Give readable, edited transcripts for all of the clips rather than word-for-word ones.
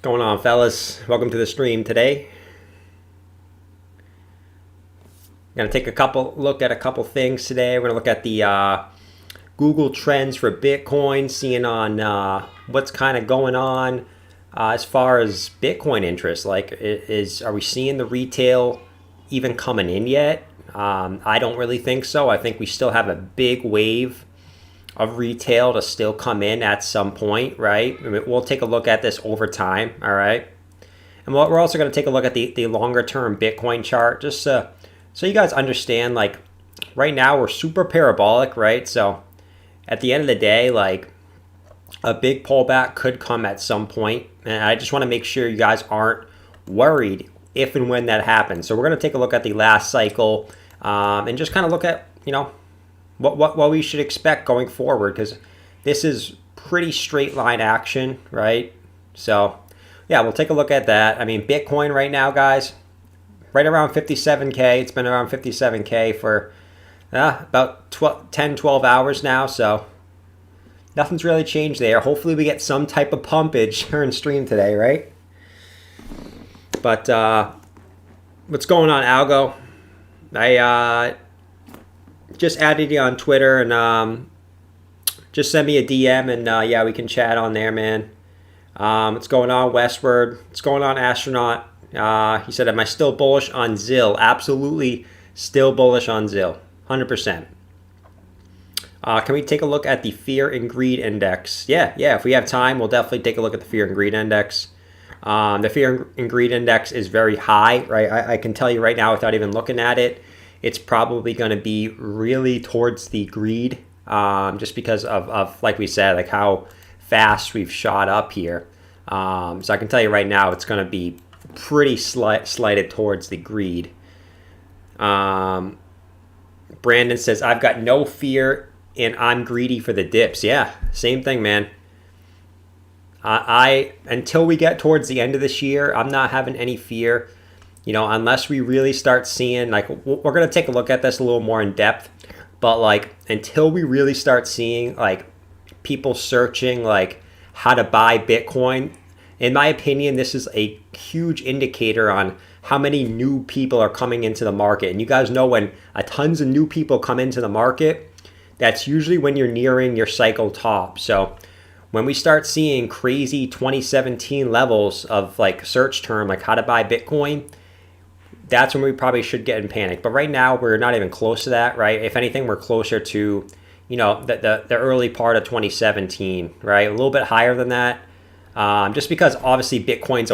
Going on, fellas? Welcome to the stream today. Gonna take a look at a couple things today. We're gonna look at the Google trends for Bitcoin, seeing on what's kind of going on as far as Bitcoin interest. Like, are we seeing the retail even coming in yet? I don't really think so. I think we still have a big wave of retail to still come in at some point, right? I mean, we'll take a look at this over time, all right? And we're also going to take a look at the longer term Bitcoin chart, just so you guys understand, like, right now we're super parabolic, right? So at the end of the day, like, a big pullback could come at some point, and I just want to make sure you guys aren't worried if and when that happens. So we're going to take a look at the last cycle and just kind of look at, you know, what we should expect going forward, because this is pretty straight line action, right? So yeah, we'll take a look at that. I mean, Bitcoin right now, guys, right around 57K. It's been around 57K for about 12 hours now, so nothing's really changed there. Hopefully we get some type of pumpage during stream today, right? But what's going on, Algo? I just added you on Twitter, and just send me a DM, and yeah, we can chat on there, man. What's going on, Westward? What's going on, Astronaut? He said, am I still bullish on ZIL? Absolutely still bullish on ZIL, 100%. Can we take a look at the Fear and Greed Index? Yeah, if we have time, we'll definitely take a look at the Fear and Greed Index. The Fear and Greed Index is very high, right? I can tell you right now without even looking at it, it's probably going to be really towards the greed, just because of, like we said, like how fast we've shot up here. So I can tell you right now, it's going to be pretty slighted towards the greed. Brandon says, I've got no fear and I'm greedy for the dips. Yeah, same thing, man. Until we get towards the end of this year, I'm not having any fear. You know, unless we really start seeing, like, we're going to take a look at this a little more in depth, but like, until we really start seeing, like, people searching, like, how to buy Bitcoin, in my opinion, this is a huge indicator on how many new people are coming into the market. And you guys know, when tons of new people come into the market, that's usually when you're nearing your cycle top. So when we start seeing crazy 2017 levels of, like, search term, like how to buy Bitcoin, that's when we probably should get in panic. But right now, we're not even close to that, right? If anything, we're closer to, you know, the early part of 2017, right? A little bit higher than that. Just because obviously Bitcoin's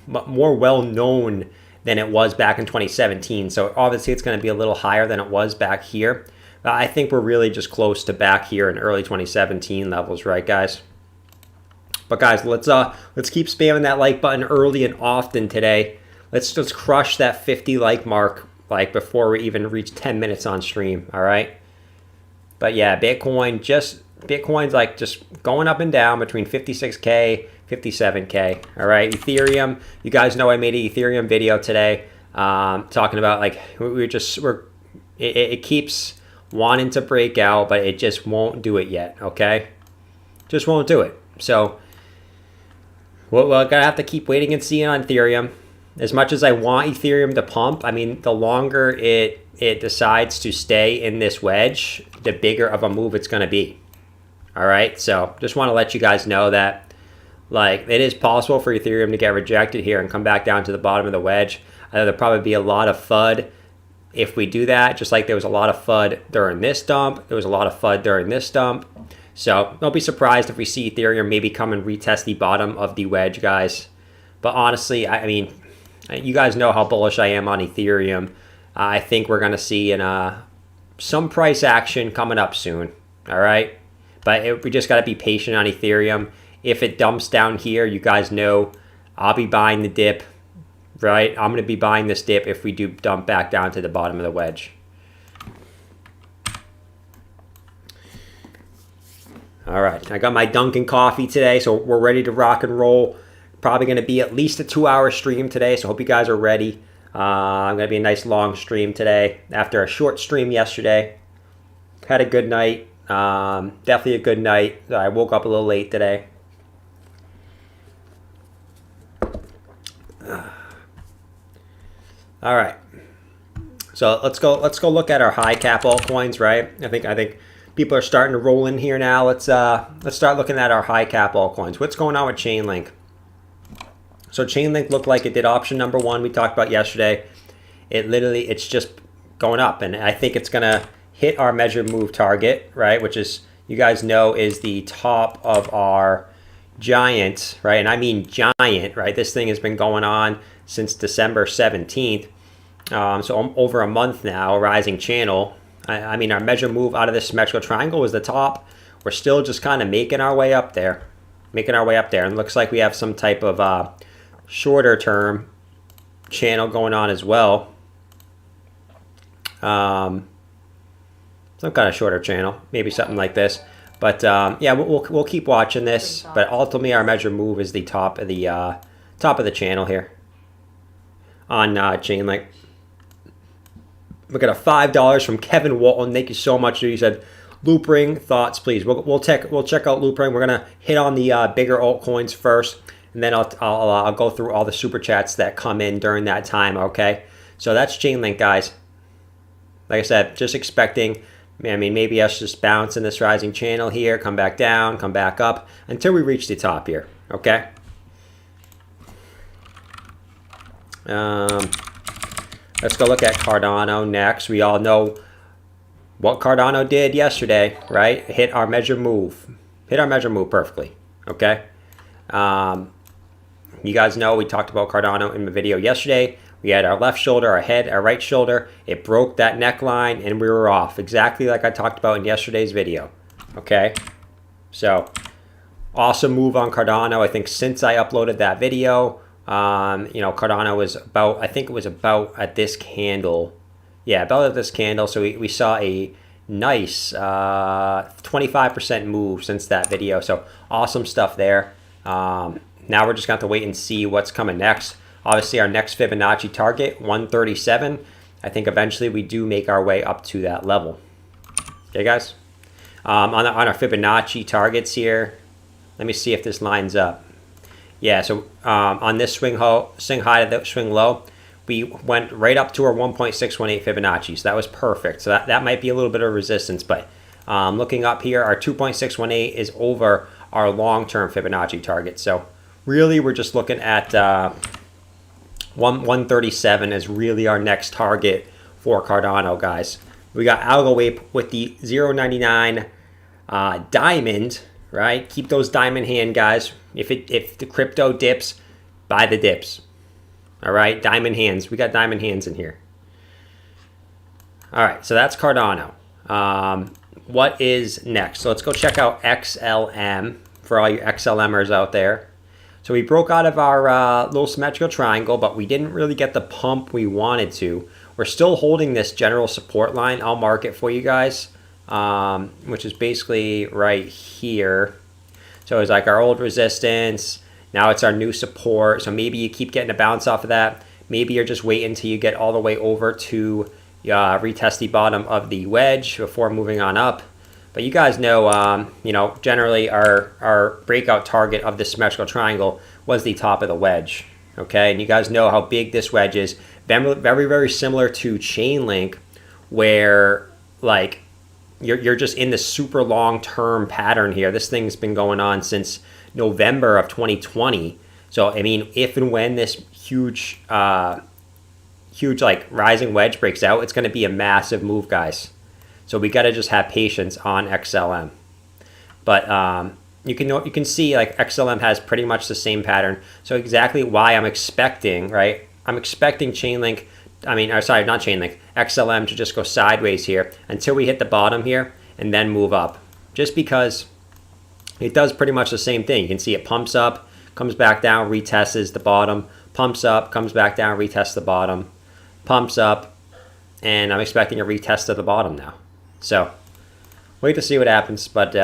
more well-known than it was back in 2017. So obviously it's going to be a little higher than it was back here. I think we're really just close to back here in early 2017 levels, right, guys? But guys, let's keep spamming that like button early and often today. Let's just crush that 50 like mark, like, before we even reach 10 minutes on stream, all right? But yeah, Bitcoin's like just going up and down between 56K, 57K, all right? Ethereum, you guys know I made an Ethereum video today, talking about, like, it keeps wanting to break out, but it just won't do it yet, okay? Just won't do it. So we're gonna have to keep waiting and seeing on Ethereum. As much as I want Ethereum to pump, I mean, the longer it decides to stay in this wedge, the bigger of a move it's going to be. All right, so just want to let you guys know that, like, it is possible for Ethereum to get rejected here and come back down to the bottom of the wedge. There'll probably be a lot of FUD if we do that, just like there was a lot of FUD during this dump. There was a lot of FUD during this dump. So don't be surprised if we see Ethereum maybe come and retest the bottom of the wedge, guys. But honestly, I mean, you guys know how bullish I am on Ethereum. I think we're going to see some price action coming up soon, all right? But we just got to be patient on Ethereum. If it dumps down here, you guys know I'll be buying the dip, right? I'm going to be buying this dip if we do dump back down to the bottom of the wedge. All right, I got my Dunkin' coffee today, so we're ready to rock and roll. Probably going to be at least a 2-hour stream today, so hope you guys are ready. I'm going to be a nice long stream today after a short stream yesterday. Had a good night. Definitely a good night. I woke up a little late today. All right. So let's go look at our high cap altcoins, right? I think people are starting to roll in here now. Let's start looking at our high cap altcoins. What's going on with Chainlink? So Chainlink looked like it did option number 1 we talked about yesterday. It's just going up, and I think it's gonna hit our measured move target, right? Which is, you guys know, is the top of our giant, right? And I mean giant, right? This thing has been going on since December 17th. So over a month now, rising channel. I mean, our measure move out of this symmetrical triangle was the top. We're still just kind of making our way up there. And it looks like we have some type of shorter term channel going on as well. Some kind of shorter channel, maybe something like this. But yeah, we'll keep watching this. But ultimately, our measure move is the top of the channel here on Chainlink. We got a $5 from Kevin Walton. Thank you so much. He said, "Loop ring thoughts, please." We'll check out loop ring. We're gonna hit on the bigger altcoins first, and then I'll go through all the super chats that come in during that time. Okay, so that's Chainlink, guys. Like I said, just expecting. I mean, maybe us just bounce in this rising channel here, come back down, come back up until we reach the top here. Okay. Let's go look at Cardano next. We all know what Cardano did yesterday, right? Hit our measure move. Hit our measure move perfectly, okay? You guys know we talked about Cardano in the video yesterday. We had our left shoulder, our head, our right shoulder. It broke that neckline and we were off, exactly like I talked about in yesterday's video, okay? So, awesome move on Cardano. I think since I uploaded that video, you know, Cardano was about, I think it was about at this candle. Yeah, about at this candle. So we saw a nice 25% move since that video. So awesome stuff there. Now we're just going to have to wait and see what's coming next. Obviously, our next Fibonacci target, 137. I think eventually we do make our way up to that level. Okay, guys? On our Fibonacci targets here, let me see if this lines up. Yeah, so on this swing high to the swing low, we went right up to our 1.618 Fibonacci. So that was perfect. So that might be a little bit of resistance, but looking up here, our 2.618 is over our long-term Fibonacci target. So really, we're just looking at 137 as really our next target for Cardano, guys. We got Algo Ape with the 0.99 diamond, right? Keep those diamond hand, guys. If the crypto dips, buy the dips. All right, diamond hands. We got diamond hands in here. All right, so that's Cardano. What is next? So let's go check out XLM for all you XLMers out there. So we broke out of our little symmetrical triangle, but we didn't really get the pump we wanted to. We're still holding this general support line. I'll mark it for you guys, which is basically right here. So it's like our old resistance. Now it's our new support. So maybe you keep getting a bounce off of that. Maybe you're just waiting until you get all the way over to retest the bottom of the wedge before moving on up. But you guys know, you know, generally our breakout target of this symmetrical triangle was the top of the wedge. Okay, and you guys know how big this wedge is. Very, very similar to Chainlink, where like you're just in this super long-term pattern here. This thing's been going on since November of 2020. So, I mean, if and when this huge like rising wedge breaks out, it's going to be a massive move, guys. So we got to just have patience on XLM. But you can see like XLM has pretty much the same pattern. So exactly why I'm expecting, right? I'm expecting Chainlink. Sorry, not Chainlink, XLM to just go sideways here until we hit the bottom here and then move up. Just because it does pretty much the same thing. You can see it pumps up, comes back down, retests the bottom, pumps up, comes back down, retests the bottom, pumps up, and I'm expecting a retest of the bottom now. So wait to see what happens, but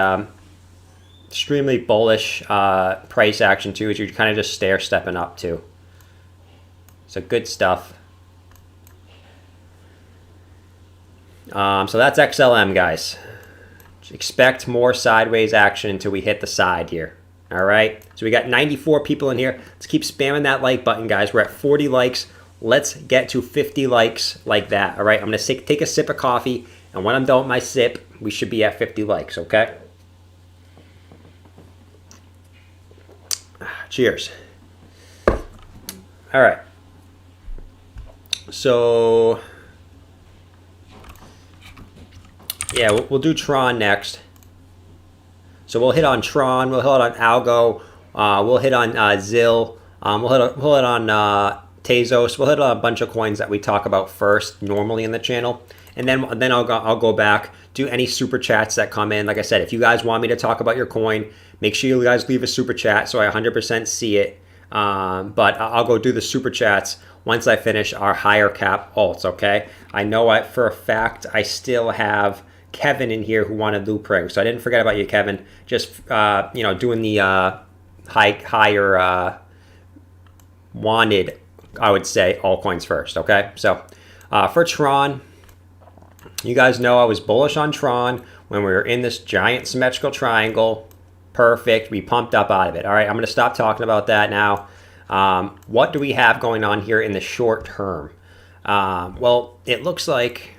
extremely bullish price action too, as you're kind of just stair-stepping up too. So good stuff. So that's XLM, guys. Expect more sideways action until we hit the side here. All right. So we got 94 people in here. Let's keep spamming that like button, guys. We're at 40 likes, let's get to 50 likes like that. All right, I'm gonna take a sip of coffee, and when I'm done with my sip, we should be at 50 likes, okay? Cheers. All right. So, yeah, we'll do Tron next. So we'll hit on Tron, we'll hit on Algo, we'll hit on Zill, we'll hit on Tezos, we'll hit on a bunch of coins that we talk about first normally in the channel. And then I'll go back, do any super chats that come in. Like I said, if you guys want me to talk about your coin, make sure you guys leave a super chat so I 100% see it. But I'll go do the super chats once I finish our higher cap alts, okay? I know for a fact I still have Kevin in here who wanted loopring, so I didn't forget about you, Kevin. Just doing the higher wanted, I would say, altcoins first, okay? So for Tron, you guys know I was bullish on Tron when we were in this giant symmetrical triangle. Perfect. We pumped up out of it. All right, I'm going to stop talking about that now. What do we have going on here in the short term? Well, it looks like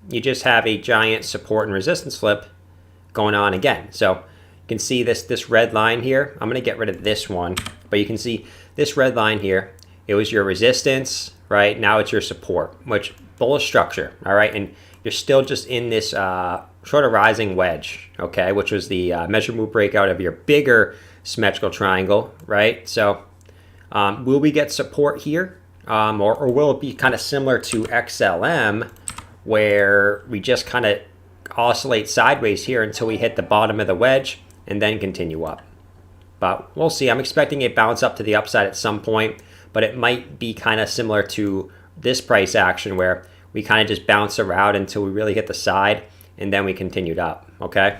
you just have a giant support and resistance flip going on again. So you can see this red line here. I'm going to get rid of this one, but you can see this red line here. It was your resistance, right? Now it's your support, which bullish structure, all right? And you're still just in this sort of rising wedge, okay, which was the measure move breakout of your bigger symmetrical triangle, right? So will we get support here, or will it be kind of similar to XLM, where we just kind of oscillate sideways here until we hit the bottom of the wedge and then continue up? But we'll see. I'm expecting a bounce up to the upside at some point, but it might be kind of similar to this price action where we kind of just bounce around until we really hit the side and then we continued up, okay?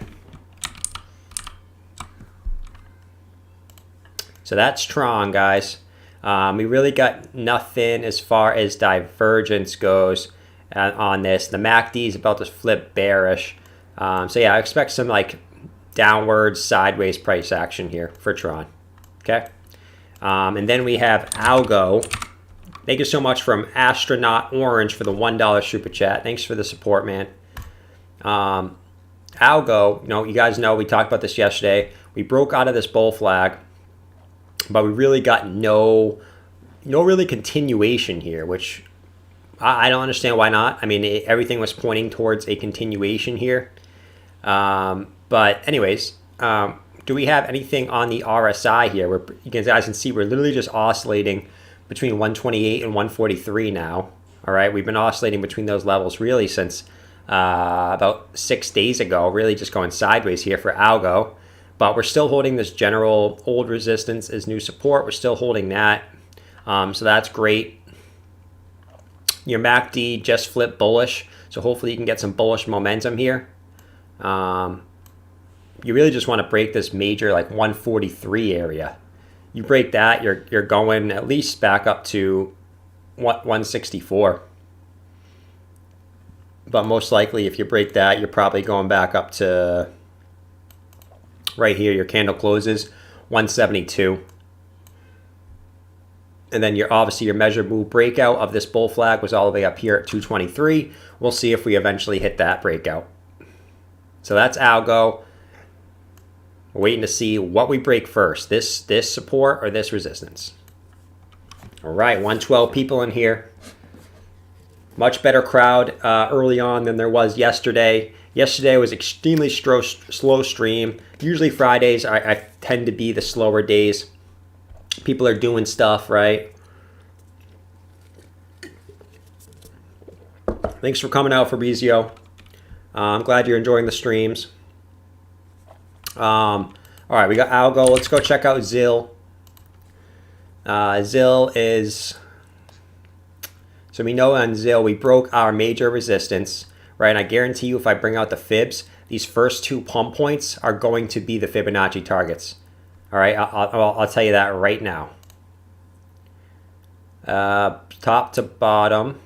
So that's Tron, guys. We really got nothing as far as divergence goes on this. The MACD is about to flip bearish. So yeah, I expect some like downward sideways price action here for Tron, okay? And then we have Algo. Thank you so much from Astronaut Orange for the $1 super chat. Thanks for the support, man. Algo, you guys know we talked about this yesterday. We broke out of this bull flag, but we really got no really continuation here, which I don't understand why not. I mean, everything was pointing towards a continuation here. But anyways, do we have anything on the RSI here? Where you guys can see we're literally just oscillating between 128 and 143 now. All right, we've been oscillating between those levels really since about 6 days ago, really just going sideways here for Algo. But we're still holding this general old resistance as new support. We're still holding that. So that's great. Your MACD just flipped bullish, so hopefully you can get some bullish momentum here. You really just want to break this major like 143 area. You break that, you're going at least back up to 164. But most likely, if you break that, you're probably going back up to right here. Your candle closes 172. And then obviously your measure move breakout of this bull flag was all the way up here at 223. We'll see if we eventually hit that breakout. So that's Algo. We're waiting to see what we break first, this support or this resistance. All right, 112 people in here. Much better crowd early on than there was yesterday. Yesterday was extremely slow stream. Usually Fridays I tend to be the slower days. People are doing stuff, right? Thanks for coming out, Fabrizio. I'm glad you're enjoying the streams. All right, we got Algo. Let's go check out Zill. Zill is... So we know on Zill we broke our major resistance, right? And I guarantee you if I bring out the fibs, these first two pump points are going to be the Fibonacci targets. All right, I'll tell you that right now. Top to bottom.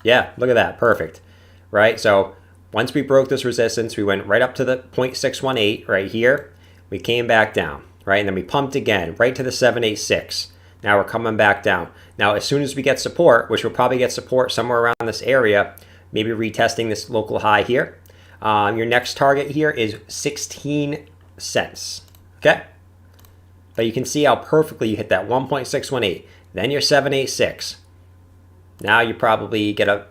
Yeah, look at that. Perfect. Right? So once we broke this resistance, we went right up to the 0.618 right here. We came back down, right? And then we pumped again right to the 786. Now we're coming back down. Now, as soon as we get support, which we'll probably get support somewhere around this area, maybe retesting this local high here. Your next target here is 16 cents. Okay? But you can see how perfectly you hit that 1.618. Then your 786. Now you probably get a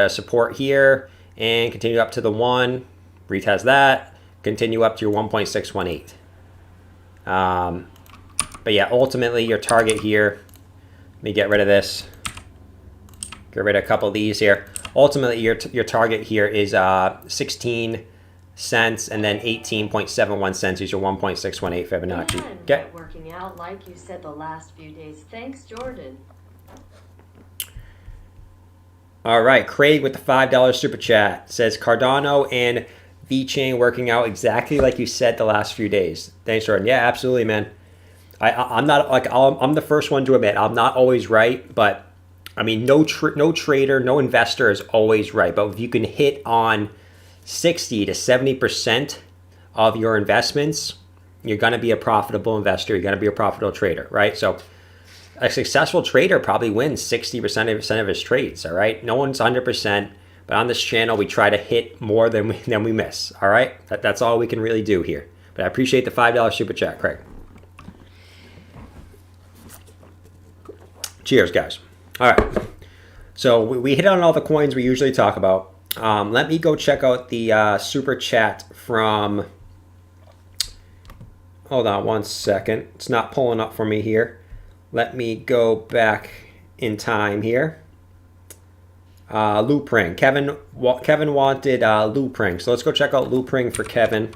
support here and continue up to the 1. Retest that. Continue up to your 1.618. But yeah, ultimately your target here, let me get rid of this. Get rid of a couple of these here. Ultimately your target here is 16 cents, and then 18.71 cents is your 1.618 Fibonacci. Okay. Working out like you said the last few days. Thanks, Jordan. All right, Craig with the $5 super chat says Cardano and VeChain working out exactly like you said the last few days. Thanks, Jordan. Yeah, absolutely, man. I'm not like I'm the first one to admit I'm not always right, but I mean no trader, no investor is always right. But if you can hit on 60 to 70% of your investments, you're going to be a profitable investor. You're going to be a profitable trader, right? So a successful trader probably wins 60% of his trades, all right? No one's 100%, but on this channel, we try to hit more than we miss, all right? That's all we can really do here. But I appreciate the $5 super chat, Craig. Cheers, guys. All right. So we hit on all the coins we usually talk about. Let me go check out the super chat from, hold on one second. It's not pulling up for me here. Let me go back in time here. Loopring. Kevin wanted Loopring. So let's go check out Loopring for Kevin.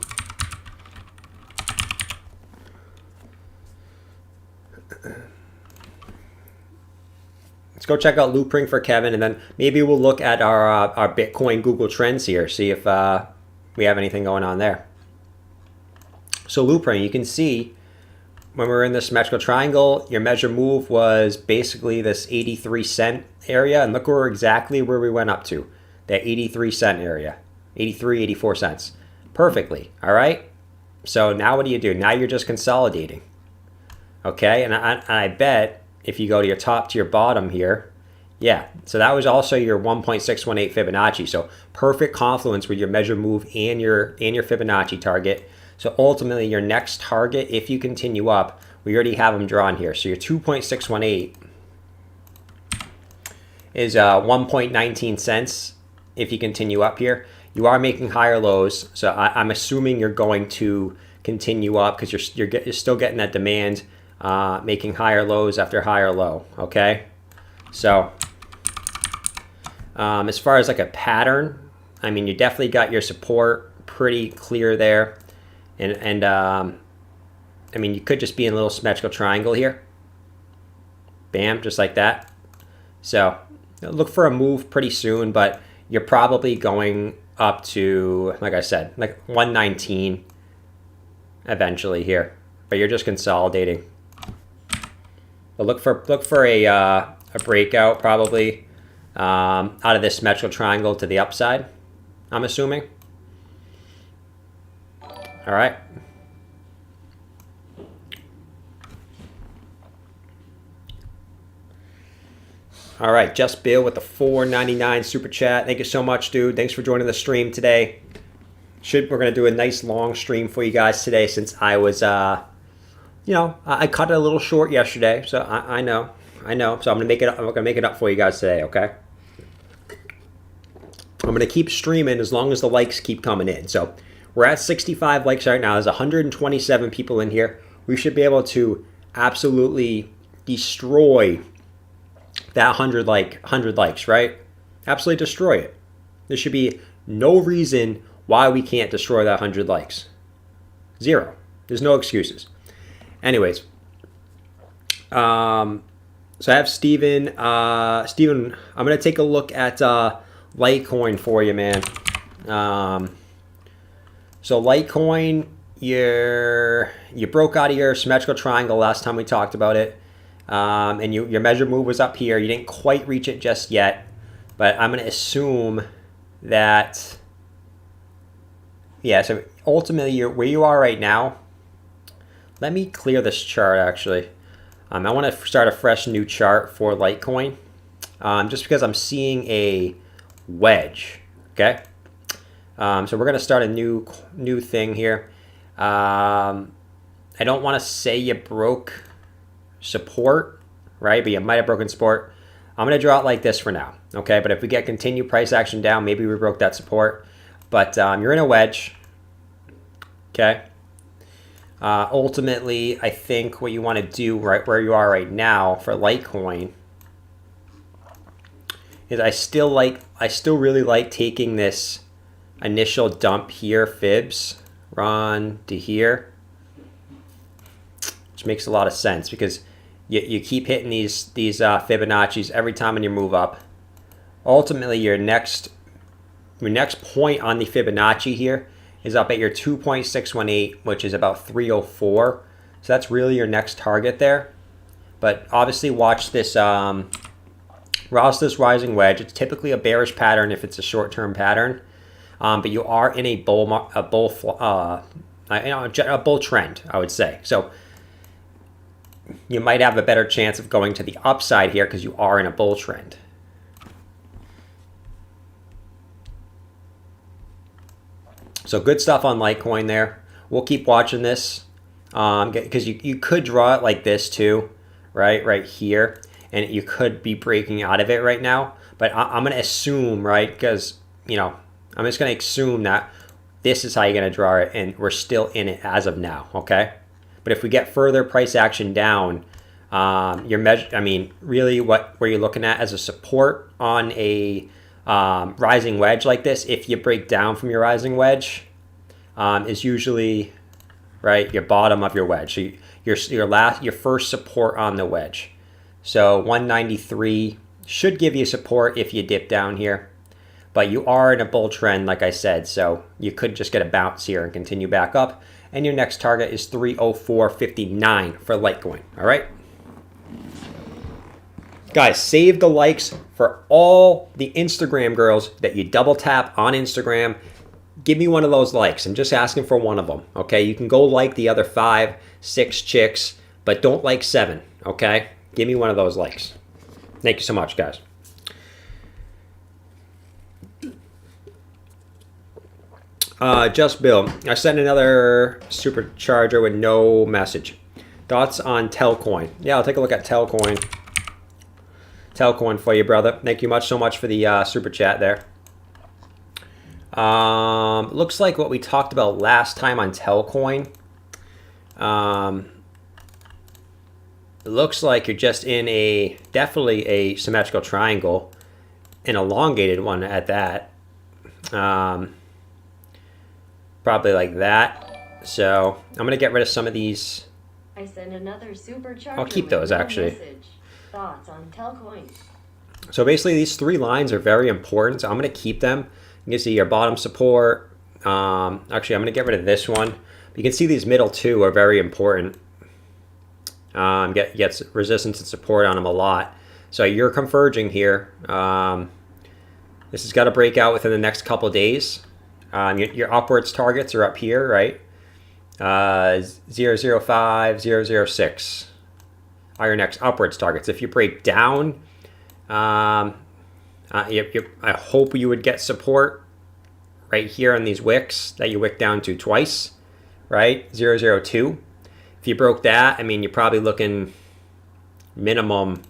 Let's go check out Loopring for Kevin, and then maybe we'll look at our Bitcoin Google Trends here, see if we have anything going on there. So Loopring, you can see when we're in this symmetrical triangle, your measure move was basically this 83 cent area, and look exactly where we went up to, that 83 cent area, 83, 84 cents, perfectly. All right. So now what do? Now you're just consolidating. Okay, and I bet if you go to your top to your bottom here, yeah, so that was also your 1.618 Fibonacci. So perfect confluence with your measure move and your Fibonacci target. So ultimately your next target, if you continue up, we already have them drawn here. So your 2.618 is 1.19 cents if you continue up here. You are making higher lows, so I'm assuming you're going to continue up because you're still getting that demand. Making higher lows after higher low, okay? So as far as like a pattern, I mean, you definitely got your support pretty clear there. And I mean, you could just be in a little symmetrical triangle here. Bam, just like that. So look for a move pretty soon, but you're probably going up to, like I said, like 119 eventually here. But you're just consolidating. But look for a breakout probably out of this symmetrical triangle to the upside, I'm assuming. All right. All right, Just Bill with the $4.99 super chat. Thank you so much, dude. Thanks for joining the stream today. We're gonna do a nice long stream for you guys today since I was you know, I cut it a little short yesterday, so I know. So I'm gonna make it up for you guys today, okay? I'm gonna keep streaming as long as the likes keep coming in. So we're at 65 likes right now. There's 127 people in here. We should be able to absolutely destroy that 100 likes, right? Absolutely destroy it. There should be no reason why we can't destroy that 100 likes. Zero. There's no excuses. Anyways, so I have Steven. Steven, I'm going to take a look at Litecoin for you, man. So Litecoin, you broke out of your symmetrical triangle last time we talked about it. And your measure move was up here. You didn't quite reach it just yet. But I'm going to assume that, yeah, so ultimately where you are right now. Let me clear this chart, actually. I want to start a fresh new chart for Litecoin, just because I'm seeing a wedge. Okay, so we're going to start a new thing here. I don't want to say you broke support, right? But you might have broken support. I'm going to draw it like this for now. Okay, but if we get continued price action down, maybe we broke that support. But you're in a wedge. Okay. Ultimately, I think what you want to do right where you are right now for Litecoin is I still really like taking this initial dump here, fibs, run to here, which makes a lot of sense because you keep hitting these Fibonacci's every time when you move up. Ultimately, your next point on the Fibonacci here is up at your 2.618, which is about 304. So that's really your next target there. But obviously watch this rising wedge. It's typically a bearish pattern if it's a short-term pattern. But you are in a bull trend, I would say. So you might have a better chance of going to the upside here because you are in a bull trend. So good stuff on Litecoin there. We'll keep watching this because you could draw it like this too, right here. And you could be breaking out of it right now. But I'm going to assume, right, because, I'm just going to assume that this is how you're going to draw it. And we're still in it as of now, okay? But if we get further price action down, really what you're looking at as a support on a rising wedge like this, if you break down from your rising wedge, is usually right your bottom of your wedge. So your first support on the wedge. So 193 should give you support if you dip down here, but you are in a bull trend, like I said. So you could just get a bounce here and continue back up. And your next target is 304.59 for Litecoin. All right. Guys, save the likes for all the Instagram girls that you double tap on Instagram. Give me one of those likes. I'm just asking for one of them, okay? You can go like the other 5, 6 chicks, but don't like 7, okay? Give me one of those likes. Thank you so much, guys. Just Bill, I sent another supercharger with no message. Thoughts on Telcoin? Yeah, I'll take a look at Telcoin. Telcoin for you, brother. Thank you so much for the super chat there. Looks like what we talked about last time on Telcoin. It looks like you're just in definitely a symmetrical triangle, an elongated one at that. Probably like that. So I'm gonna get rid of some of these. I send another supercharger. I'll keep those actually. Thoughts on Telcoin? So basically these 3 lines are very important. So I'm going to keep them. You can see your bottom support. Actually, I'm going to get rid of this one. You can see these middle 2 are very important. Gets resistance and support on them a lot. So you're converging here. This has got to break out within the next couple of days. Your upwards targets are up here, right? 005, 006 are your next upwards targets. If you break down, I hope you would get support right here on these wicks that you wick down to twice, right? 002. If you broke that, I mean, you're probably looking minimum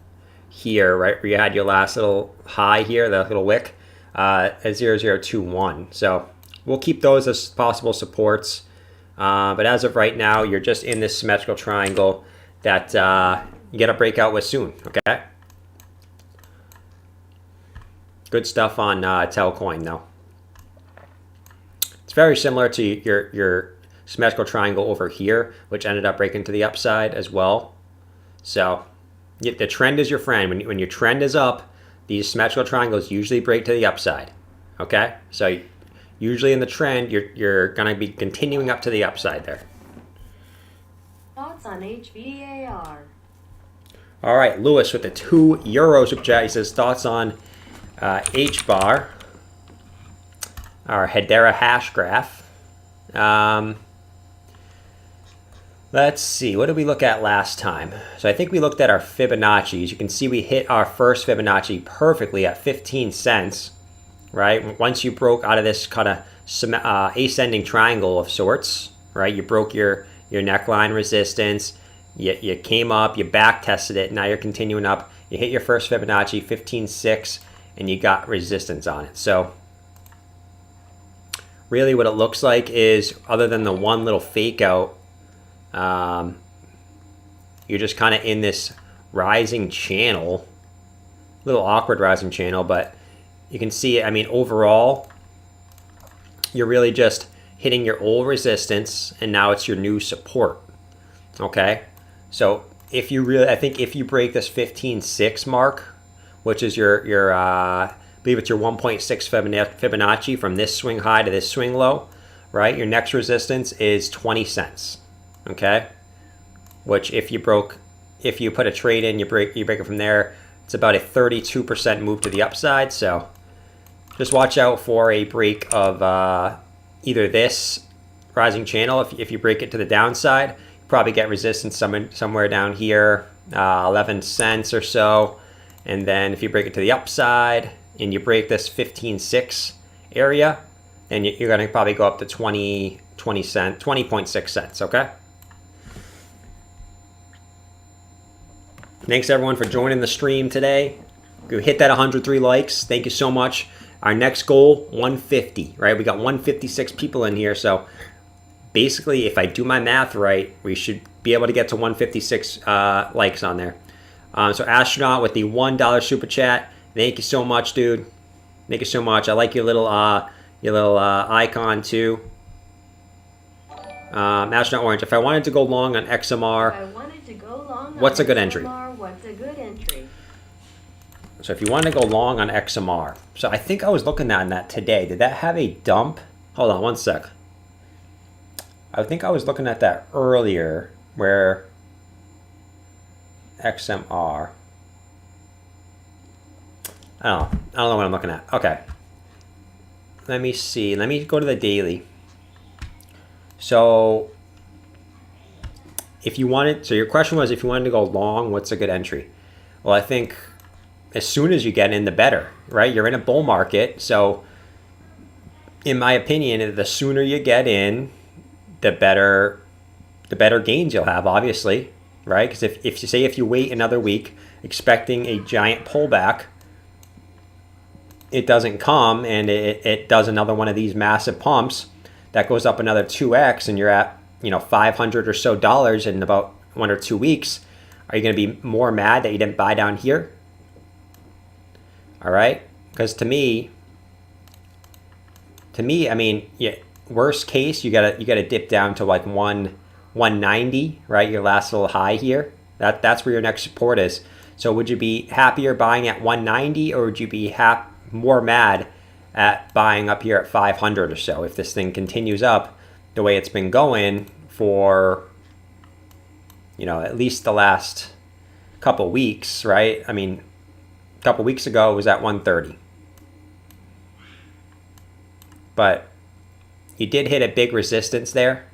here, right? Where you had your last little high here, the little wick, at 0021. So we'll keep those as possible supports. But as of right now, you're just in this symmetrical triangle that you get a breakout with soon, okay? Good stuff on Telcoin, though. It's very similar to your symmetrical triangle over here, which ended up breaking to the upside as well. So the trend is your friend. When your trend is up, these symmetrical triangles usually break to the upside, okay? So usually in the trend, you're going to be continuing up to the upside there. Thoughts on HBAR? All right, Lewis with the €2 super chat. He says thoughts on HBAR, our Hedera hash graph. Let's see, what did we look at last time? So I think we looked at our Fibonacci. As you can see, we hit our first Fibonacci perfectly at 15 cents, right? Once you broke out of this kind of ascending triangle of sorts, right? You broke your neckline resistance, you came up, you back tested it, now you're continuing up. You hit your first Fibonacci, 15.6, and you got resistance on it. So really what it looks like is, other than the one little fake out, you're just kind of in this rising channel, little awkward rising channel, but you can see it. I mean, overall, you're really just hitting your old resistance, and now it's your new support. Okay, so if you really, I think if you break this 15.6 mark, which is your I believe it's your 1.6 Fibonacci from this swing high to this swing low, right? Your next resistance is 20 cents. Okay, which if you put a trade in, you break it from there, it's about a 32% move to the upside. So just watch out for a break of either this rising channel. If you break it to the downside, you probably get resistance somewhere down here, 11 cents or so. And then if you break it to the upside and you break this 15.6 area, then you're going to probably go up to 20.6 cents. Okay. Thanks everyone for joining the stream today. We hit that 103 likes. Thank you so much. Our next goal, 150, right? We got 156 people in here. So basically, if I do my math right, we should be able to get to 156 likes on there. So Astronaut with the $1 super chat. Thank you so much, dude. Thank you so much. I like your little icon too. Astronaut Orange. If I wanted to go long on XMR, what's a good entry? What's a good entry? So if you want to go long on XMR, so I think I was looking at that today. Did that have a dump? Hold on one sec. I think I was looking at that earlier where XMR. I don't know what I'm looking at. Okay. Let me see. Let me go to the daily. So if you wanted, so your question was if you wanted to go long, what's a good entry? Well, I think as soon as you get in, the better, right? You're in a bull market. So in my opinion, the sooner you get in, the better gains you'll have, obviously, right? Because if you wait another week expecting a giant pullback, it doesn't come, and it does another one of these massive pumps that goes up another 2x, and you're at $500 or so in about 1 or 2 weeks. Are you going to be more mad that you didn't buy down here? All right, because to me, I mean, yeah, worst case, you gotta dip down to like 190, right? Your last little high here. That's where your next support is. So would you be happier buying at 190, or would you be more mad at buying up here at 500 or so if this thing continues up the way it's been going for at least the last couple weeks, right? I mean, a couple weeks ago it was at 130, but you did hit a big resistance there.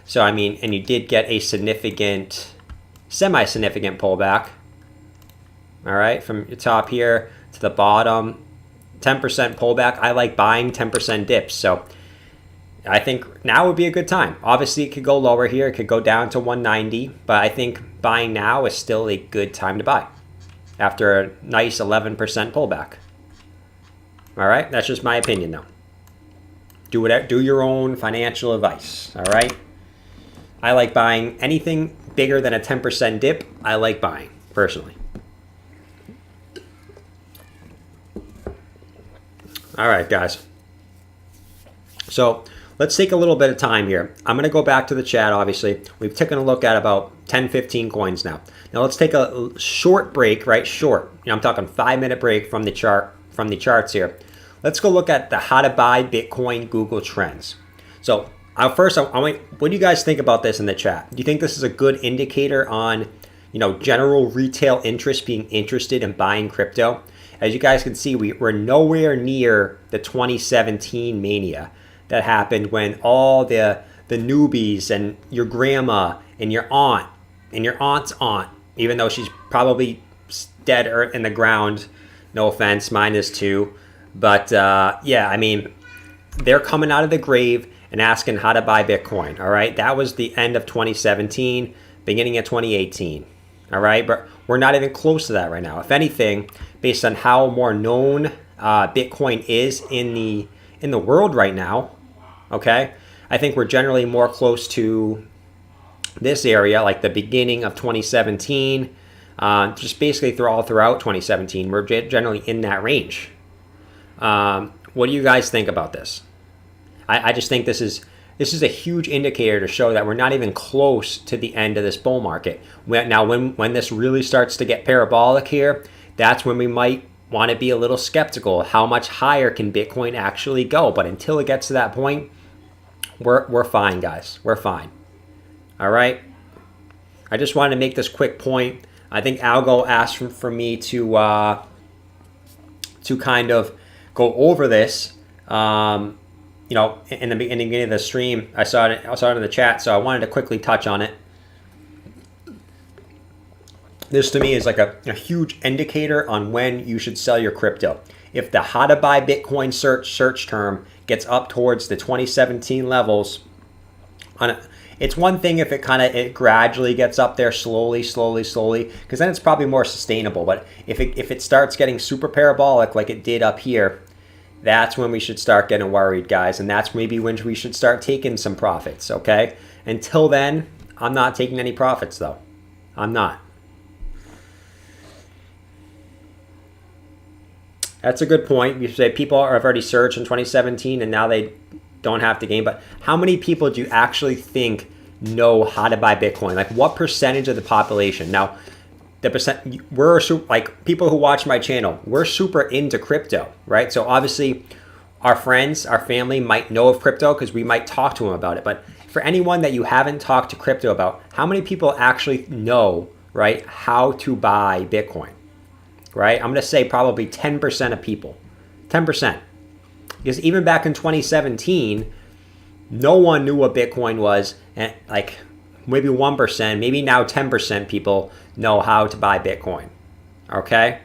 So I mean, and you did get a semi-significant pullback. All right, from your top here to the bottom, 10% pullback. I like buying 10% dips. So I think now would be a good time. Obviously, it could go lower here. It could go down to 190, but I think buying now is still a good time to buy after a nice 11% pullback. All right, that's just my opinion, though. Do your own financial advice. All right, I like buying anything bigger than a 10% dip. I like buying personally. All right, guys. So let's take a little bit of time here. I'm going to go back to the chat, obviously. We've taken a look at about 10, 15 coins now. Now let's take a short break, right? Short. I'm talking 5-minute break from the charts here. Let's go look at the how to buy Bitcoin Google Trends. So first, what do you guys think about this in the chat? Do you think this is a good indicator on, general retail interest being interested in buying crypto? As you guys can see, we're nowhere near the 2017 mania that happened when all the newbies and your grandma and your aunt and your aunt's aunt, even though she's probably dead or in the ground, no offense, mine is too, but yeah, I mean, they're coming out of the grave and asking how to buy Bitcoin. All right, that was the end of 2017, beginning of 2018. All right, but we're not even close to that right now. If anything, based on how more known Bitcoin is in the world right now, okay, I think we're generally more close to this area, like the beginning of 2017, just basically throughout 2017. We're generally in that range. What do you guys think about this? I just think this is a huge indicator to show that we're not even close to the end of this bull market. Now, when this really starts to get parabolic here, that's when we might want to be a little skeptical. How much higher can Bitcoin actually go? But until it gets to that point, we're fine, guys. We're fine. All right. I just wanted to make this quick point. I think Algo asked for me to kind of go over this. You know, in the beginning of the stream, I saw it in the chat, so I wanted to quickly touch on it. This to me is like a huge indicator on when you should sell your crypto. If the how to buy Bitcoin search term gets up towards the 2017 levels, it's one thing if it gradually gets up there slowly, because then it's probably more sustainable. But if it starts getting super parabolic like it did up here, that's when we should start getting worried, guys. And that's maybe when we should start taking some profits, okay? Until then, I'm not taking any profits, though. I'm not. That's a good point. You say people have already surged in 2017 and now they don't have to gain. But how many people do you actually think know how to buy Bitcoin? Like, what percentage of the population? Now, the percent, we're like people who watch my channel, we're super into crypto, right? So obviously our friends, our family might know of crypto because we might talk to them about it. But for anyone that you haven't talked to crypto about, how many people actually know, right, how to buy Bitcoin, right? I'm going to say probably 10% of people, 10%. Because even back in 2017, no one knew what Bitcoin was, and like maybe 1%, maybe now 10% people know how to buy Bitcoin. Okay?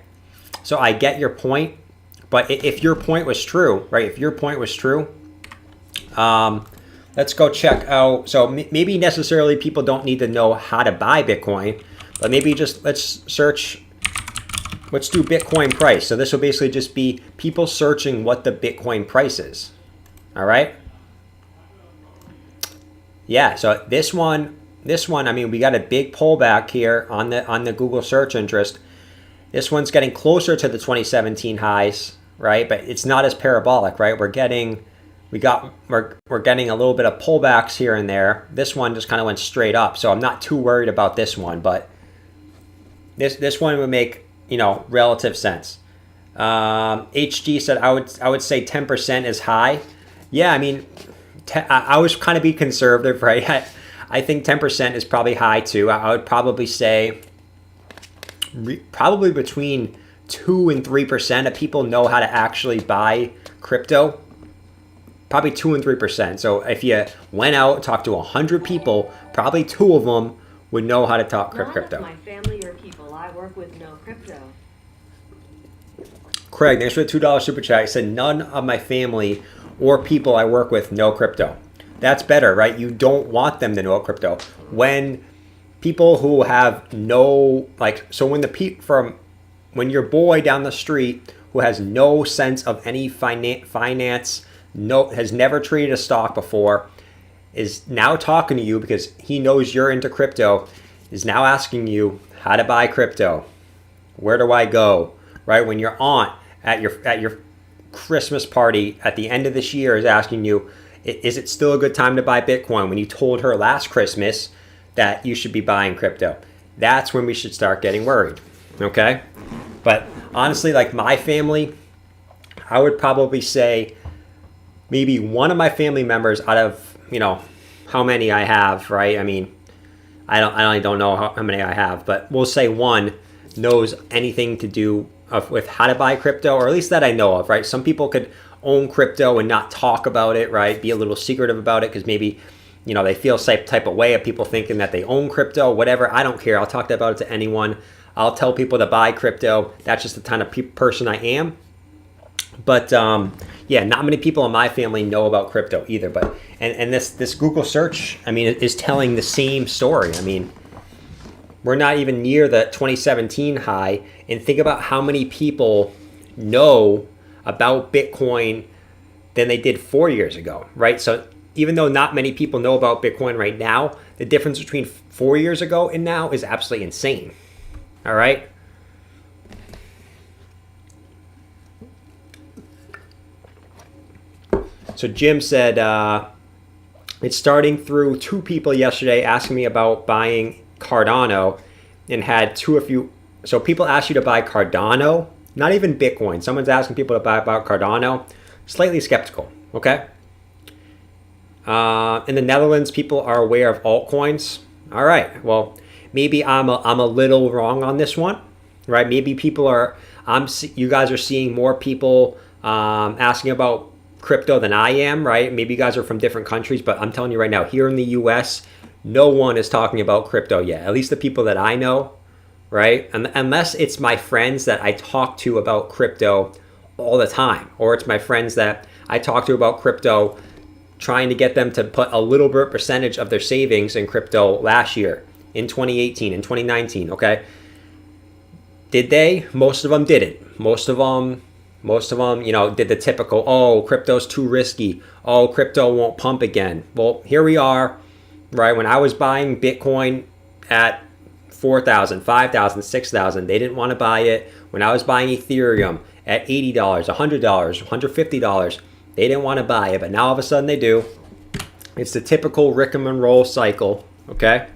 So I get your point, but if your point was true, right? If your point was true, let's go check out. So maybe necessarily people don't need to know how to buy Bitcoin, but maybe just let's do Bitcoin price. So this will basically just be people searching what the Bitcoin price is. All right? Yeah, so this one, I mean, we got a big pullback here on the Google search interest. This one's getting closer to the 2017 highs, right? But it's not as parabolic, right? We're getting a little bit of pullbacks here and there. This one just kind of went straight up, so I'm not too worried about this one. But this one would make, you know, relative sense. HG said I would say 10% is high. Yeah, I mean, I was kind of be conservative, right? I think 10% is probably high too. I would probably say probably between 2 and 3% of people know how to actually buy crypto. Probably 2 and 3%. So if you went out and talked to 100 people, probably 2 of them would know how to talk crypto. None of my family or people I work with know crypto. Craig, thanks for the $2 super chat. He said none of my family or people I work with know crypto. That's better, right? You don't want them to know crypto. When people who have no, like, so when your boy down the street who has no sense of any finance, has never traded a stock before, is now talking to you because he knows you're into crypto, is now asking you how to buy crypto. Where do I go? Right? When your aunt at your Christmas party at the end of this year is asking you, is it still a good time to buy Bitcoin, when you told her last Christmas that you should be buying crypto? That's when we should start getting worried. Okay? But honestly, like my family, I would probably say maybe one of my family members out of, you know, how many I have, right? I mean, I don't know how many I have, but we'll say one knows anything to do with how to buy crypto, or at least that I know of, right? Some people could own crypto and not talk about it, right? Be a little secretive about it because maybe, you know, they feel some type of way of people thinking that they own crypto, whatever. I don't care. I'll talk about it to anyone. I'll tell people to buy crypto. That's just the kind of person I am. But yeah, not many people in my family know about crypto either. But and this Google search, I mean, is telling the same story. I mean, we're not even near the 2017 high. And think about how many people know about Bitcoin than they did 4 years ago, right? So even though not many people know about Bitcoin right now, the difference between 4 years ago and now is absolutely insane. All right. So Jim said, it's starting through 2 people yesterday asking me about buying Cardano and had 2 of you. So people ask you to buy Cardano, not even Bitcoin. Someone's asking people to buy about Cardano. Slightly skeptical, okay? In the Netherlands, people are aware of altcoins. All right, well, maybe I'm a little wrong on this one, right? Maybe people are, you guys are seeing more people asking about crypto than I am, right? Maybe you guys are from different countries, but I'm telling you right now, here in the US, no one is talking about crypto yet. At least the people that I know, right? And unless it's my friends that I talk to about crypto all the time, or it's my friends that I talk to about crypto, trying to get them to put a little bit percentage of their savings in crypto last year, in 2018, in 2019, okay? Did they? Most of them didn't. Most of them, you know, did the typical, oh, crypto's too risky. Oh, crypto won't pump again. Well, here we are, right? When I was buying Bitcoin at 4,000, 5,000, 6,000, they didn't want to buy it. When I was buying Ethereum at $80, $100, $150, they didn't want to buy it, but now all of a sudden they do. It's the typical Rick and roll cycle, okay?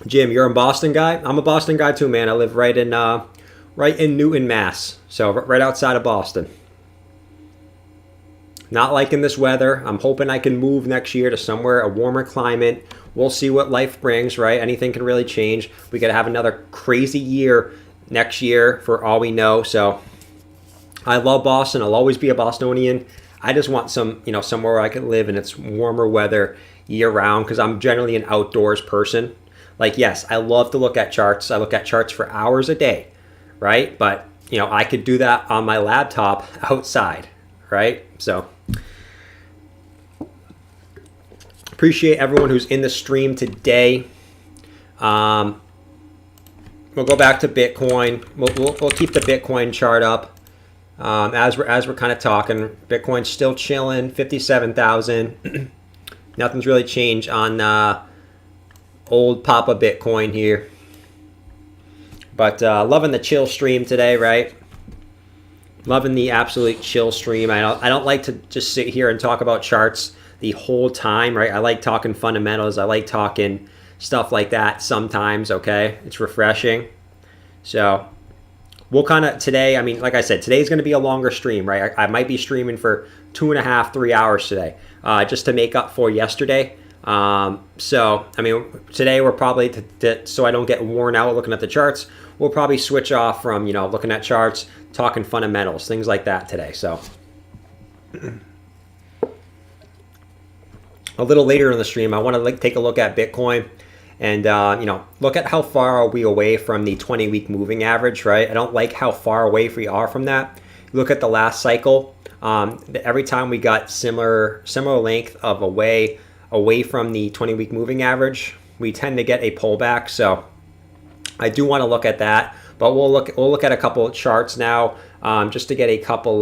Jim, you're a Boston guy? I'm a Boston guy too, man. I live right in Newton, Mass. So right outside of Boston. Not liking this weather. I'm hoping I can move next year to somewhere, a warmer climate. We'll see what life brings, right? Anything can really change. We could have another crazy year next year for all we know. So I love Boston. I'll always be a Bostonian. I just want somewhere where I can live and it's warmer weather year round because I'm generally an outdoors person. Like, yes, I love to look at charts. I look at charts for hours a day, right? But, you know, I could do that on my laptop outside, right? So appreciate everyone who's in the stream today. We'll go back to Bitcoin. We'll keep the Bitcoin chart up. As we're kind of talking, Bitcoin's still chilling, 57,000. Nothing's really changed on old Papa Bitcoin here. But loving the chill stream today, right? Loving the absolute chill stream. I don't like to just sit here and talk about charts the whole time, right? I like talking fundamentals. I like talking stuff like that sometimes, okay? It's refreshing. So we'll kind of today, I mean, like I said, today's going to be a longer stream, right? I might be streaming for 2.5, 3 hours today, just to make up for yesterday. So, I mean, today we're probably, so I don't get worn out looking at the charts, we'll probably switch off from, you know, looking at charts, talking fundamentals, things like that today. So a little later in the stream, I want to take a look at Bitcoin and, you know, look at how far are we away from the 20-week moving average, right? I don't like how far away we are from that. Look at the last cycle. Every time we got similar length of away from the 20-week moving average, we tend to get a pullback. So I do want to look at that, but we'll look at a couple of charts now, just to get a couple,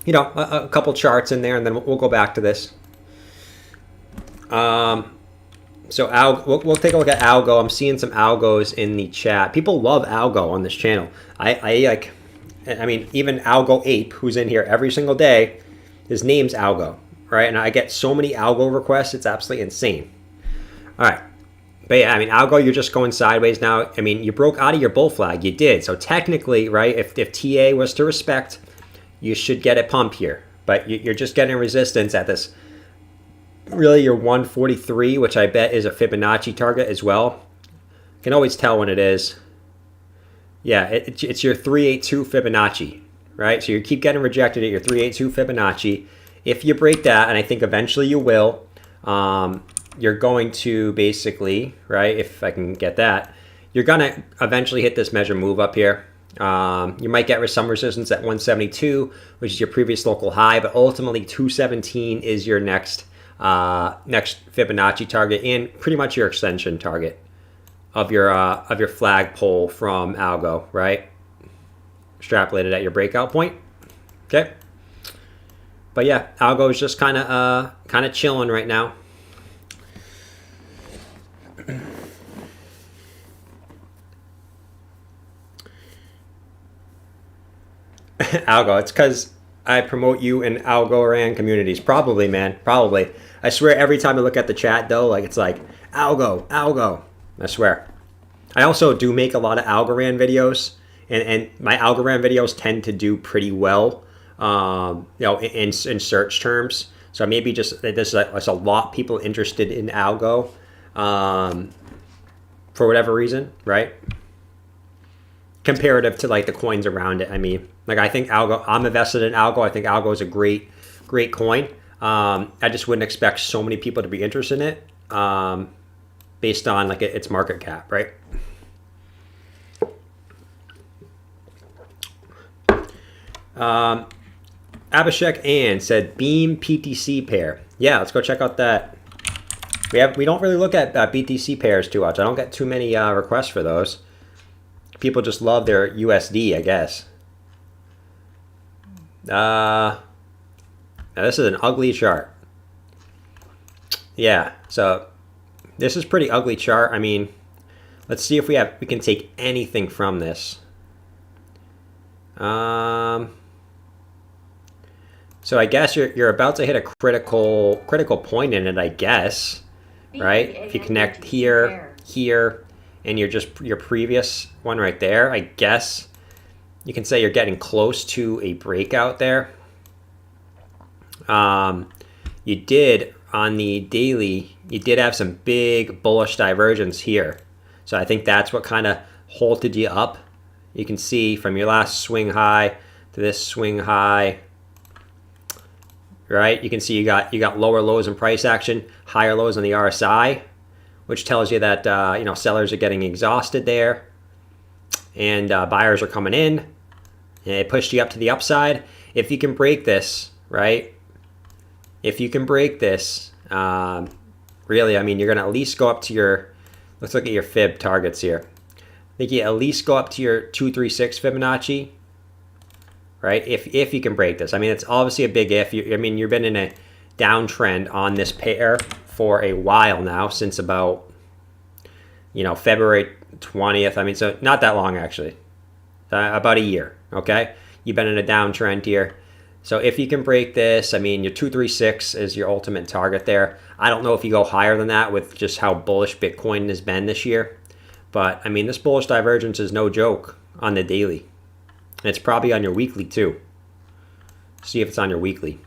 you know, a couple charts in there, and then we'll go back to this. So we'll take a look at algo. I'm seeing some algos in the chat. People love algo on this channel. I mean, even Algo Ape, who's in here every single day, his name's Algo, right? And I get so many algo requests, it's absolutely insane. All right. But yeah, I mean, algo, you're just going sideways now. I mean, you broke out of your bull flag. You did. So technically, right, if TA was to respect, you should get a pump here. But you're just getting resistance at this. Really, your 143, which I bet is a Fibonacci target as well. You can always tell when it is. Yeah, it's your 382 Fibonacci, right? So you keep getting rejected at your 382 Fibonacci. if you break that, and I think eventually you will, you're going to basically, right, if I can get that, you're going to eventually hit this measure move up here. You might get some resistance at 172, which is your previous local high, but ultimately 217 is your next Fibonacci target and pretty much your extension target of your flagpole from algo, right? Extrapolated at your breakout point. Okay. But yeah, algo is just kind of chilling right now. Algo, it's because I promote you in Algorand communities. Probably, man. Probably. I swear every time I look at the chat, though, like it's like, Algo, Algo. I swear. I also do make a lot of Algorand videos, and my Algorand videos tend to do pretty well, in search terms. So maybe just there's a lot of people interested in Algo, for whatever reason, right? Comparative to like the coins around it. I mean, like I think Algo, I'm invested in Algo. I think Algo is a great coin. I just wouldn't expect so many people to be interested in it, based on like its market cap, right? Abhishek Ann said Beam PTC pair. Yeah, let's go check out that. We don't really look at BTC pairs too much. I don't get too many requests for those. People just love their USD, I guess. Now this is an ugly chart. Yeah, so this is pretty ugly chart. I mean, let's see if we can take anything from this. So I guess you're about to hit a critical point in it, I guess, right? If you connect here, and your previous one right there, I guess you can say you're getting close to a breakout there. You did on the daily, you did have some big bullish divergence here. So I think that's what kind of halted you up. You can see from your last swing high to this swing high, right? You can see you got lower lows in price action, higher lows on the RSI, which tells you that sellers are getting exhausted there, and buyers are coming in, and it pushed you up to the upside. If you can break this, right? If you can break this, really, I mean, you're gonna at least go up to your. Let's look at your fib targets here. I think you at least go up to your 236 Fibonacci, right? If you can break this. I mean, it's obviously a big if. You've been in a downtrend on this pair for a while now, since about February 20th. I mean, so not that long actually, about a year. Okay, you've been in a downtrend here. So if you can break this, I mean, your 236 is your ultimate target there. I don't know if you go higher than that with just how bullish Bitcoin has been this year, but I mean, this bullish divergence is no joke on the daily. And it's probably on your weekly too. See if it's on your weekly.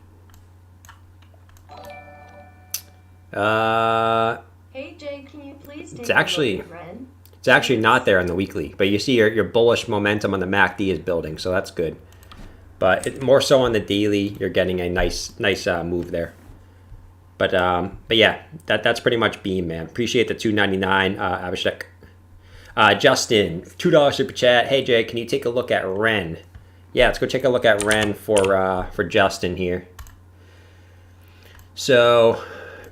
Hey Jay, can you please take it's actually a look at Ren? It's actually not there on the weekly, but you see your bullish momentum on the MACD is building, so that's good. But more so on the daily, you're getting a nice move there. But yeah, that's pretty much Beam, man. Appreciate the $2.99, Abhishek. Justin, $2 super chat. Hey Jay, can you take a look at Ren? Yeah, let's go take a look at Ren for Justin here. So,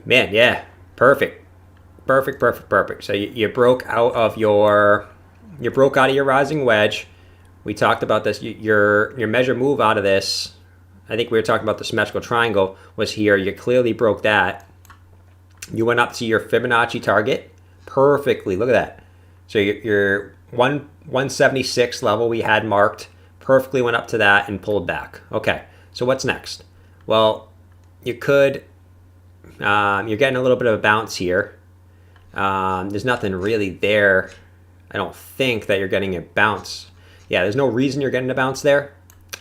man, yeah, perfect. So you broke out of your rising wedge. We talked about this. Your measure move out of this, I think we were talking about the symmetrical triangle, was here. You clearly broke that. You went up to your Fibonacci target perfectly. Look at that. So your 176 level we had marked perfectly went up to that and pulled back. Okay, so what's next? Well, you're getting a little bit of a bounce here. There's nothing really there. I don't think that you're getting a bounce. Yeah, there's no reason you're getting a bounce there.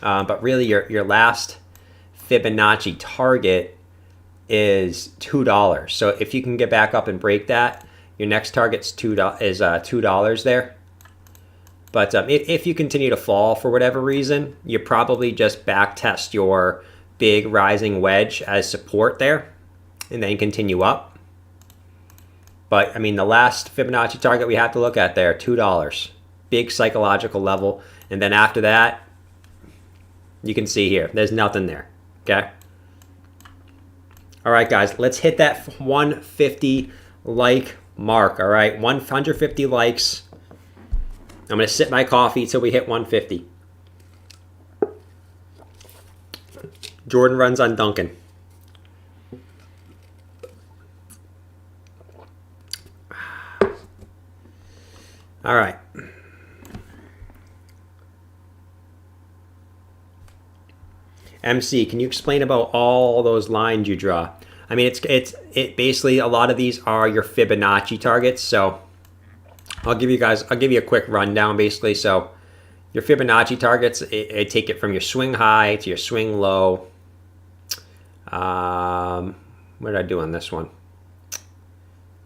But really, your last Fibonacci target is $2. So if you can get back up and break that, your next target's $2 there. But if you continue to fall for whatever reason, you probably just back test your big rising wedge as support there and then continue up. But I mean, the last Fibonacci target we have to look at there, $2. Big psychological level. And then after that, you can see here, there's nothing there. Okay. All right, guys, let's hit that 150 like mark. All right, 150 likes. I'm going to sip my coffee until we hit 150. Jordan runs on Duncan. All right. MC, can you explain about all those lines you draw? I mean, it basically, a lot of these are your Fibonacci targets. So I'll give you a quick rundown basically. So your Fibonacci targets, I take it from your swing high to your swing low. What did I do on this one?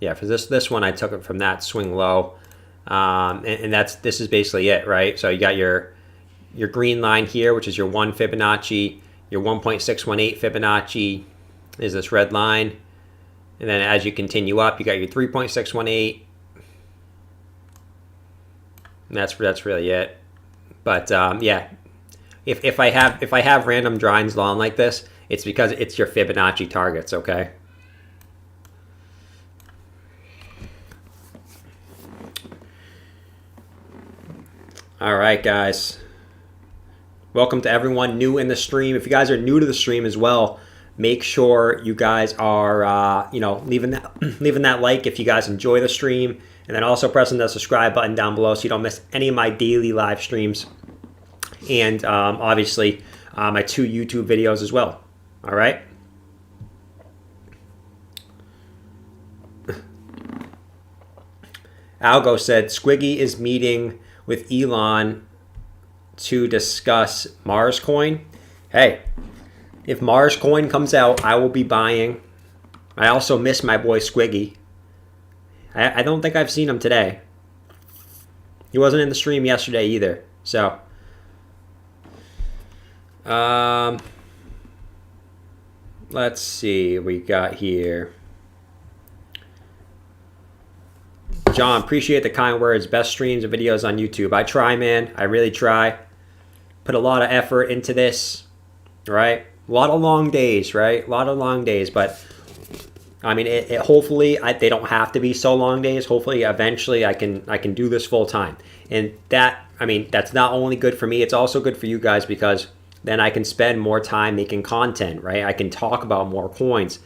Yeah, for this one, I took it from that swing low. And this is basically it, right? So you got your green line here, which is your 1 Fibonacci, your 1.618 Fibonacci is this red line. And then as you continue up, you got your 3.618. And that's really it. But yeah, if I have random drawings long like this, it's because it's your Fibonacci targets, okay? All right, guys. Welcome to everyone new in the stream. If you guys are new to the stream as well, make sure you guys are, leaving that like if you guys enjoy the stream, and then also pressing the subscribe button down below so you don't miss any of my daily live streams, and obviously my 2 YouTube videos as well. All right. Algo said Squiggy is meeting with Elon to discuss Mars coin. Hey, if Mars coin comes out, I will be buying. I also miss my boy Squiggy. I don't think I've seen him today. He wasn't in the stream yesterday either. So, let's see what we got here. John, appreciate the kind words. Best streams and videos on YouTube. I try, man. I really try. Put a lot of effort into this, right? A lot of long days, right? A lot of long days, but I mean, hopefully they don't have to be so long days. Hopefully, eventually, I can do this full time, and that's not only good for me. It's also good for you guys because then I can spend more time making content, right? I can talk about more coins.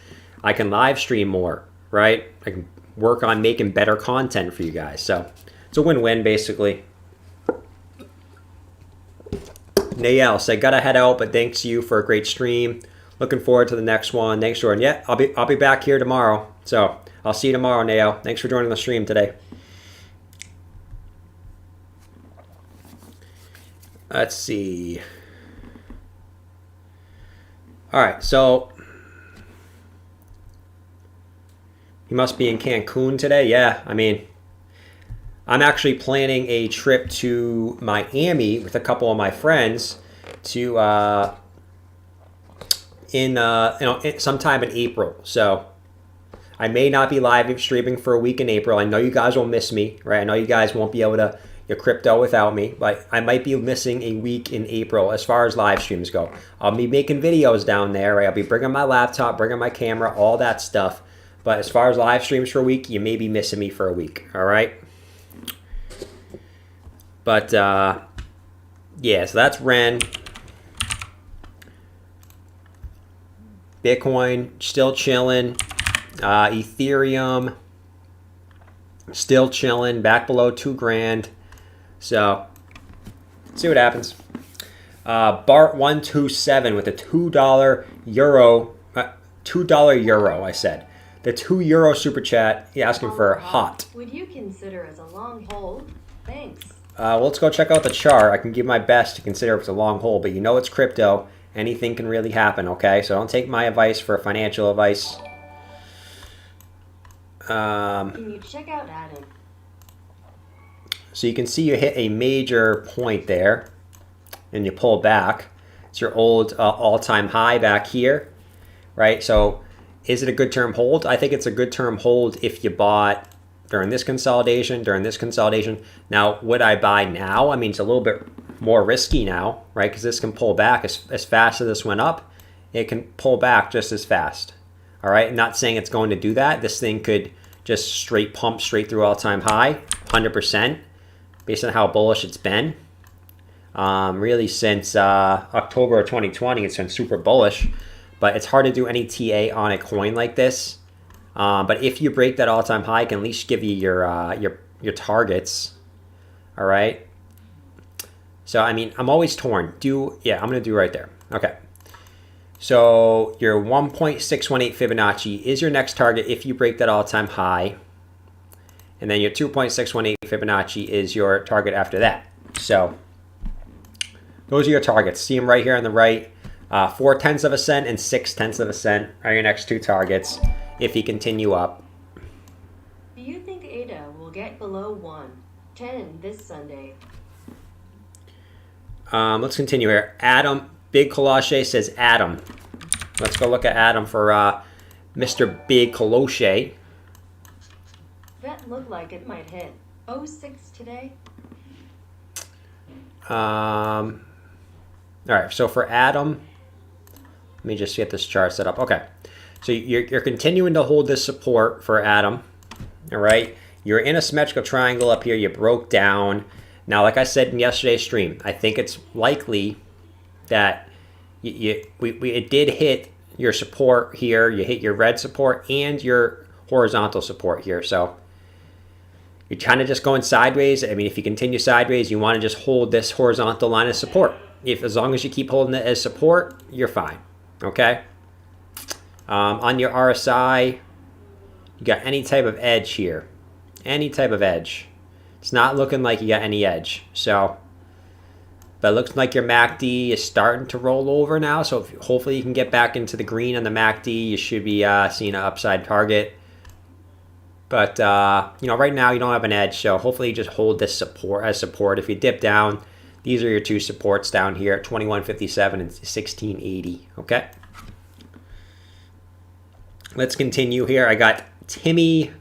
I can live stream more, right? I can work on making better content for you guys. So it's a win-win basically. Nael said, gotta head out, but thanks you for a great stream. Looking forward to the next one. Thanks, Jordan. Yeah, I'll be back here tomorrow. So I'll see you tomorrow, Nael. Thanks for joining the stream today. Let's see. All right, so he must be in Cancun today. Yeah, I mean, I'm actually planning a trip to Miami with a couple of my friends to sometime in April. So I may not be live streaming for a week in April. I know you guys will miss me, right? I know you guys won't be able to get crypto without me, but I might be missing a week in April as far as live streams go. I'll be making videos down there, right? I'll be bringing my laptop, bringing my camera, all that stuff. But as far as live streams for a week, you may be missing me for a week, all right? But, yeah, so that's Ren. Bitcoin, still chilling. Ethereum, still chilling, back below 2 grand. So, see what happens. Bart127 with a $2 euro, $2 euro, I said. The €2 super chat, he asking for hot. Would you consider as a long hold? Thanks. Well, let's go check out the chart. I can give my best to consider if it's a long hold, but you know it's crypto. Anything can really happen, okay? So don't take my advice for financial advice. Can you check out Adam? So you can see you hit a major point there, and you pull back. It's your old all-time high back here, right? So is it a good term hold? I think it's a good term hold if you bought during this consolidation, Now, would I buy now? I mean, it's a little bit more risky now, right? Because this can pull back as fast as this went up. It can pull back just as fast. All right, I'm not saying it's going to do that. This thing could just straight pump straight through all-time high, 100%, based on how bullish it's been. Really since October of 2020, it's been super bullish, but it's hard to do any TA on a coin like this. But if you break that all-time high, it can at least give you your targets. All right. So I mean, I'm always torn. I'm gonna do right there. Okay. So your 1.618 Fibonacci is your next target if you break that all-time high, and then your 2.618 Fibonacci is your target after that. So those are your targets. See them right here on the right. 0.4 of a cent and 0.6 of a cent are your next two targets if you continue up. Do you think ADA will get below 110 this Sunday? Let's continue here. Adam, Big Colosche says Adam. Let's go look at Adam for Mr. Big Colosche. That looked like it might hit 06 today. All right, so for Adam, let me just get this chart set up. Okay, so you're continuing to hold this support for Adam. All right, you're in a symmetrical triangle up here. You broke down. Now, like I said in yesterday's stream, I think it's likely that it did hit your support here. You hit your red support and your horizontal support here. So you're kind of just going sideways. I mean, if you continue sideways, you want to just hold this horizontal line of support. As long as you keep holding it as support, you're fine. Okay. On your RSI, you got any type of edge here. Any type of edge. It's not looking like you got any edge. So, but it looks like your MACD is starting to roll over now. So hopefully you can get back into the green on the MACD. You should be seeing an upside target. But, right now you don't have an edge. So hopefully you just hold this support as support. If you dip down, these are your two supports down here at 2157 and 1680. Okay. Let's continue here. I got Timmy.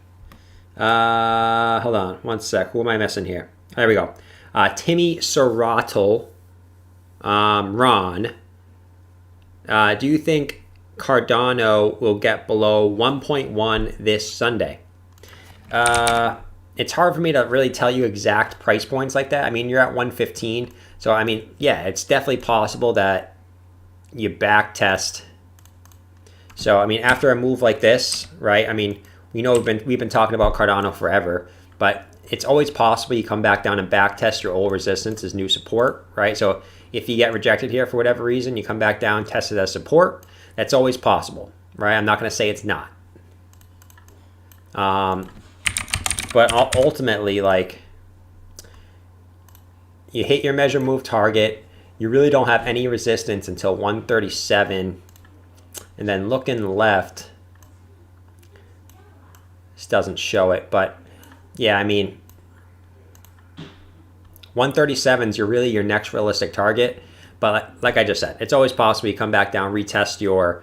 Hold on one sec. Who am I missing here? There we go. Timmy Serato. Ron. Do you think Cardano will get below 1.1 this Sunday? It's hard for me to really tell you exact price points like that. I mean, you're at 115. So, I mean, yeah, it's definitely possible that you back test. So, I mean, after a move like this, right? I mean, we know we've been talking about Cardano forever, but it's always possible you come back down and back test your old resistance as new support, right? So if you get rejected here for whatever reason, you come back down, test it as support. That's always possible, right? I'm not going to say it's not. But ultimately, like, you hit your measure move target. You really don't have any resistance until 137. And then looking left, this doesn't show it, but yeah, I mean, 137 is really your next realistic target. But like I just said, it's always possible you come back down, retest your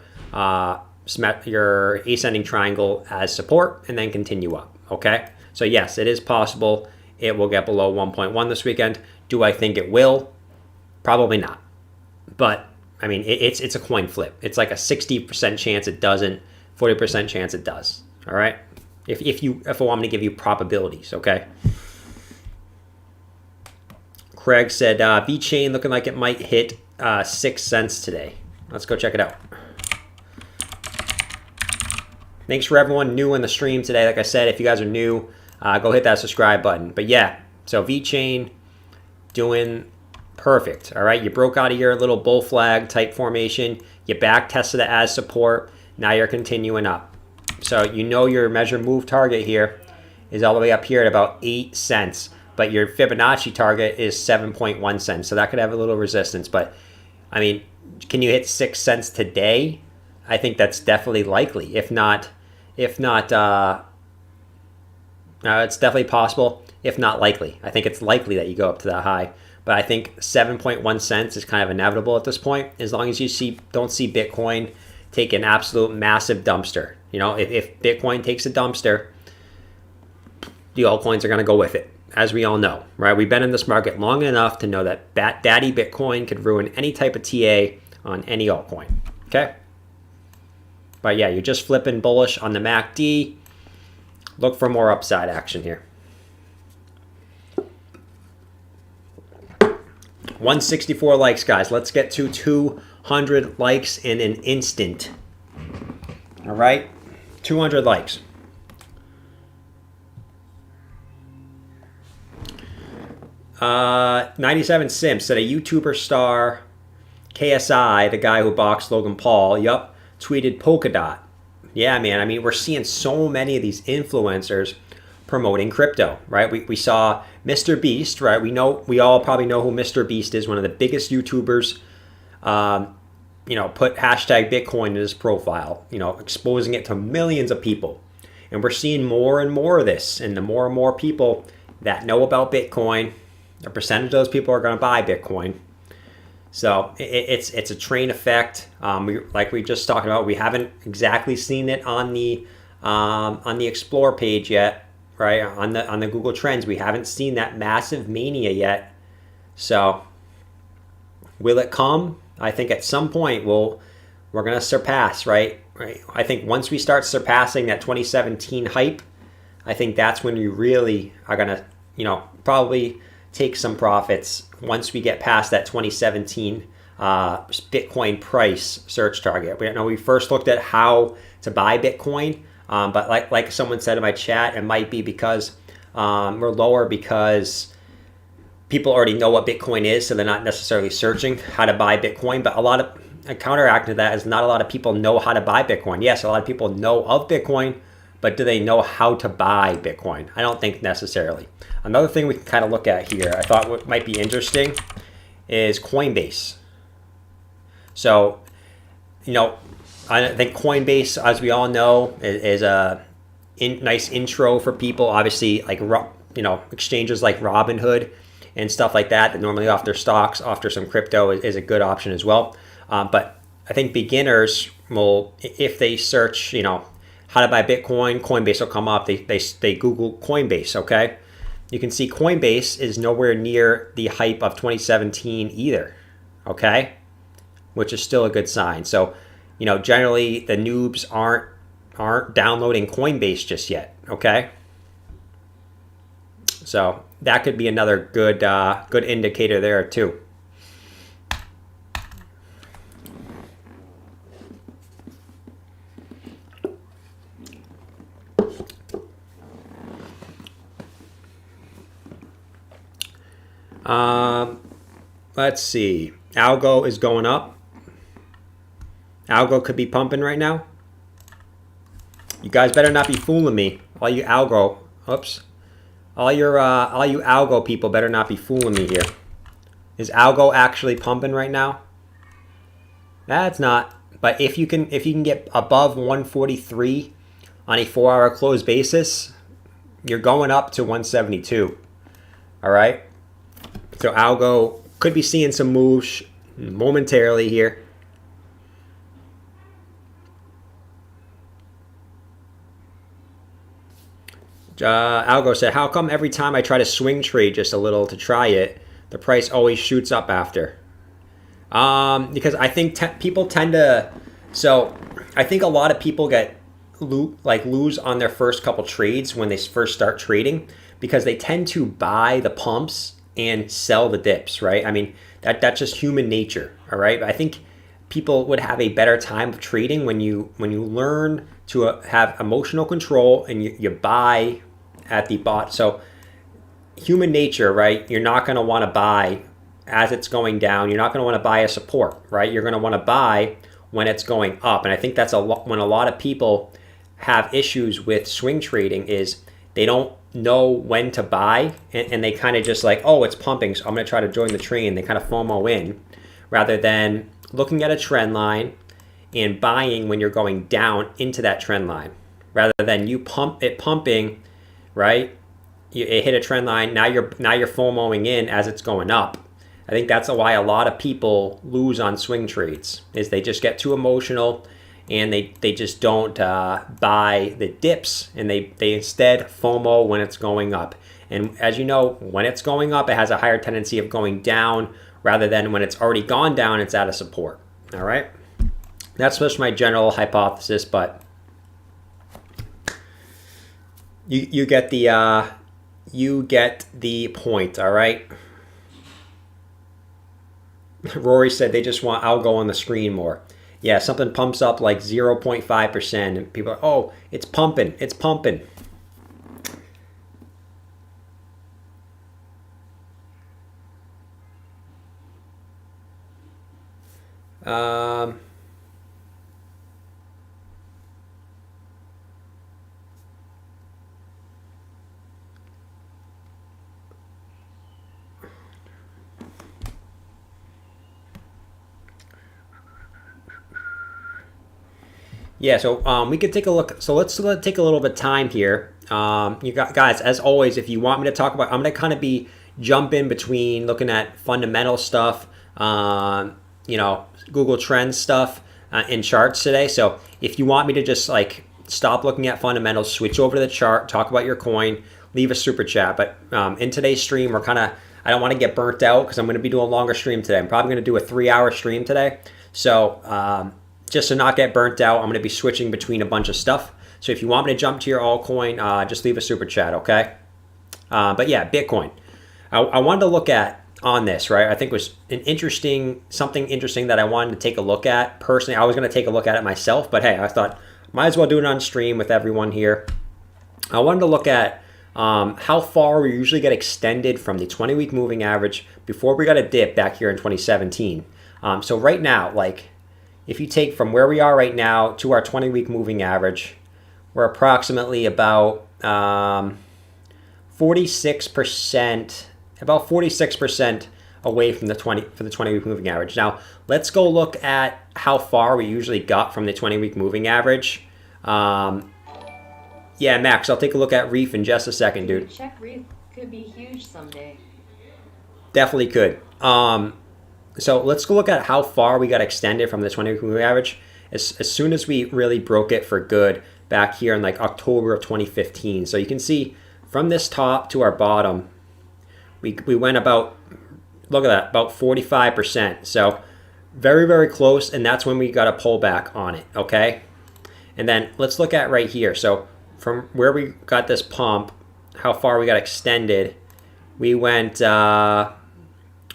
ascending triangle as support, and then continue up. Okay, so yes, it is possible it will get below 1.1 this weekend. Do I think it will? Probably not. But I mean, it's a coin flip. It's like a 60% chance it doesn't, 40% chance it does. All right. If I want me to give you probabilities, okay. Craig said VeChain looking like it might hit 6 cents today. Let's go check it out. Thanks for everyone new in the stream today. Like I said, if you guys are new, go hit that subscribe button. But yeah, so VeChain doing perfect. All right, you broke out of your little bull flag type formation. You back tested it as support. Now you're continuing up. So you know your measure move target here is all the way up here at about 8 cents. But your Fibonacci target is 7.1 cents. So that could have a little resistance. But, I mean, can you hit 6 cents today? I think that's definitely likely. If not, it's definitely possible. If not likely. I think it's likely that you go up to that high. but I think 7.1 cents is kind of inevitable at this point, as long as you don't see Bitcoin take an absolute massive dumpster. You know, if Bitcoin takes a dumpster, the altcoins are going to go with it, as we all know, right? We've been in this market long enough to know that Daddy Bitcoin could ruin any type of TA on any altcoin, okay? But yeah, you're just flipping bullish on the MACD. Look for more upside action here. 164 likes, guys. Let's get to 200 likes in an instant. All right, 200 likes. Uh, 97 Sims said a YouTuber star, KSI, the guy who boxed Logan Paul, yup, tweeted Polkadot. Yeah, man, I mean, we're seeing so many of these influencers promoting crypto, right? We saw Mr. Beast, right? We all probably know who Mr. Beast is, one of the biggest YouTubers. You know, put hashtag Bitcoin in his profile, you know, exposing it to millions of people. And we're seeing more and more of this. And the more and more people that know about Bitcoin, a percentage of those people are going to buy Bitcoin. So it's a train effect. Like we just talked about, we haven't exactly seen it on the Explore page yet, right? On the Google Trends, we haven't seen that massive mania yet. So will it come? I think at some point we're going to surpass, right? I think once we start surpassing that 2017 hype, I think that's when you really are going to, you know, probably take some profits once we get past that 2017 Bitcoin price search target. We first looked at how to buy Bitcoin, but like someone said in my chat, it might be because we're lower because people already know what Bitcoin is, so they're not necessarily searching how to buy Bitcoin. But a counteract to that is not a lot of people know how to buy Bitcoin. Yes, a lot of people know of Bitcoin, but do they know how to buy Bitcoin? I don't think necessarily. Another thing we can kind of look at here, I thought what might be interesting, is Coinbase. So, you know, I think Coinbase, as we all know, is a nice intro for people. Obviously, like, you know, exchanges like Robinhood and stuff like that normally offer stocks, offer some crypto is a good option as well. But I think beginners will, if they search, you know, how to buy Bitcoin, Coinbase will come up. They Google Coinbase, okay? You can see Coinbase is nowhere near the hype of 2017 either, okay? Which is still a good sign. So, you know, generally the noobs aren't downloading Coinbase just yet, okay? So that could be another good indicator there too. Let's see. Algo is going up. Algo could be pumping right now. You guys better not be fooling me. All you algo. Oops. All you algo people better not be fooling me here. Is algo actually pumping right now? That's not. But if you can get above 143 on a 4-hour close basis, you're going up to 172. All right. So algo could be seeing some moves momentarily here. Algo said, how come every time I try to swing trade just a little to try it, the price always shoots up after? Because I think people tend to, so I think a lot of people lose on their first couple trades when they first start trading, because they tend to buy the pumps and sell the dips, right? I mean, that's just human nature, all right? I think people would have a better time of trading when you learn to have emotional control and you buy at the bot. So human nature, right? You're not going to want to buy as it's going down. You're not going to want to buy a support, right? You're going to want to buy when it's going up. And I think that's when a lot of people have issues with swing trading is they don't know when to buy, and they kind of just like, oh, it's pumping, so I'm going to try to join the train. They kind of FOMO in rather than looking at a trend line and buying when you're going down into that trend line, rather than you pumping, right? It hit a trend line. Now you're FOMOing in as it's going up. I think that's why a lot of people lose on swing trades, is they just get too emotional and they just don't buy the dips, and they instead FOMO when it's going up. And as you know, when it's going up, it has a higher tendency of going down rather than when it's already gone down, it's at a support. All right. That's just my general hypothesis, but you get the point. All right. Rory said they just want algo on the screen more. Yeah, something pumps up like 0.5%, and people are, oh, it's pumping, it's pumping. Yeah, so we could take a look. So let's take a little bit of time here. You guys, as always, if you want me to talk about, I'm going to kind of be jumping between looking at fundamental stuff, Google Trends stuff, and charts today. So if you want me to just like stop looking at fundamentals, switch over to the chart, talk about your coin, leave a super chat. But in today's stream, we're kind of, I don't want to get burnt out because I'm going to be doing a longer stream today. I'm probably going to do a 3-hour stream today. So just to not get burnt out, I'm going to be switching between a bunch of stuff. So if you want me to jump to your altcoin, just leave a super chat, okay? But yeah, Bitcoin. I wanted to look at on this, right? I think was something interesting that I wanted to take a look at. Personally, I was going to take a look at it myself, but hey, I thought might as well do it on stream with everyone here. I wanted to look at how far we usually get extended from the 20-week moving average before we got a dip back here in 2017. So right now, like if you take from where we are right now to our 20-week moving average, we're approximately about 46% away from the 20-week moving average. Now, let's go look at how far we usually got from the 20-week moving average. Yeah, Max, I'll take a look at Reef in just a second, dude. Check Reef could be huge someday. Definitely could. So let's go look at how far we got extended from the 20-week moving average as soon as we really broke it for good back here in like October of 2015. So you can see from this top to our bottom, we went about, look at that, about 45%. So very, very close, and that's when we got a pullback on it, okay? And then let's look at right here. So from where we got this pump, how far we got extended, we went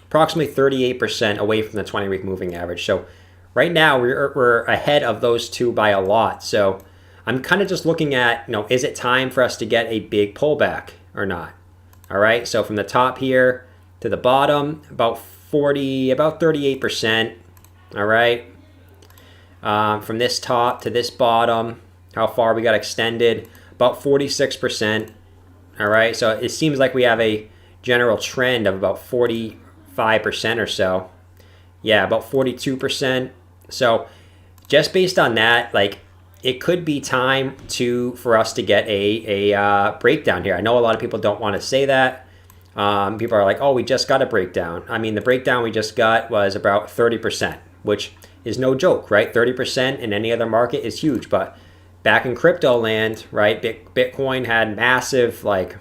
approximately 38% away from the 20-week moving average. So right now we're ahead of those two by a lot. So I'm kind of just looking at, is it time for us to get a big pullback or not? All right, so from the top here to the bottom, about 38%. All right, from this top to this bottom, how far we got extended, about 46%. All right, so it seems like we have a general trend of about 45% or so. Yeah, about 42%. So just based on that, like it could be time for us to get a breakdown here. I know a lot of people don't want to say that. People are like, oh, we just got a breakdown. I mean, the breakdown we just got was about 30%, which is no joke, right? 30% in any other market is huge. But back in crypto land, right, Bitcoin had massive, like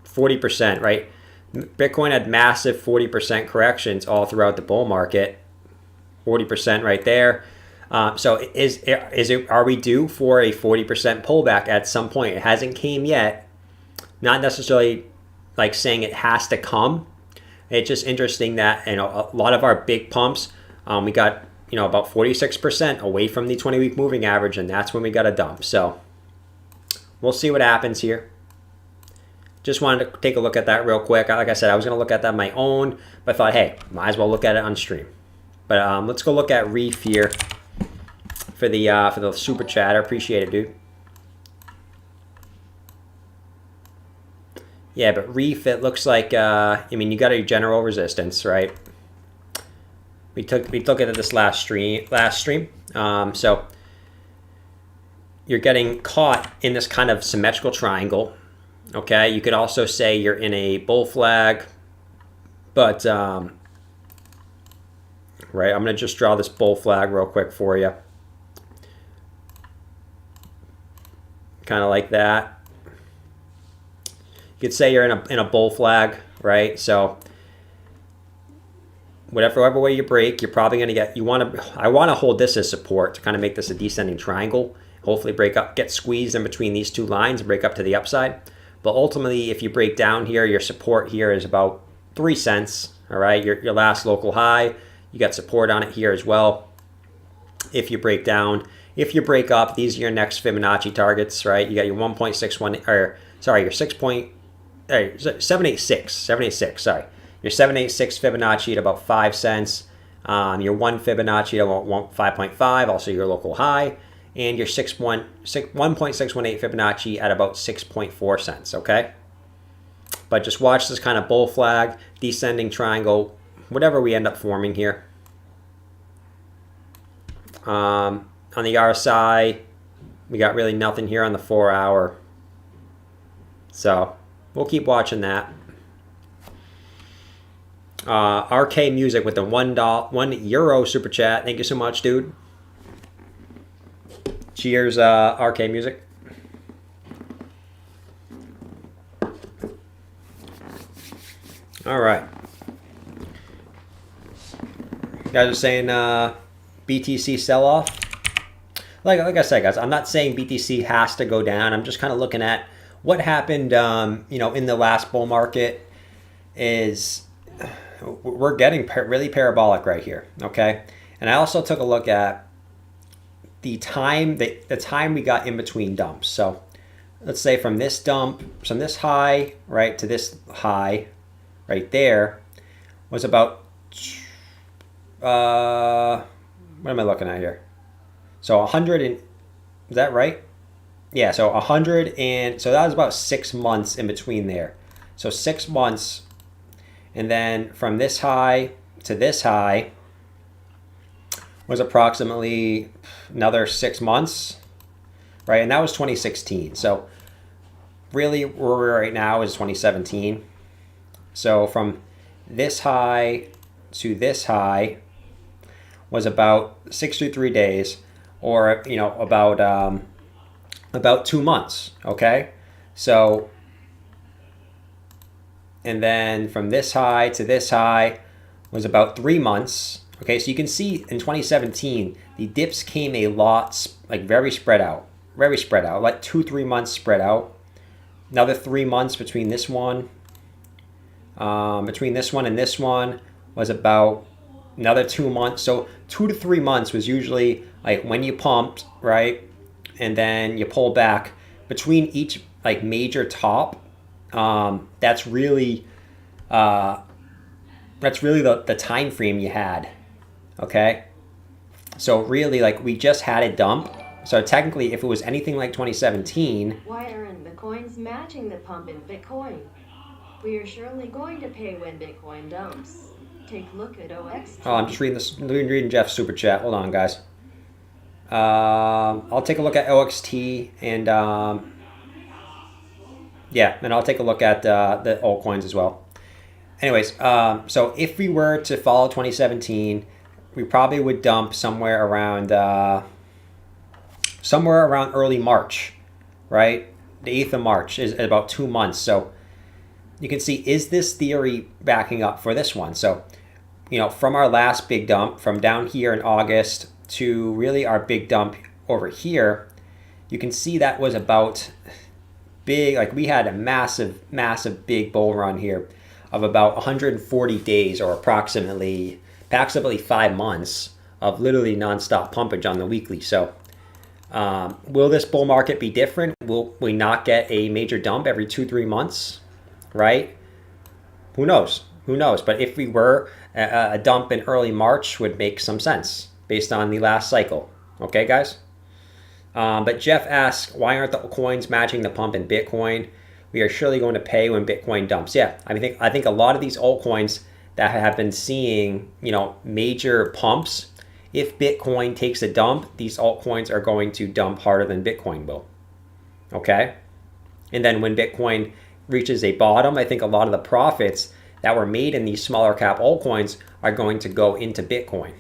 40%, right? Bitcoin had massive 40% corrections all throughout the bull market. 40% right there. So are we due for a 40% pullback at some point? It hasn't came yet. Not necessarily like saying it has to come. It's just interesting that a lot of our big pumps, we got about 46% away from the 20-week moving average, and that's when we got a dump. So we'll see what happens here. Just wanted to take a look at that real quick. Like I said, I was going to look at that on my own, but I thought, hey, might as well look at it on stream. But let's go look at Reef here for the super chat. I appreciate it, dude. Yeah, but Reef, it looks like, you got a general resistance, right? We took it at this last stream. So you're getting caught in this kind of symmetrical triangle. Okay, you could also say you're in a bull flag, But, right, I'm going to just draw this bull flag real quick for you. Kind of like that. You could say you're in a bull flag, right? So whatever way you break, you're probably going to get, I want to hold this as support to kind of make this a descending triangle. Hopefully break up, get squeezed in between these two lines and break up to the upside. But ultimately, if you break down here, your support here is about 3 cents, all right? Your last local high, you got support on it here as well. If you break down, if you break up, these are your next Fibonacci targets, right? You got your 1.61, or sorry, your 786, sorry. Your 786 Fibonacci at about 5 cents. Your 1 Fibonacci at about 5.5, also your local high. And your 1.618 Fibonacci at about 6.4 cents, okay? But just watch this kind of bull flag, descending triangle, whatever we end up forming here. On the RSI, we got really nothing here on the 4 hour. So we'll keep watching that. RK Music with the €1 super chat. Thank you so much, dude. Cheers, RK Music. All right. You guys are saying BTC sell-off. Like I said, guys, I'm not saying BTC has to go down. I'm just kind of looking at what happened, in the last bull market. Is we're getting really parabolic right here, okay? And I also took a look at the time we got in between dumps. So let's say from this high, right, to this high right there was about, what am I looking at here? So 100 and, is that right? Yeah, so 100 and, so that was about 6 months in between there. So 6 months, and then from this high to this high was approximately another 6 months, right? And that was 2016. So really where we're right now is 2017. So from this high to this high was about 63 days, or about 2 months, okay? So, and then from this high to this high was about 3 months. Okay, so you can see in 2017, the dips came a lot, like very spread out, like 2-3 months spread out. Another 3 months between this one, and this one was about another 2 months. So 2 to 3 months was usually like when you pumped, right? And then you pull back between each like major top. That's really the time frame you had. Okay, so really, like, we just had a dump. So technically, if it was anything like 2017, why aren't the coins matching the pump in Bitcoin? We are surely going to pay when Bitcoin dumps. Take a look at OX. Oh, I'm just reading Jeff's super chat. Hold on, guys. I'll take a look at OXT and yeah, and I'll take a look at the altcoins as well. Anyways, so if we were to follow 2017, we probably would dump somewhere around early March, right? The 8th of March is about 2 months. So you can see, is this theory backing up for this one? So, from our last big dump, from down here in August to really our big dump over here, you can see that was about big, like we had a massive big bull run here of about 140 days, or approximately 5 months of literally nonstop pumpage on the weekly. So will this bull market be different? Will we not get a major dump every 2-3 months, right? Who knows? But if we were, a dump in early March would make some sense based on the last cycle. Okay, guys? But Jeff asks, why aren't the coins matching the pump in Bitcoin? We are surely going to pay when Bitcoin dumps. Yeah, I think a lot of these altcoins that have been seeing, major pumps, if Bitcoin takes a dump, these altcoins are going to dump harder than Bitcoin will. Okay? And then when Bitcoin reaches a bottom, I think a lot of the profits that were made in these smaller cap altcoins are going to go into Bitcoin.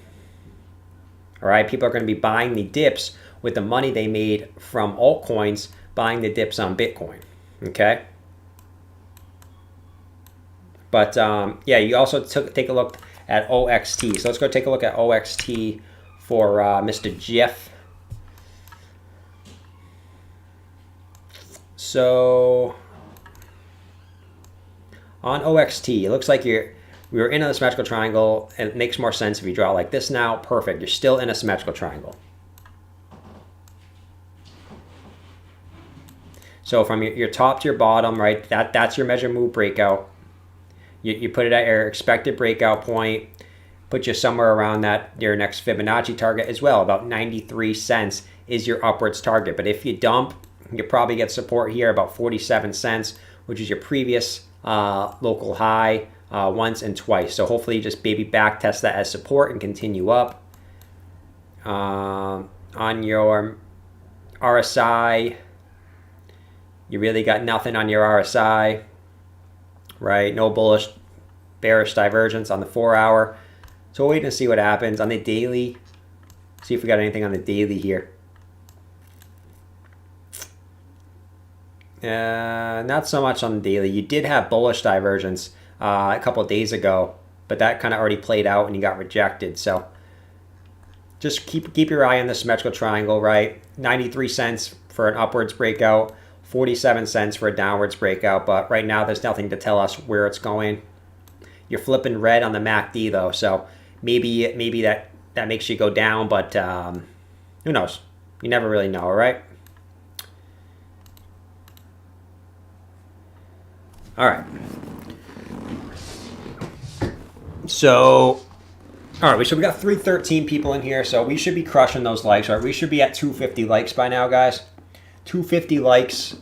All right, people are going to be buying the dips with the money they made from altcoins, buying the dips on Bitcoin. Okay. But yeah, you also take a look at OXT. So let's go take a look at OXT for Mr. Jeff. So on OXT, it looks like we were in a symmetrical triangle, and it makes more sense if you draw like this now. Perfect. You're still in a symmetrical triangle. So from your top to your bottom, right, that's your measure move breakout. You put it at your expected breakout point, put you somewhere around your next Fibonacci target as well. About 93 cents is your upwards target. But if you dump, you probably get support here about 47 cents, which is your previous local high once and twice. So hopefully you just baby back test that as support and continue up. On your RSI, you really got nothing on your RSI, right? No bullish, bearish divergence on the 4 hour. So we'll wait and see what happens on the daily. See if we got anything on the daily here. Not so much on the daily. You did have bullish divergence a couple of days ago, but that kind of already played out and you got rejected. So just keep your eye on the symmetrical triangle, right? 93 cents for an upwards breakout, 47 cents for a downwards breakout. But right now, there's nothing to tell us where it's going. You're flipping red on the MACD though, so maybe that makes you go down, but who knows? You never really know, all right? All right. So, all right, so we got 313 people in here, so we should be crushing those likes, right? We should be at 250 likes by now, guys. 250 likes.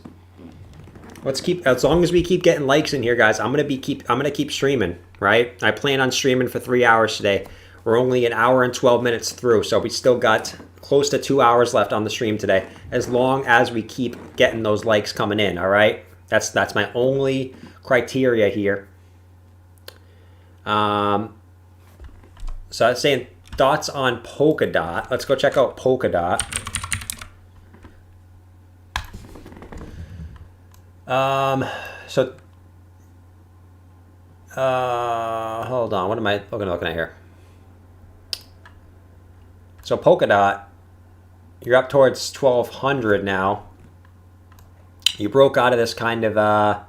Let's keep, as long as we keep getting likes in here, guys, I'm gonna keep streaming, right? I plan on streaming for 3 hours today. We're only an hour and 12 minutes through, so we still got close to 2 hours left on the stream today, as long as we keep getting those likes coming in, all right? That's my only criteria here. So I was saying thoughts on Polkadot. Let's go check out Polkadot. Hold on. What am I looking at here? So Polkadot, you're up towards 1,200 now. You broke out of this kind of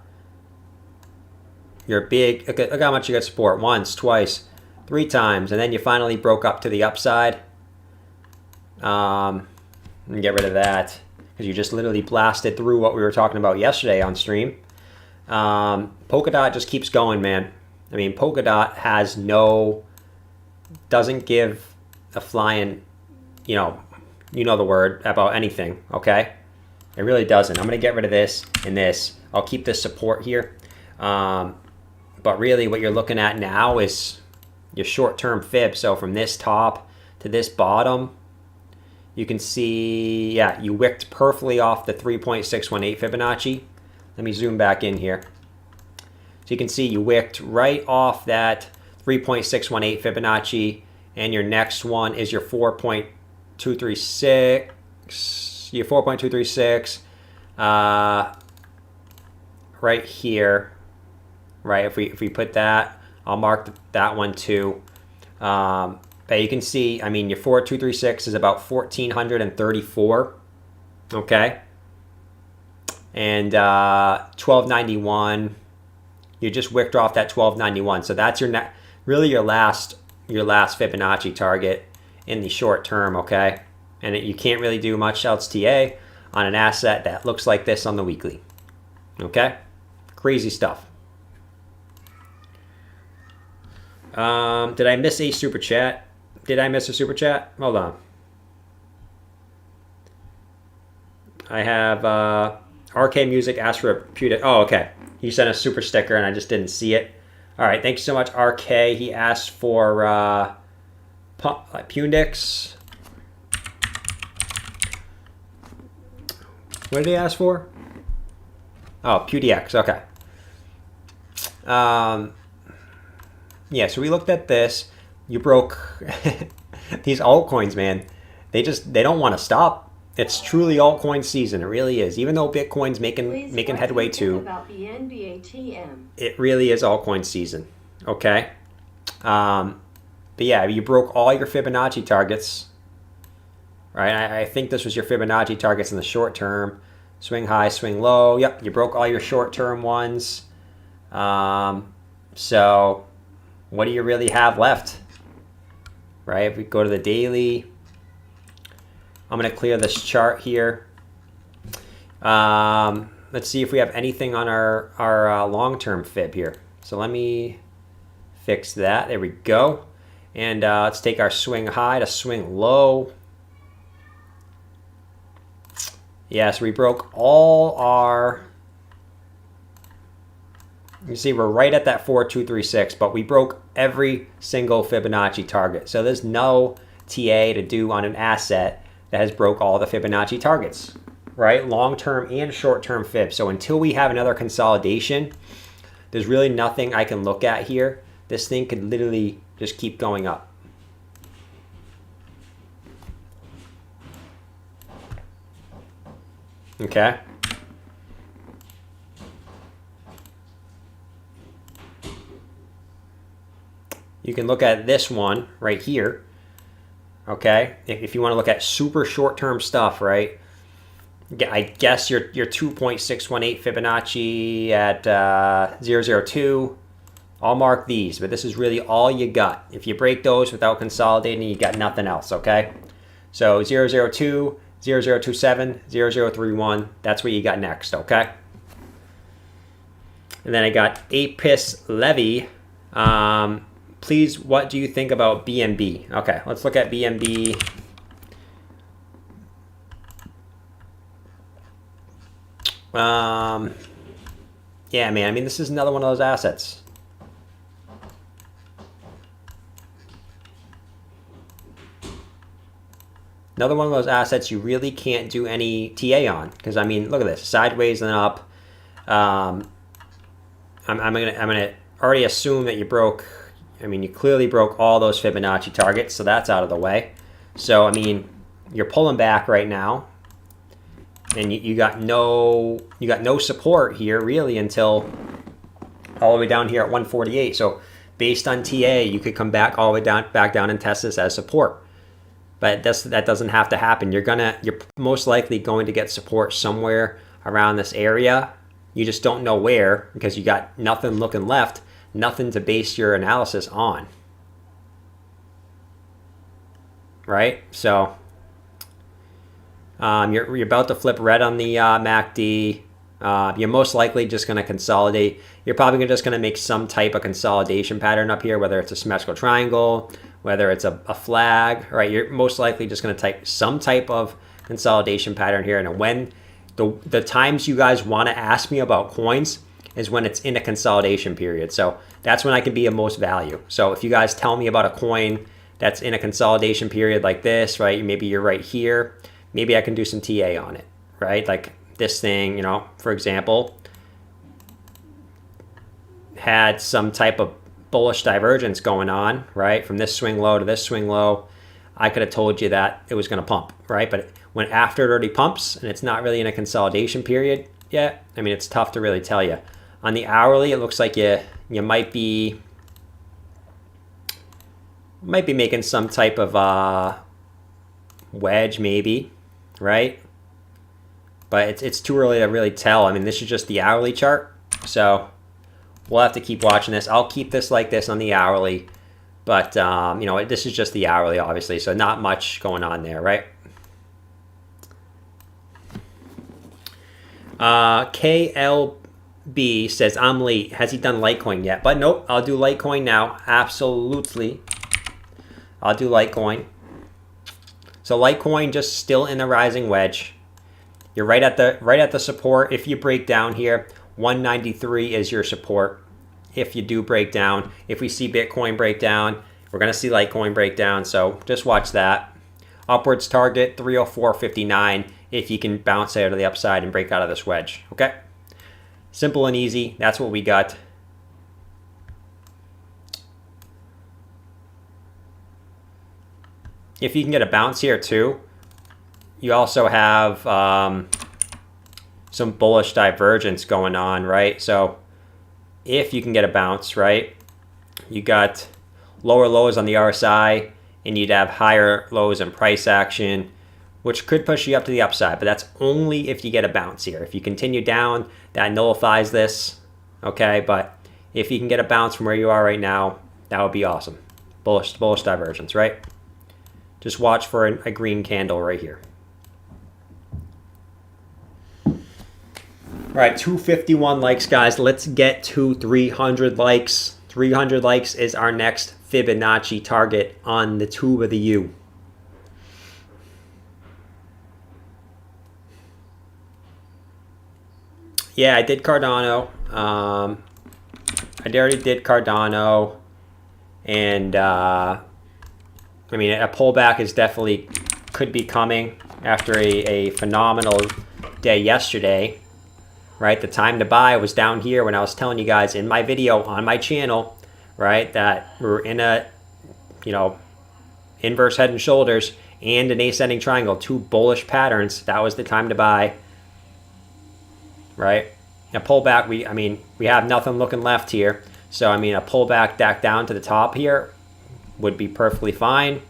you're big. Look how much you got support. Once, twice, 3 times, and then you finally broke up to the upside. And get rid of that because you just literally blasted through what we were talking about yesterday on stream. Polkadot just keeps going, man. I mean, Polkadot doesn't give a flying, you know the word about anything, okay? It really doesn't. I'm going to get rid of this and this. I'll keep this support here. But really what you're looking at now is your short-term fib. So from this top to this bottom, you can see, yeah, you wicked perfectly off the 3.618 Fibonacci. Let me zoom back in here. So you can see you wicked right off that 3.618 Fibonacci, and your next one is your 4.236. Your 4.236 right here, right? If we put that, I'll mark that one too. But you can see, I mean, your 4.236 is about 1,434, okay? And 1291, you just wicked off that 1291. So that's your really your last Fibonacci target in the short term, okay? And you can't really do much else TA on an asset that looks like this on the weekly. Okay? Crazy stuff. Did I miss a super chat? Did I miss a super chat? Hold on. I have RK Music asked for a Pudic. Oh, okay. He sent a super sticker and I just didn't see it. All right. Thank you so much, RK. He asked for Pundix. What did he ask for? Oh, PUDX. Okay. Yeah, so we looked at this. You broke these altcoins, man. They don't want to stop. It's truly altcoin season. It really is. Even though Bitcoin's making headway too, about BNB ATM? it really is altcoin season. Okay. But yeah, you broke all your Fibonacci targets. Right. I think this was your Fibonacci targets in the short term. Swing high, swing low. Yep, you broke all your short term ones. So what do you really have left? Right. If we go to the daily. I'm going to clear this chart here. Let's see if we have anything on our long-term fib here. So let me fix that. There we go. And let's take our swing high to swing low. Yeah, so we broke all our... You see we're right at that 4236, but we broke every single Fibonacci target. So there's no TA to do on an asset that has broke all the Fibonacci targets, right? Long-term and short-term fib. So until we have another consolidation, there's really nothing I can look at here. This thing could literally just keep going up. Okay. You can look at this one right here. Okay, if you want to look at super short-term stuff, right? I guess your 2.618 Fibonacci at 002. I'll mark these, but this is really all you got. If you break those without consolidating, you got nothing else, okay? So 002, 0027, 0031, that's what you got next, okay? And then I got Apis Levy. Please, what do you think about BNB? Okay, let's look at BNB. Yeah, man, I mean, this is another one of those assets. Another one of those assets you really can't do any TA on. Because, I mean, look at this. Sideways and up. I'm gonna already assume that you broke... I mean, you clearly broke all those Fibonacci targets, so that's out of the way. So, I mean, you're pulling back right now, and you got no support here really until all the way down here at 148. So, based on TA, you could come back all the way back down and test this as support. But that doesn't have to happen. You're most likely going to get support somewhere around this area. You just don't know where because you got nothing looking left. Nothing to base your analysis on, right? So you're about to flip red on the MACD. You're most likely just going to consolidate. You're probably just going to make some type of consolidation pattern up here, whether it's a symmetrical triangle, whether it's a flag, right? You're most likely just going to type some type of consolidation pattern here. And when the times you guys want to ask me about coins is when it's in a consolidation period. So that's when I can be of most value. So if you guys tell me about a coin that's in a consolidation period like this, right? Maybe you're right here. Maybe I can do some TA on it, right? Like this thing, you know, for example, had some type of bullish divergence going on, right? From this swing low to this swing low. I could have told you that it was going to pump, right? But when after it already pumps and it's not really in a consolidation period yet, I mean, it's tough to really tell you. On the hourly, it looks like you might be making some type of wedge, maybe, right? But it's too early to really tell. I mean, this is just the hourly chart, so we'll have to keep watching this. I'll keep this like this on the hourly, but you know, this is just the hourly, obviously, so not much going on there, right? KLB says, I'm late. Has he done Litecoin yet? But nope, I'll do Litecoin now. Absolutely. I'll do Litecoin. So Litecoin just still in the rising wedge. You're right at the support. If you break down here, 193 is your support. If you do break down, if we see Bitcoin break down, we're going to see Litecoin break down. So just watch that. Upwards target 304.59 if you can bounce out of the upside and break out of this wedge. Okay. Simple and easy. That's what we got. if you can get a bounce here too, you also have some bullish divergence going on, right? So if you can get a bounce, right, you got lower lows on the RSI, and you'd have higher lows in price action, which could push you up to the upside, but that's only if you get a bounce here. If you continue down, that nullifies this, okay? But if you can get a bounce from where you are right now, that would be awesome. Bullish divergence, right? Just watch for a green candle right here. All right, 251 likes, guys. Let's get to 300 likes. 300 likes is our next Fibonacci target on the tube of the U. Yeah, I did Cardano. I already did Cardano. And, I mean, a pullback is definitely could be coming after a phenomenal day yesterday. Right, the time to buy was down here when I was telling you guys in my video on my channel, right, that we're in a, you know, inverse head and shoulders and an ascending triangle, two bullish patterns. That was the time to buy, right? A pullback, we have nothing looking left here. So, I mean, a pullback back down to the top here would be perfectly fine.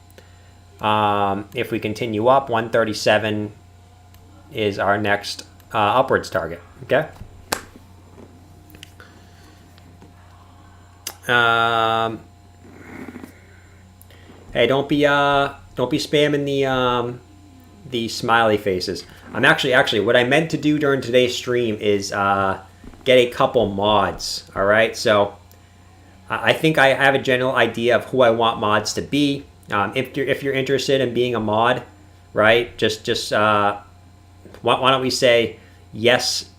If we continue up, 137 is our next upwards target. Okay. Hey, don't be spamming the smiley faces. I'm actually what I meant to do during today's stream is get a couple mods. All right, so I think I have a general idea of who I want mods to be. If you're interested in being a mod, right? Just why don't we say yes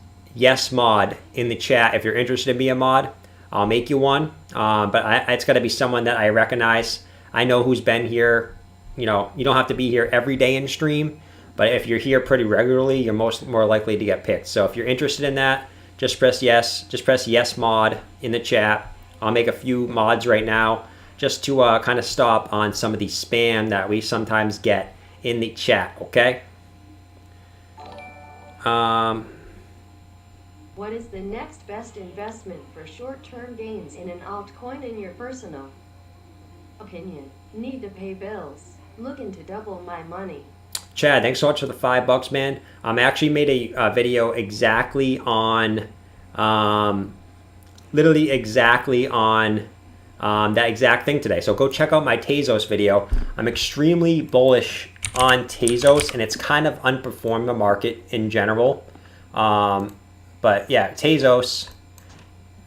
mod in the chat if you're interested in being a mod. I'll make you one, but it's got to be someone that I recognize. I know who's been here. You know, you don't have to be here every day in stream, but if you're here pretty regularly, you're more likely to get picked. So if you're interested in that, just press yes. Just press yes mod in the chat. I'll make a few mods right now just to kind of stop on some of the spam that we sometimes get in the chat. Okay. What is the next best investment for short-term gains in an altcoin in your personal opinion? Need to pay bills. Looking to double my money. Chad, thanks so much for the $5, man. I actually made a video exactly on, literally exactly on that exact thing today. So go check out my Tezos video. I'm extremely bullish on Tezos, and it's kind of underperformed the market in general. But yeah, Tezos,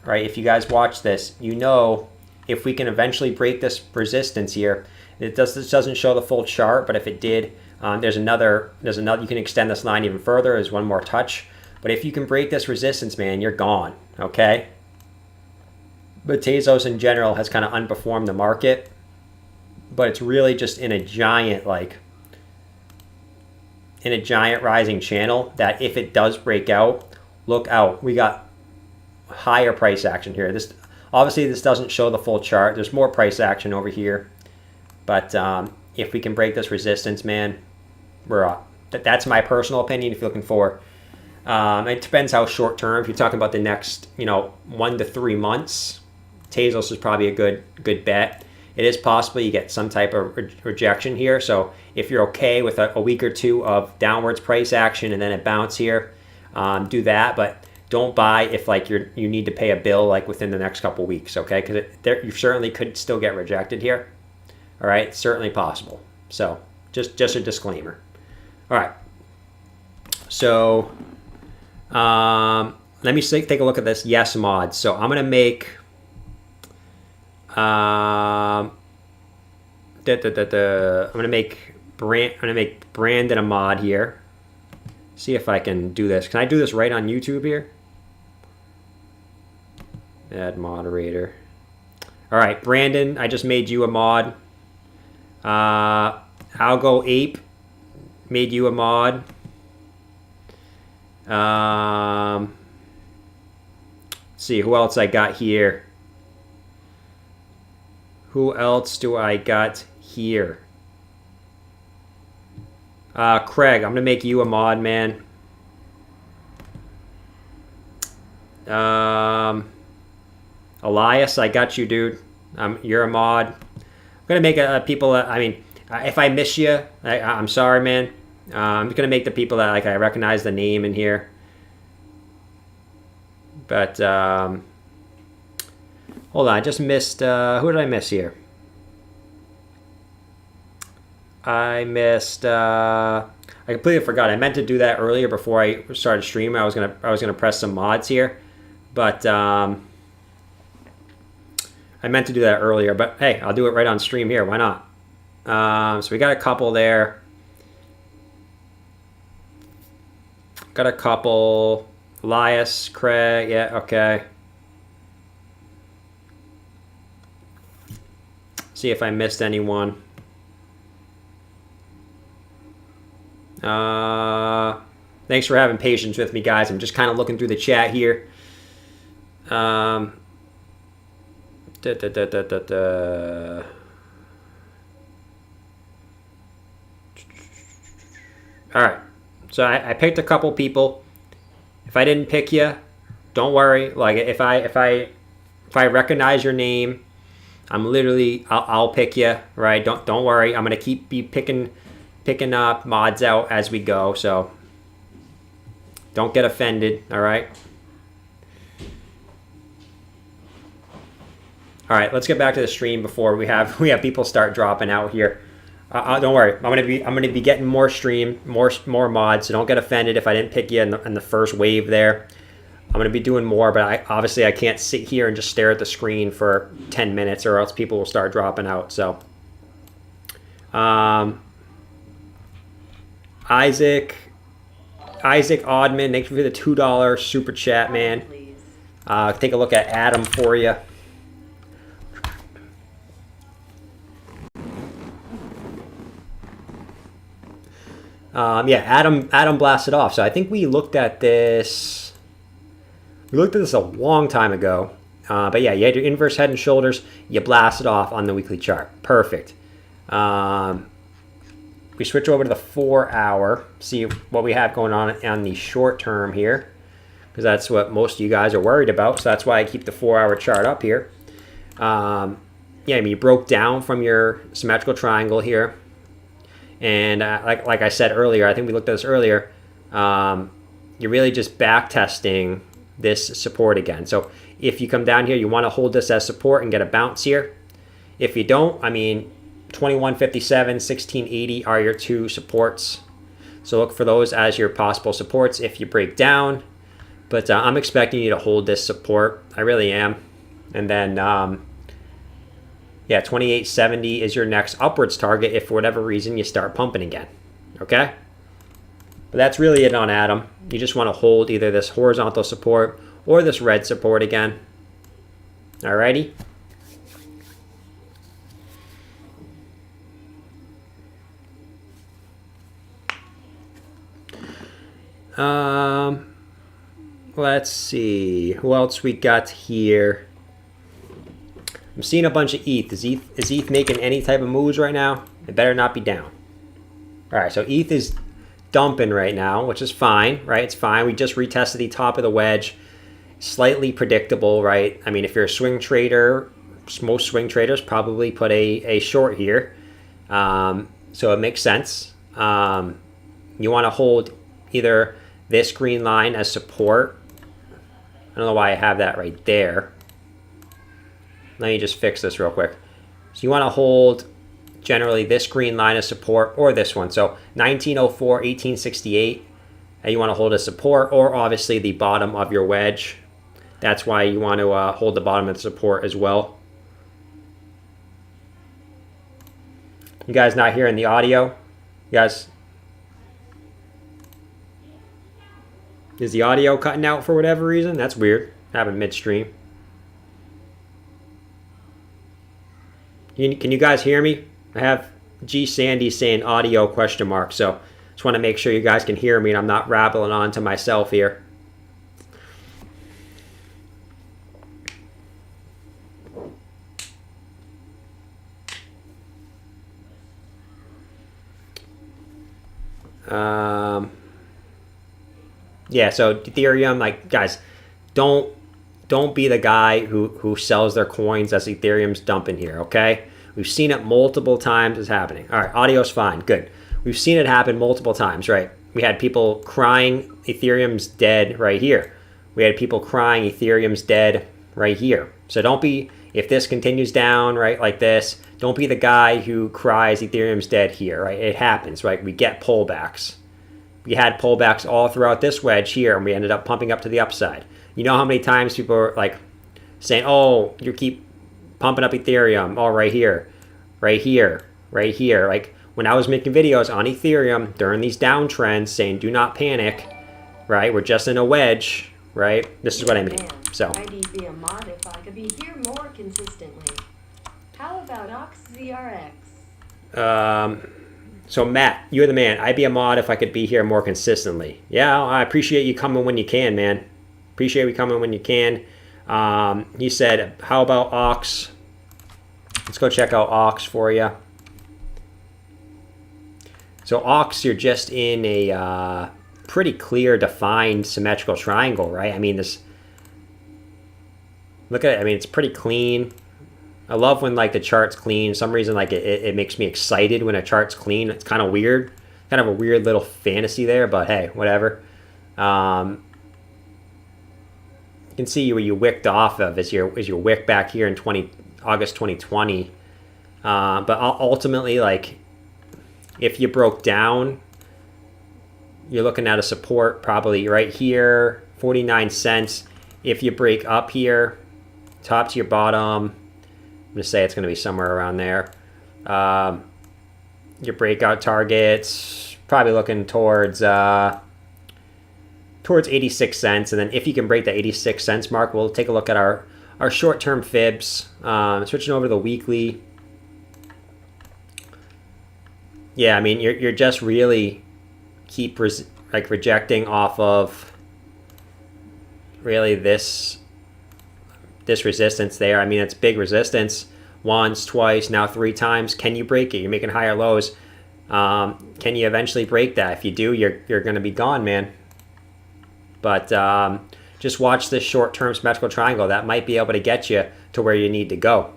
right, if you guys watch this, you know if we can eventually break this resistance here, this doesn't show the full chart, but if it did, there's another, you can extend this line even further. There's one more touch. But if you can break this resistance, man, you're gone, okay? But Tezos in general has kind of underperformed the market, but it's really just in a giant, rising channel that if it does break out, look out. We got higher price action here. Obviously this doesn't show the full chart. There's more price action over here. But if we can break this resistance, man, we're up. That's my personal opinion if you're looking for. It depends how short term. If you're talking about the next, 1 to 3 months, Tezos is probably a good bet. It is possible you get some type of rejection here. So if you're okay with a week or two of downwards price action and then a bounce here, do that. But don't buy if you need to pay a bill within the next couple weeks, okay? Because you certainly could still get rejected here. All right, it's certainly possible. So just a disclaimer. All right. So let me take a look at this yes mod. So I'm gonna make I'm gonna make Brandon a mod here. See if I can do this. Can I do this right on YouTube here? Add moderator. All right, Brandon, I just made you a mod. I'll go ape. Made you a mod. Let's see who else I got here. Who else do I got here? Craig, I'm gonna make you a mod, man. Elias, I got you, dude. You're a mod. I'm gonna make people. I mean, if I miss you, I'm sorry, man. I'm just gonna make the people that like I recognize the name in here. But hold on, I just missed. Who did I miss here? I missed. I completely forgot. I meant to do that earlier before I started streaming. I was gonna press some mods here, but I meant to do that earlier. But hey, I'll do it right on stream here. Why not? So we got a couple there. Got a couple. Elias, Craig, yeah, okay. See if I missed anyone. Thanks for having patience with me, guys. I'm just kind of looking through the chat here. All right. So I picked a couple people. If I didn't pick you, don't worry. Like if I recognize your name, I'll pick you, right? Don't worry. I'm gonna be picking up mods out as we go. So don't get offended. All right. All right. Let's get back to the stream before we have people start dropping out here. Don't worry. I'm gonna be getting more mods. So don't get offended if I didn't pick you in the first wave there. I'm gonna be doing more, but I can't sit here and just stare at the screen for 10 minutes, or else people will start dropping out. So, Isaac Oddman, thank you for the $2 super chat, man. Take a look at Adam for you. Yeah, Adam blasted off. So I think we looked at this. We looked at this a long time ago. But yeah, you had your inverse head and shoulders. You blasted off on the weekly chart. Perfect. We switch over to the 4 hour. See what we have going on the short term here, because that's what most of you guys are worried about. So that's why I keep the 4 hour chart up here. Yeah, I mean, you broke down from your symmetrical triangle here. And like I said earlier, I think we looked at this earlier, you're really just back testing this support again. So if you come down here, you want to hold this as support and get a bounce here. If you don't, I mean, 2157, 1680 are your two supports. So look for those as your possible supports if you break down. But I'm expecting you to hold this support. I really am. And then yeah, 2870 is your next upwards target if for whatever reason you start pumping again. Okay? But that's really it on Adam. You just want to hold either this horizontal support or this red support again. Alrighty? Let's see. Who else we got here? I'm seeing a bunch of ETH. Is ETH making any type of moves right now? It better not be down. All right, so ETH is dumping right now, which is fine, right? It's fine. We just retested the top of the wedge. Slightly predictable, right? I mean, if you're a swing trader, most swing traders probably put a short here. So it makes sense. You want to hold either this green line as support. I don't know why I have that right there. Let me just fix this real quick. So you want to hold generally this green line as support or this one. So 1904, 1868, and you want to hold as support, or obviously the bottom of your wedge. That's why you want to hold the bottom of the support as well. You guys not hearing the audio? You guys, is the audio cutting out for whatever reason? That's weird. Happened midstream. Can you guys hear me? I have G Sandy saying audio question mark. So just want to make sure you guys can hear me and I'm not rattling on to myself here. Yeah, so Ethereum, like, guys, don't be the guy who sells their coins as Ethereum's dumping here, okay? We've seen it multiple times. It's happening. All right, audio's fine. Good. We've seen it happen multiple times, right? We had people crying Ethereum's dead right here. We had people crying Ethereum's dead right here. So don't be, if this continues down, right, like this, don't be the guy who cries Ethereum's dead here, right? It happens, right? We get pullbacks. We had pullbacks all throughout this wedge here, and we ended up pumping up to the upside. You know how many times people are like saying, oh, you keep pumping up Ethereum, oh, right here, right here, right here. Like when I was making videos on Ethereum during these downtrends saying, do not panic, right? We're just in a wedge, right? This is what I mean. So I'd be a mod if I could be here more consistently. How about OxZRX? So Matt, you're the man. I'd be a mod if I could be here more consistently. Yeah, I appreciate you coming when you can, man. Appreciate you coming when you can. He said, how about Ox? Let's go check out Ox for you. So Ox, you're just in a pretty clear, defined, symmetrical triangle, right? I mean, this. Look at it. I mean, it's pretty clean. I love when like the chart's clean. For some reason, like it makes me excited when a chart's clean. It's kind of weird, kind of a weird little fantasy there. But hey, whatever. You can see where you wicked off of is your wick back here in August 2020. But ultimately, like if you broke down, you're looking at a support probably right here, 49 cents. If you break up here, top to your bottom. I'm going to say it's going to be somewhere around there. Your breakout targets, probably looking towards 86 cents. And then if you can break the 86 cents mark, we'll take a look at our short-term fibs. Switching over to the weekly. Yeah, I mean, you're just really keep rejecting off of really this resistance there. I mean, it's big resistance. Once, twice, now 3 times. Can you break it? You're making higher lows. Can you eventually break that? If you do, you're going to be gone, man. But just watch this short-term symmetrical triangle. That might be able to get you to where you need to go.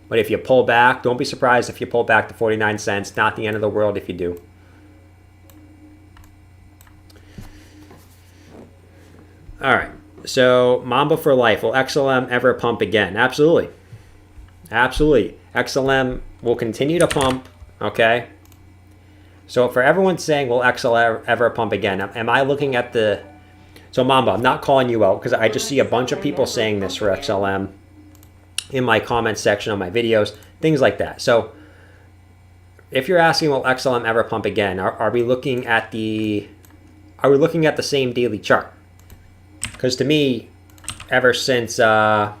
But if you pull back, don't be surprised if you pull back to 49 cents. Not the end of the world if you do. All right. So Mamba for life. Will XLM ever pump again? Absolutely. Absolutely. XLM will continue to pump. Okay. So for everyone saying, will XLM ever pump again? Am I looking at the... So Mamba, I'm not calling you out because I just see a bunch of people saying this for XLM in my comment section on my videos, things like that. So if you're asking, will XLM ever pump again? Are we looking at the same daily chart? Because to me, ever since November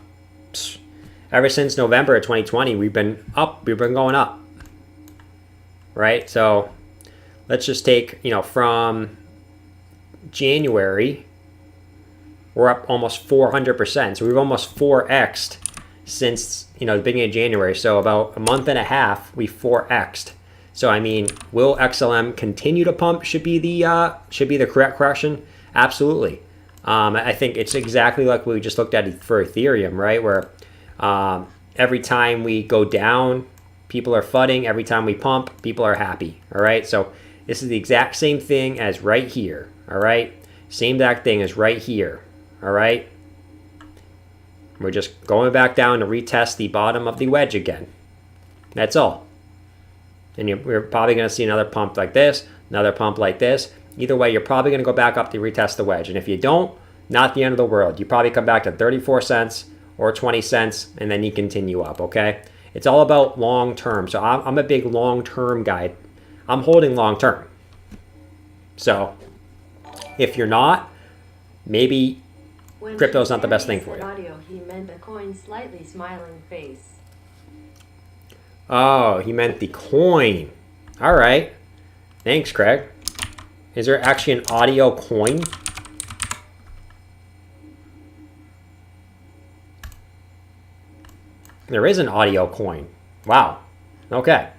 of 2020, we've been up. We've been going up, right? So let's just take, from January, we're up almost 400%. So we've almost 4x'd since the beginning of January. So about a month and a half, we 4x'd. So I mean, will XLM continue to pump? Should be the correct question. Absolutely. I think it's exactly like what we just looked at for Ethereum, right? Where every time we go down, people are fudding. Every time we pump, people are happy. All right. So this is the exact same thing as right here. All right. Same exact thing as right here. All right. We're just going back down to retest the bottom of the wedge again. That's all. And we're probably going to see another pump like this, another pump like this. Either way, you're probably going to go back up to retest the wedge. And if you don't, not the end of the world. You probably come back to 34 cents or 20 cents, and then you continue up, okay? It's all about long term. So I'm a big long term guy. I'm holding long term. So if you're not, maybe crypto's not the best thing for you. Audio, he meant the coin slightly smiling face. Oh, he meant the coin. All right. Thanks, Craig. Is there actually an audio coin? There is an audio coin. Wow. Okay.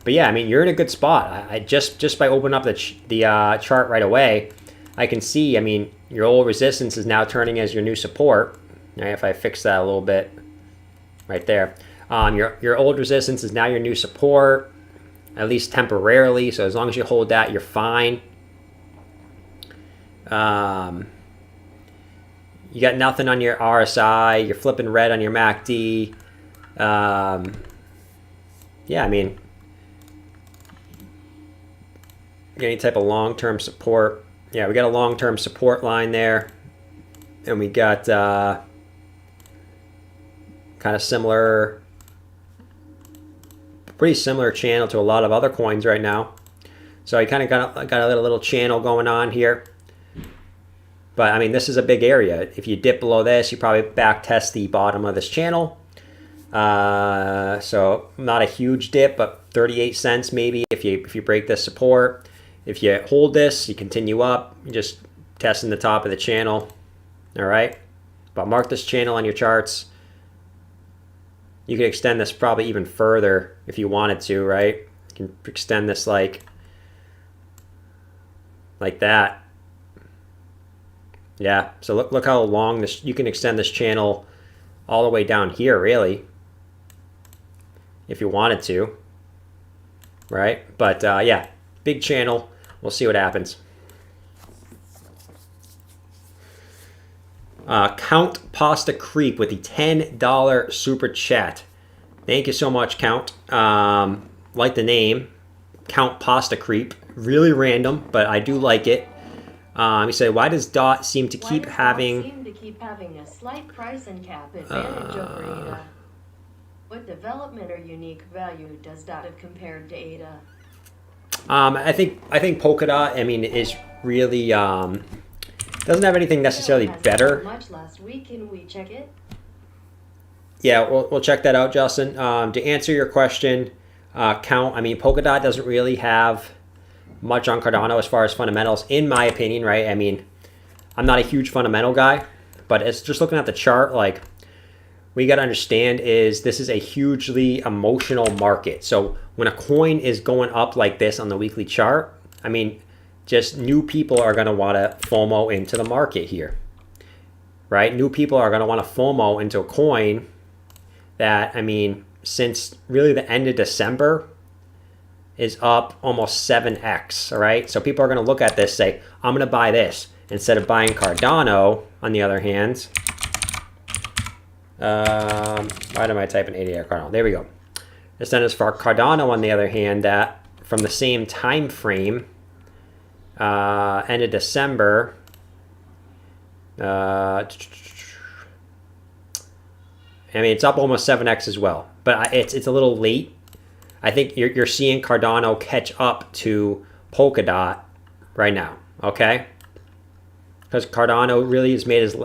But yeah, I mean, you're in a good spot. I just by opening up the chart right away, I can see, I mean, your old resistance is now turning as your new support. Right, if I fix that a little bit right there. Your old resistance is now your new support, at least temporarily. So as long as you hold that, you're fine. You got nothing on your RSI. You're flipping red on your MACD. Yeah, I mean, any type of long-term support. Yeah, we got a long-term support line there. And we got kind of similar, pretty similar channel to a lot of other coins right now. So I kind of got a little channel going on here. But I mean, this is a big area. If you dip below this, you probably back test the bottom of this channel. So not a huge dip, but 38 cents maybe if you break this support. If you hold this, you continue up. You're just testing the top of the channel. All right. But mark this channel on your charts. You can extend this probably even further if you wanted to, right? You can extend this like that. Yeah, so look how long this, you can extend this channel all the way down here, really, if you wanted to, right? But yeah, big channel. We'll see what happens. Count Pasta Creep with the $10 super chat. Thank you so much, Count. Like the name, Count Pasta Creep. Really random, but I do like it. He said, "Why does DOT seem to keep having a slight price and cap advantage over ADA? What development or unique value does DOT have compared to ADA?" I think Polkadot, I mean, is really doesn't have anything necessarily better. Much last week, can we check it? Yeah, we'll check that out, Justin. To answer your question, Count, I mean, Polkadot doesn't really have much on Cardano as far as fundamentals, in my opinion, right? I mean, I'm not a huge fundamental guy, but it's just looking at the chart, like, what you got to understand is this is a hugely emotional market. So when a coin is going up like this on the weekly chart, I mean, just new people are going to want to FOMO into the market here, right? New people are going to want to FOMO into a coin that, I mean, since really the end of December is up almost 7x, all right? So people are going to look at this, say, I'm going to buy this. Instead of buying Cardano, on the other hand, why am I typing 80 Cardano? There we go. Instead of for Cardano, on the other hand, that from the same time frame, end of December, I mean, it's up almost 7x as well, but it's a little late. I think you're seeing Cardano catch up to Polkadot right now, okay? Because Cardano really has made his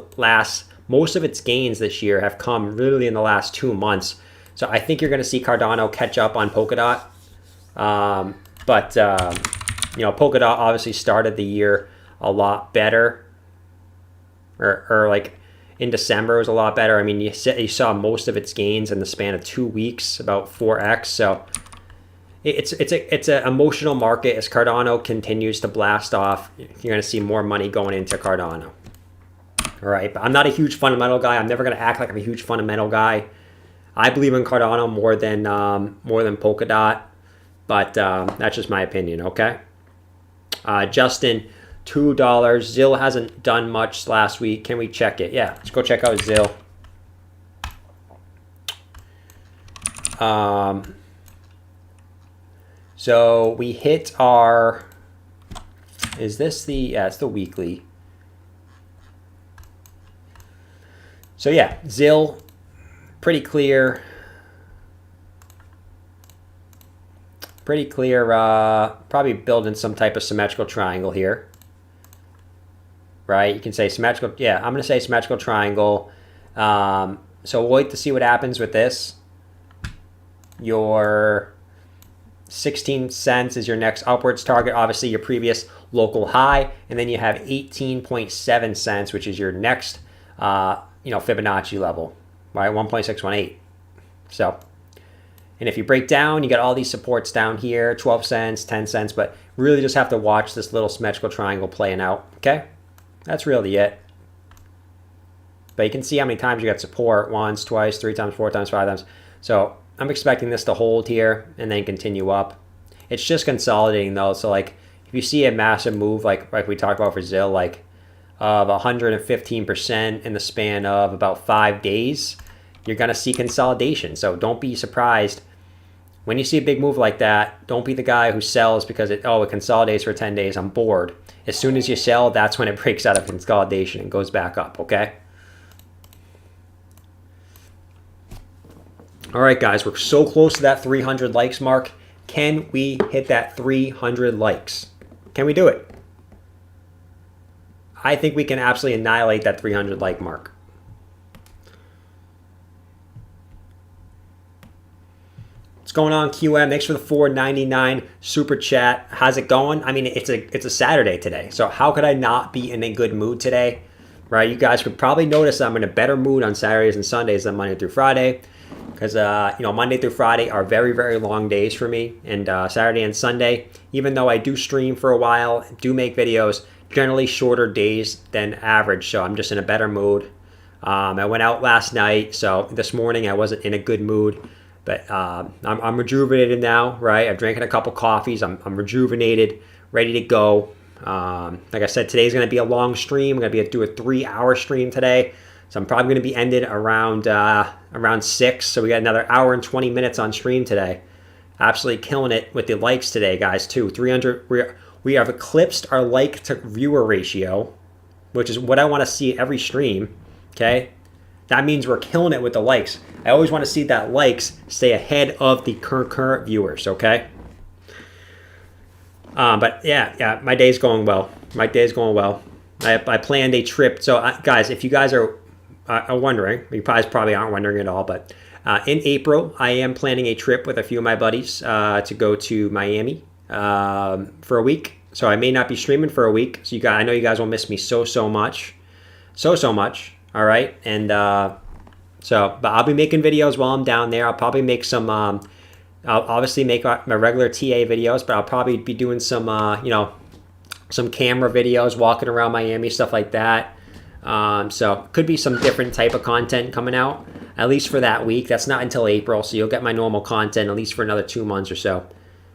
most of its gains this year have come really in the last 2 months. So I think you're going to see Cardano catch up on Polkadot. You know, Polkadot obviously started the year a lot better, or like in December was a lot better. I mean, you saw most of its gains in the span of 2 weeks, about 4x. So it's an emotional market. As Cardano continues to blast off, you're going to see more money going into Cardano. All right, but I'm not a huge fundamental guy. I'm never going to act like I'm a huge fundamental guy. I believe in Cardano more than Polkadot, but that's just my opinion. Okay, Justin, $2. Zill hasn't done much last week. Can we check it? Yeah, let's go check out Zill. So we hit our, is this the, yeah, it's the weekly. So yeah, Zill, pretty clear. Pretty clear, probably building some type of symmetrical triangle here. Right, you can say symmetrical, yeah, I'm going to say symmetrical triangle. So we'll wait to see what happens with this. Your 16 cents is your next upwards target, obviously your previous local high, and then you have 18.7 cents, which is your next, Fibonacci level, right, 1.618. So And if you break down, you got all these supports down here, 12 cents, 10 cents, but really just have to watch this little symmetrical triangle playing out, okay? That's really it. But you can see how many times you got support, once, twice, 3 times, 4 times, 5 times. So I'm expecting this to hold here and then continue up. It's just consolidating though. So like if you see a massive move like we talked about for ZIL, like of 115% in the span of about 5 days, you're going to see consolidation. So don't be surprised when you see a big move like that. Don't be the guy who sells because it consolidates for 10 days. I'm bored. As soon as you sell, that's when it breaks out of consolidation and goes back up, okay? All right, guys, we're so close to that 300 likes mark. Can we hit that 300 likes? Can we do it? I think we can absolutely annihilate that 300 like mark. What's going on, QM? Thanks for the $4.99 super chat. How's it going? I mean, it's a Saturday today, so how could I not be in a good mood today? Right? You guys could probably notice I'm in a better mood on Saturdays and Sundays than Monday through Friday. Because, Monday through Friday are very, very long days for me. And Saturday and Sunday, even though I do stream for a while, do make videos, generally shorter days than average. So I'm just in a better mood. I went out last night. So this morning I wasn't in a good mood. But I'm rejuvenated now, right? I've drinking a couple coffees. I'm rejuvenated, ready to go. Like I said, today's going to be a long stream. I'm going to do a 3-hour stream today. So I'm probably going to be ended around 6. So we got another hour and 20 minutes on stream today. Absolutely killing it with the likes today, guys, too. 300. We have eclipsed our like to viewer ratio, which is what I want to see every stream, okay? That means we're killing it with the likes. I always want to see that likes stay ahead of the current viewers, okay? But yeah, my day's going well. I planned a trip. So, guys, if you guys are wondering, you probably aren't wondering at all, but in April, I am planning a trip with a few of my buddies to go to Miami for a week. So I may not be streaming for a week. So I know you guys will miss me so much. All right. And but I'll be making videos while I'm down there. I'll probably make some, I'll obviously make my regular TA videos, but I'll probably be doing some, some camera videos, walking around Miami, stuff like that. So could be some different type of content coming out, at least for that week. That's not until April, so you'll get my normal content at least for another 2 months or so.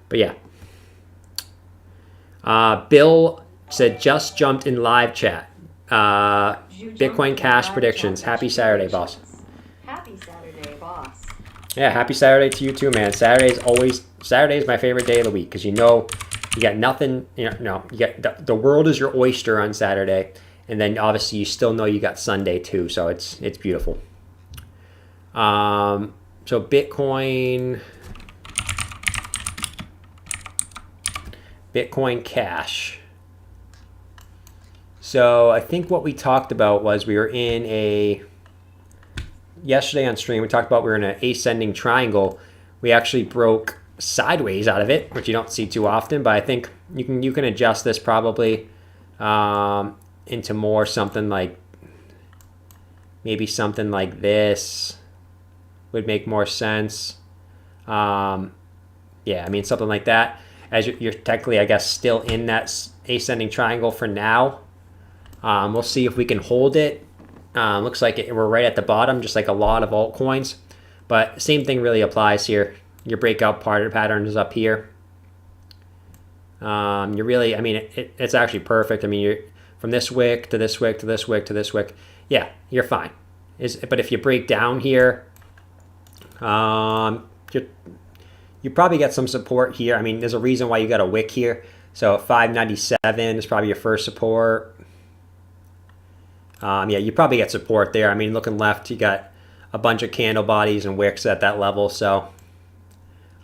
But yeah. Bill said just jumped in live chat. Bitcoin Cash predictions. Happy Saturday, boss. Happy Saturday, boss. Yeah, happy Saturday to you too, man. Saturday is my favorite day of the week because you got nothing. You get the world is your oyster on Saturday. And then obviously you still know you got Sunday too, so it's beautiful. So Bitcoin Cash. So I think what we talked about was yesterday on stream we talked about we were in an ascending triangle. We actually broke sideways out of it, which you don't see too often, but I think you can adjust this probably into more something like maybe something like this would make more sense. Yeah, I mean something like that. As you're technically, I guess, still in that ascending triangle for now. We'll see if we can hold it. Looks like we're right at the bottom, just like a lot of altcoins. But same thing really applies here. Your breakout pattern is up here. You're really, I mean, it's actually perfect. I mean, you're from this wick to this wick to this wick to this wick. Yeah, you're fine. But if you break down here, you probably get some support here. I mean, there's a reason why you got a wick here. So 597 is probably your first support. Yeah, you probably get support there. I mean, looking left, you got a bunch of candle bodies and wicks at that level. So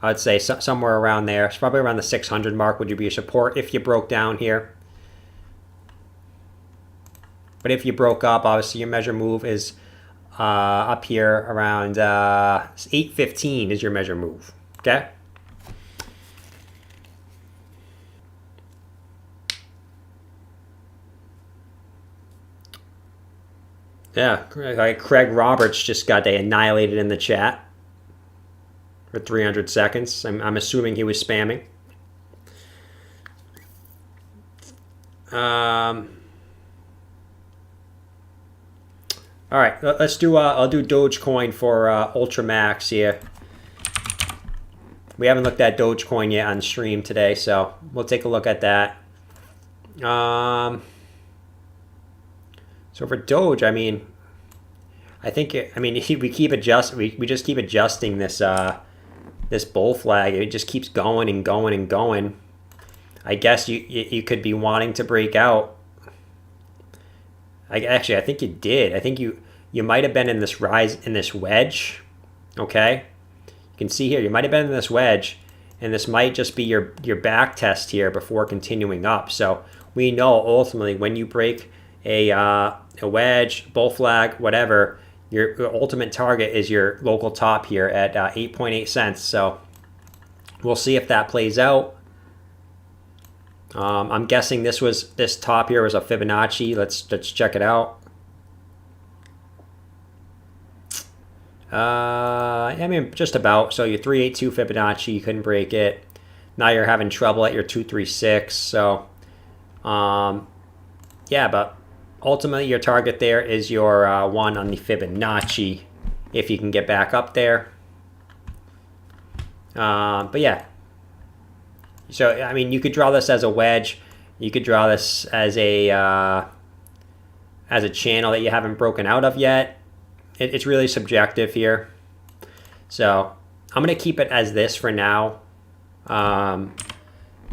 I would say somewhere around there. It's probably around the 600 mark would be your support if you broke down here. But if you broke up, obviously your measure move is up here around 815 is your measure move. Okay? Yeah, like Craig Roberts just got annihilated in the chat. for 300 seconds. I'm assuming he was spamming. All right, let's do. I'll do Dogecoin for Ultra Max here. We haven't looked at Dogecoin yet on stream today, so we'll take a look at that. So for Doge, I mean, I think we keep we just keep adjusting this this bull flag. It just keeps going and going and going. I guess you could be wanting to break out. I think you did. I think you might have been in this wedge. Okay, you can see here you might have been in this wedge, and this might just be your back test here before continuing up. So we know ultimately when you break a wedge, bull flag, whatever, your ultimate target is your local top here at 8.8 cents. So we'll see if that plays out. I'm guessing this top here was a Fibonacci. Let's check it out. I mean, just about. So your 382 Fibonacci, you couldn't break it. Now you're having trouble at your 236. So, yeah, but ultimately your target there is your 1 on the Fibonacci, if you can get back up there. But yeah. So, I mean, you could draw this as a wedge. You could draw this as a channel that you haven't broken out of yet. It's really subjective here. So, I'm going to keep it as this for now.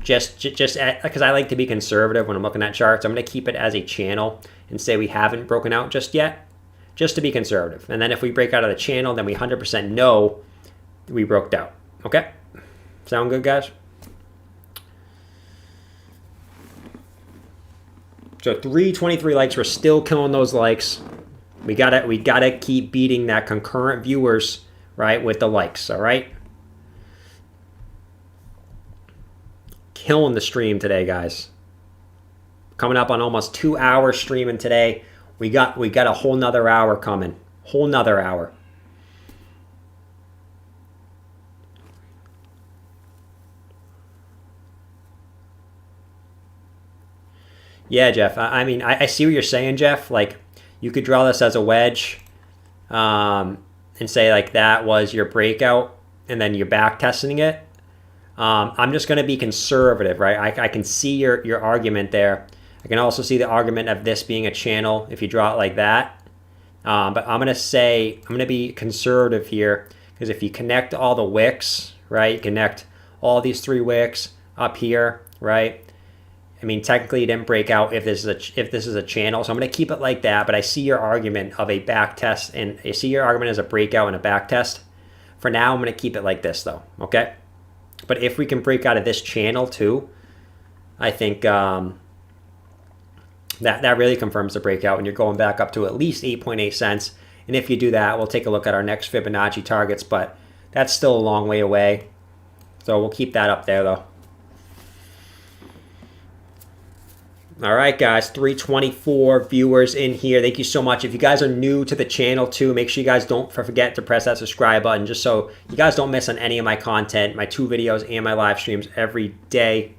Just because I like to be conservative when I'm looking at charts. I'm going to keep it as a channel and say we haven't broken out just yet, just to be conservative. And then if we break out of the channel, then we 100% know we broke out. Okay? Sound good, guys? So 323 likes, we're still killing those likes. We gotta keep beating that concurrent viewers, right, with the likes, all right? Killing the stream today, guys. Coming up on almost 2 hours streaming today. We got a whole nother hour coming. Whole nother hour. Yeah, Jeff. I mean, I see what you're saying, Jeff. Like, you could draw this as a wedge and say, like, that was your breakout, and then you're back testing it. I'm just going to be conservative, right? I can see your argument there. I can also see the argument of this being a channel if you draw it like that. But I'm going to be conservative here, because if you connect all the wicks, right, you connect all these 3 wicks up here, right? I mean, technically it didn't break out if this is a channel, so I'm going to keep it like that. But I see your argument of a back test, and I see your argument as a breakout and a back test. For now, I'm going to keep it like this, though. Okay. But if we can break out of this channel too, I think that really confirms the breakout, and you're going back up to at least 8.8 cents. And if you do that, we'll take a look at our next Fibonacci targets, but that's still a long way away. So we'll keep that up there, though. All right, guys, 324 viewers in here. Thank you so much. If you guys are new to the channel too, make sure you guys don't forget to press that subscribe button, just so you guys don't miss on any of my content, my 2 videos and my live streams every day.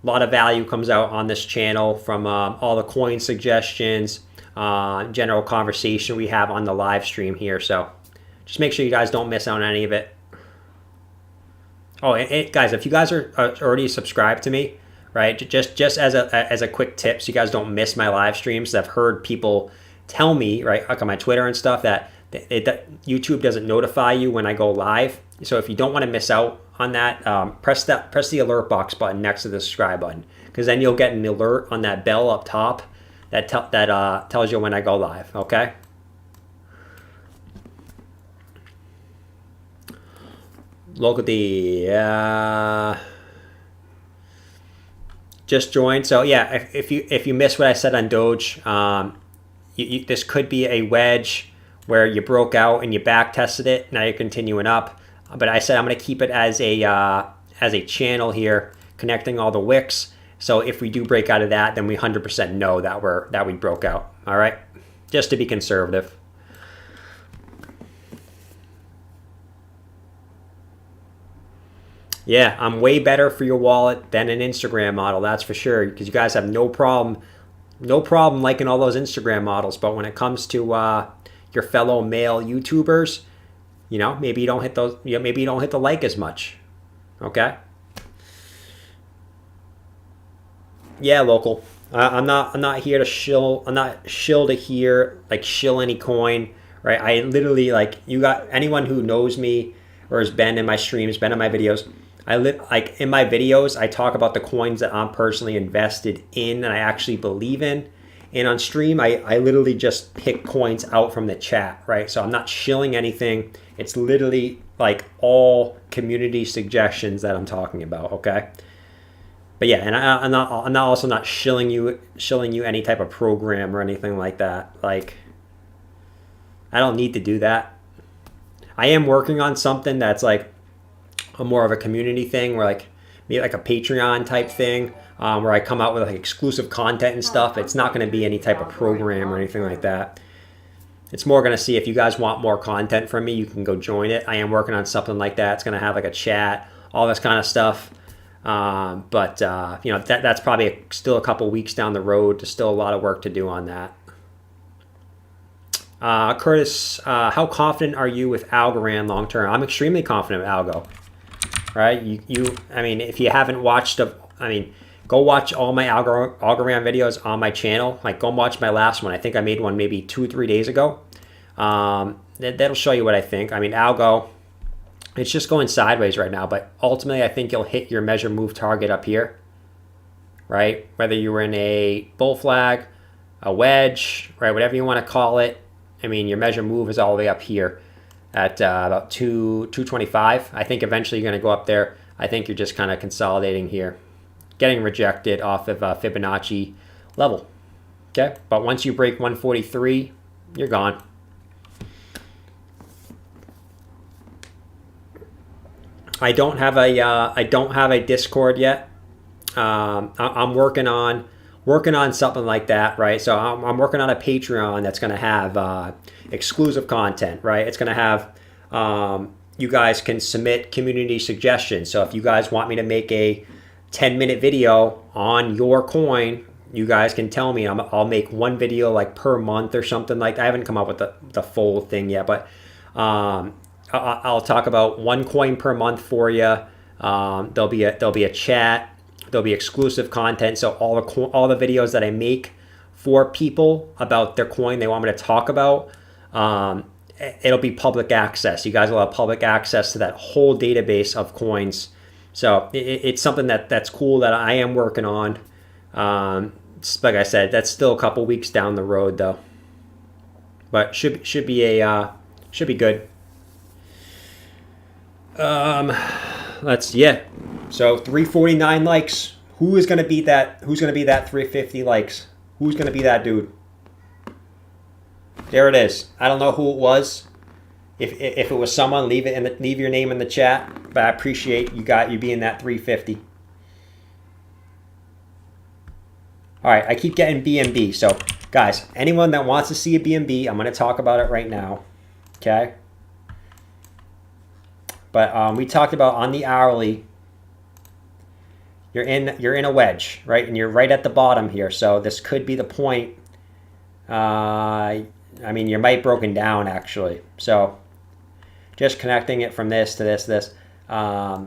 A lot of value comes out on this channel from all the coin suggestions, general conversation we have on the live stream here. So just make sure you guys don't miss out on any of it. Oh, and guys, if you guys are already subscribed to me, right, just as a quick tip, so you guys don't miss my live streams. I've heard people tell me, right, like on my Twitter and stuff, that YouTube doesn't notify you when I go live. So if you don't want to miss out on that, press the alert box button next to the subscribe button, because then you'll get an alert on that bell up top that tells you when I go live. Okay. Look at the just joined. So yeah, if you missed what I said on Doge, this could be a wedge where you broke out and you back tested it. Now you're continuing up. But I said I'm going to keep it as a channel here, connecting all the wicks. So if we do break out of that, then we 100% know that we broke out. All right, just to be conservative. Yeah, I'm way better for your wallet than an Instagram model, that's for sure. Because you guys have no problem liking all those Instagram models. But when it comes to your fellow male YouTubers, maybe you don't hit those. Maybe you don't hit the like as much. Okay. Yeah, local. I'm not here to shill. I'm not shill to here like shill any coin, right? I literally like you got anyone who knows me or has been in my streams, been in my videos. I live like in my videos. I talk about the coins that I'm personally invested in and I actually believe in. And on stream, I literally just pick coins out from the chat, right? So I'm not shilling anything. It's literally like all community suggestions that I'm talking about. Okay. But yeah, and I'm not also not shilling you any type of program or anything like that. Like, I don't need to do that. I am working on something that's like a more of a community thing, where like maybe like a Patreon type thing, where I come out with like exclusive content and stuff. It's not going to be any type of program or anything like that. It's more going to see if you guys want more content from me, you can go join it. I am working on something like that. It's going to have like a chat, all this kind of stuff. But that's probably still a couple weeks down the road. There's still a lot of work to do on that. Curtis, how confident are you with Algorand long term? I'm extremely confident with Algo. Right? I mean, if you haven't watched go watch all my Algorand videos on my channel. Like, go watch my last one. I think I made one maybe 2 or 3 days ago. That'll show you what I think. I mean, Algo, it's just going sideways right now, but ultimately I think you'll hit your measure move target up here, right? Whether you were in a bull flag, a wedge, right, whatever you want to call it. I mean, your measure move is all the way up here at about 225. I think eventually you're going to go up there. I think you're just kind of consolidating here, getting rejected off of Fibonacci level. Okay, but once you break 143, you're gone. I don't have a Discord yet. I'm working on something like that, right? So I'm working on a Patreon that's going to have exclusive content, right? It's going to have you guys can submit community suggestions. So if you guys want me to make a 10-minute video on your coin, you guys can tell me. I'll make one video like per month or something like that. I haven't come up with the full thing yet, but I'll talk about one coin per month for you. There'll be a chat. There'll be exclusive content. So all the videos that I make for people about their coin they want me to talk about, it'll be public access. You guys will have public access to that whole database of coins. So it's something that's cool that I am working on. Like I said, that's still a couple weeks down the road though, but should be good. So 349 likes. Who is gonna beat that? Who's gonna be that 350 likes? Who's gonna be that dude? There it is. I don't know who it was. If it was someone, leave your name in the chat. But I appreciate you being that 350. All right, I keep getting BNB. So guys, anyone that wants to see a BNB, I'm gonna talk about it right now. Okay. But we talked about on the hourly, you're in a wedge, right? And you're right at the bottom here. So this could be the point. I mean, you might broken down actually. So just connecting it from this to this. I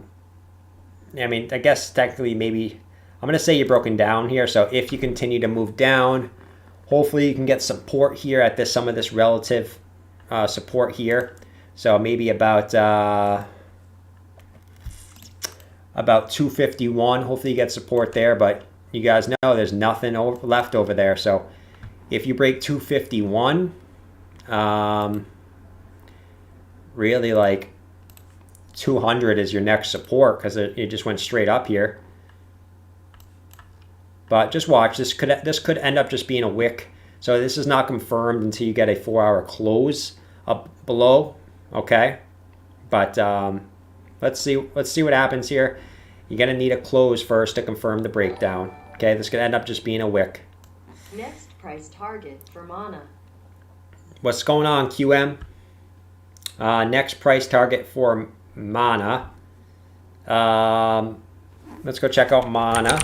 mean, I guess technically maybe I'm gonna say you're broken down here. So if you continue to move down, hopefully you can get support here at some of this relative support here. So maybe about 251. Hopefully you get support there, but you guys know there's nothing left over there. So if you break 251, really like 200 is your next support because it just went straight up here. But just watch, this could end up just being a wick. So this is not confirmed until you get a 4-hour close up below. Okay, but let's see what happens here. You're gonna need a close first to confirm the breakdown. Okay, this could end up just being a wick. Next price target for Mana. What's going on, QM? Next price target for Mana. Let's go check out Mana.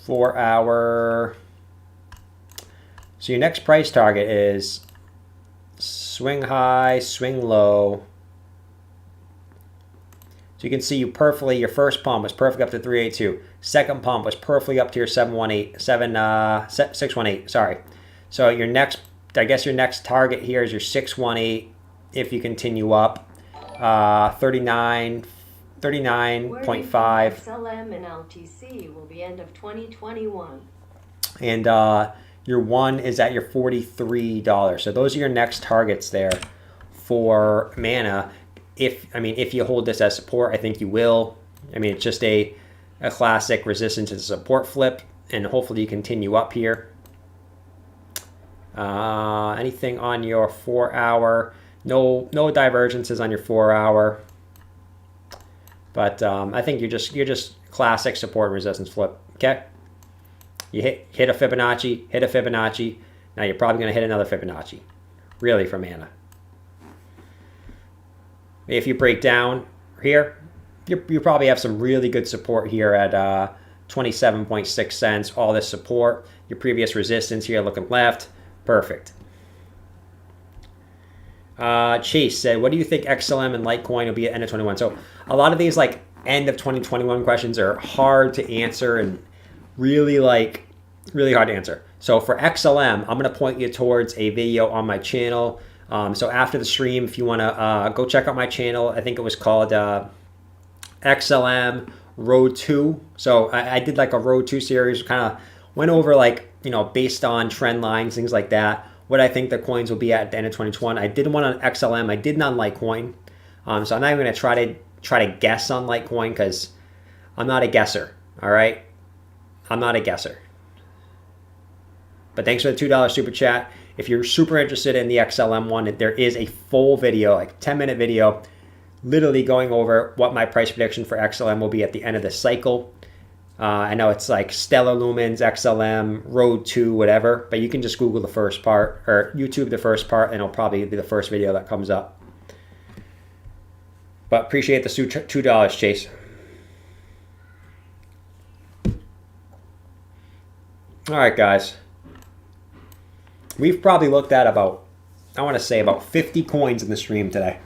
For our, so your next price target is swing high, swing low. So you can see your first pump was perfect up to 382. Second pump was perfectly up to your 618, sorry. So your next, I guess your next target here is your 618 if you continue up. 39.5. XLM and LTC will be end of 2021. And your one is at your $43. So those are your next targets there for Mana. If you hold this as support, I think you will. It's just a classic resistance to the support flip, and hopefully you continue up here. Anything on your 4 hour? No divergences on your 4 hour. But I think you're just classic support and resistance flip. Okay. You hit a Fibonacci. Now you're probably going to hit another Fibonacci. Really, for Mana. If you break down here, you probably have some really good support here at 27.6 cents. All this support. Your previous resistance here looking left. Perfect. Chase said, what do you think XLM and Litecoin will be at end of 21? So a lot of these like end of 2021 questions are hard to answer and really hard to answer. So for XLM, I'm going to point you towards a video on my channel. So after the stream, if you want to go check out my channel, I think it was called XLM Road 2. So I did like a Road 2 series, kind of went over like, based on trend lines, things like that, what I think the coins will be at the end of 2021. I did one on XLM. I didn't on Litecoin. So I'm not even going to try to guess on Litecoin because I'm not a guesser. All right. I'm not a guesser. But thanks for the $2 super chat. If you're super interested in the XLM one, there is a full video, like 10-minute video, literally going over what my price prediction for XLM will be at the end of the cycle. I know it's like Stellar Lumens, XLM, Road 2, whatever, but you can just Google the first part or YouTube the first part, and it'll probably be the first video that comes up. But appreciate the $2, Chase. All right, guys. We've probably looked at about 50 coins in the stream today.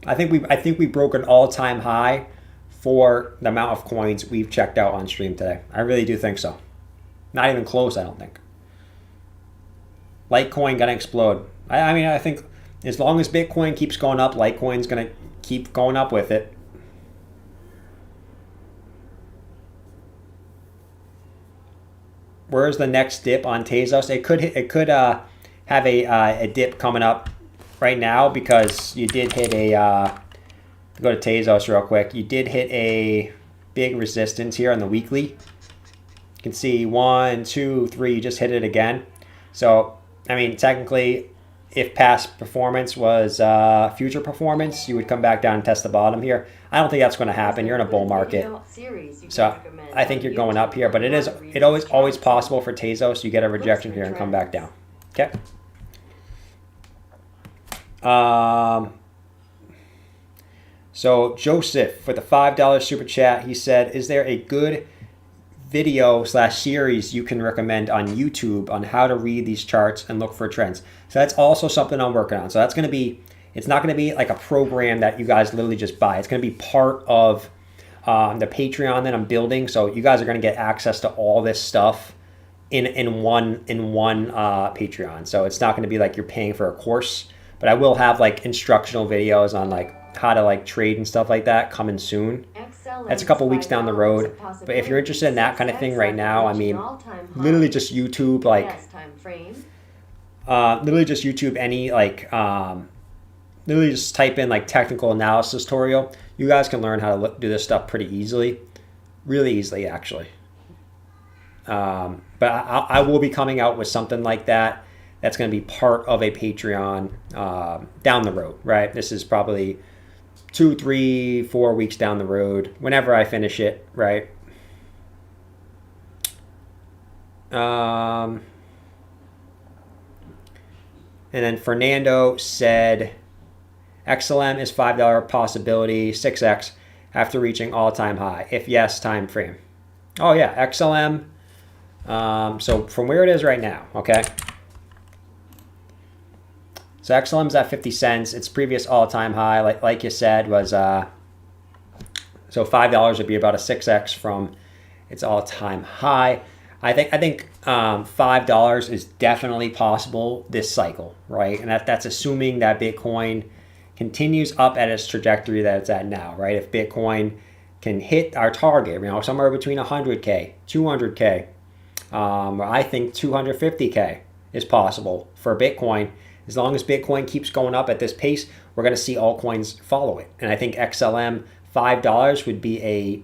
I think we broke an all-time high for the amount of coins we've checked out on stream today. I really do think so. Not even close, I don't think. Litecoin gonna explode. I think as long as Bitcoin keeps going up, Litecoin's gonna keep going up with it. Where's the next dip on Tezos? It could have a dip coming up right now because you did hit a. Go to Tezos real quick. You did hit a big resistance here on the weekly. You can see 1, 2, 3. You just hit it again. So technically, if past performance was future performance, you would come back down and test the bottom here. I don't think that's going to happen. You're in a bull market. So I think you're going up here, but it is always possible for Tezos. You get a rejection here and come back down. Okay. So Joseph, for the $5 super chat, he said, is there a good video/series you can recommend on YouTube on how to read these charts and look for trends? So that's also something I'm working on. So that's going to be, it's not going to be like a program that you guys literally just buy. It's going to be part of the Patreon that I'm building. So you guys are going to get access to all this stuff in one Patreon. So it's not going to be like you're paying for a course, but I will have like instructional videos on like how to like trade and stuff like that coming soon. That's a couple weeks down the road. But if you're interested in that kind of thing right now, literally just YouTube literally just YouTube any literally just type in like technical analysis tutorial. You guys can learn how to do this stuff pretty easily, really easily actually. But I will be coming out with something like that. That's going to be part of a Patreon down the road, right? This is probably 2, 3, 4 weeks down the road, whenever I finish it, right? And then Fernando said XLM is $5 possibility, 6x, after reaching all-time high. If yes, time frame. Oh yeah, XLM. So from where it is right now, okay? So XLM's at 50 cents. Its previous all-time high, like you said, was so $5 would be about a 6x from its all-time high. I think $5 is definitely possible this cycle, right? And that's assuming that Bitcoin continues up at its trajectory that it's at now, right? If Bitcoin can hit our target, somewhere between 100K, 200K, I think 250K is possible for Bitcoin. As long as Bitcoin keeps going up at this pace, we're going to see altcoins follow it. And I think XLM $5 would be a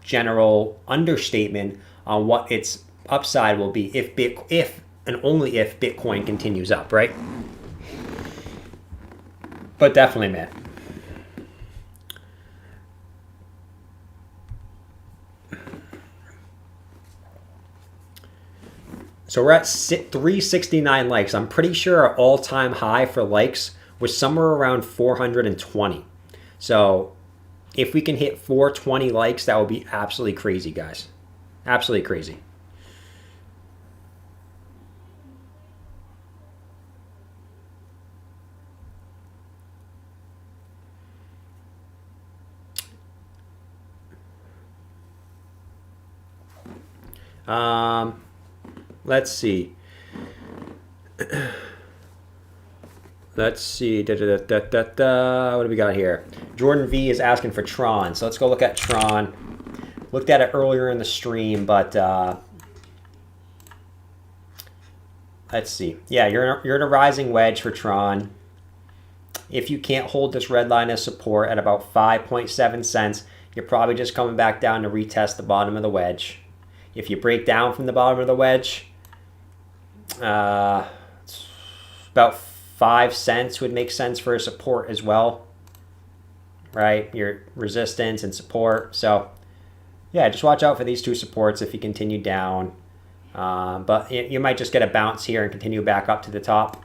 general understatement on what its upside will be if and only if Bitcoin continues up, right? But definitely, man. So we're at 369 likes. I'm pretty sure our all-time high for likes was somewhere around 420. So if we can hit 420 likes, that would be absolutely crazy, guys. Absolutely crazy. Let's see. Let's see. What do we got here? Jordan V is asking for Tron. So let's go look at Tron. Looked at it earlier in the stream, but let's see. Yeah, you're in a rising wedge for Tron. If you can't hold this red line of support at about 5.7 cents, you're probably just coming back down to retest the bottom of the wedge. If you break down from the bottom of the wedge, about 5 cents would make sense for a support as well, right? Your resistance and support. So yeah, just watch out for these two supports if you continue down. But you might just get a bounce here and continue back up to the top.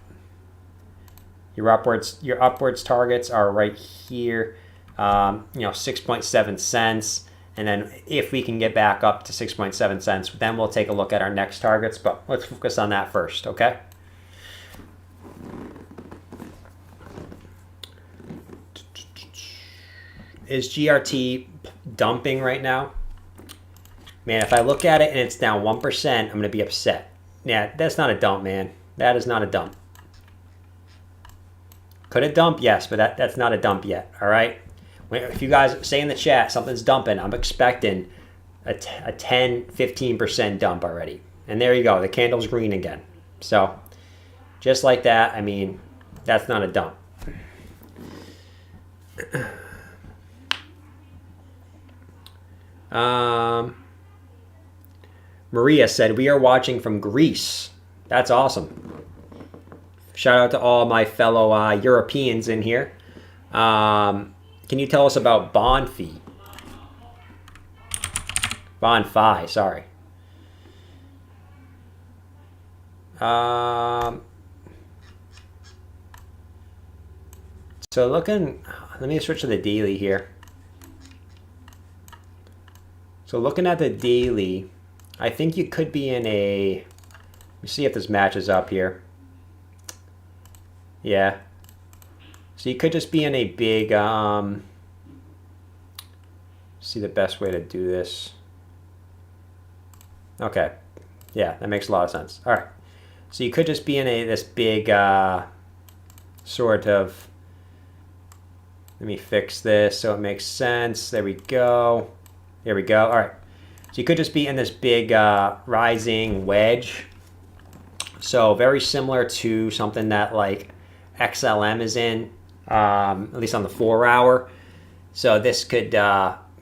Your upwards targets are right here, 6.7 cents. And then if we can get back up to 6.7 cents, then we'll take a look at our next targets. But let's focus on that first, okay? Is GRT dumping right now? Man, if I look at it and it's down 1%, I'm going to be upset. Yeah, that's not a dump, man. That is not a dump. Could it dump? Yes, but that's not a dump yet, all right? If you guys say in the chat something's dumping, I'm expecting a 10, 15% dump already. And there you go. The candle's green again. So just like that, I mean, that's not a dump. Maria said, we are watching from Greece. That's awesome. Shout out to all my fellow Europeans in here. Can you tell us about bond fee? Bond fi, sorry. So looking, let me switch to the daily here. So looking at the daily, I think you could be in a, let me see if this matches up here. Yeah. So you could just be in a big, see the best way to do this. Okay. Yeah, that makes a lot of sense. All right. So you could just be in this big sort of, let me fix this so it makes sense. There we go. There we go. All right. So you could just be in this big rising wedge. So very similar to something that like XLM is in, at least on the 4 hour. So this could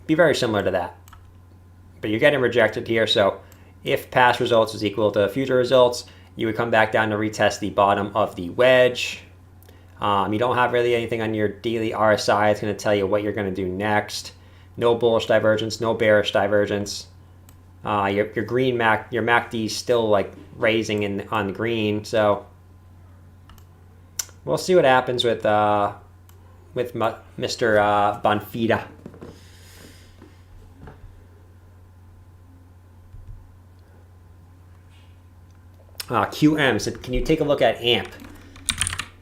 be very similar to that. But you're getting rejected here. So if past results is equal to future results, you would come back down to retest the bottom of the wedge. You don't have really anything on your daily RSI. It's going to tell you what you're going to do next. No bullish divergence, no bearish divergence. Your green your MACD is still like raising on the green. So We'll see what happens with Mr. Bonfida. QM said, can you take a look at AMP?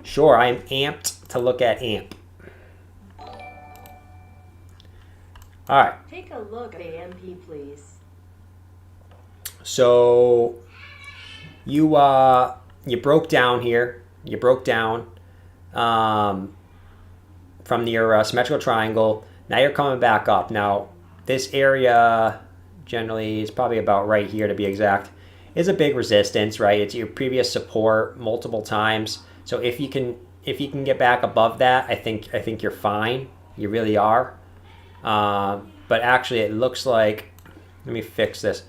Sure, I am amped to look at AMP. All right. Take a look at AMP, please. So you broke down here. You broke down from your symmetrical triangle. Now you're coming back up. Now this area generally is probably about right here to be exact. Is a big resistance, right? It's your previous support multiple times. So if you can get back above that, I think you're fine. You really are. But actually, it looks like, let me fix this.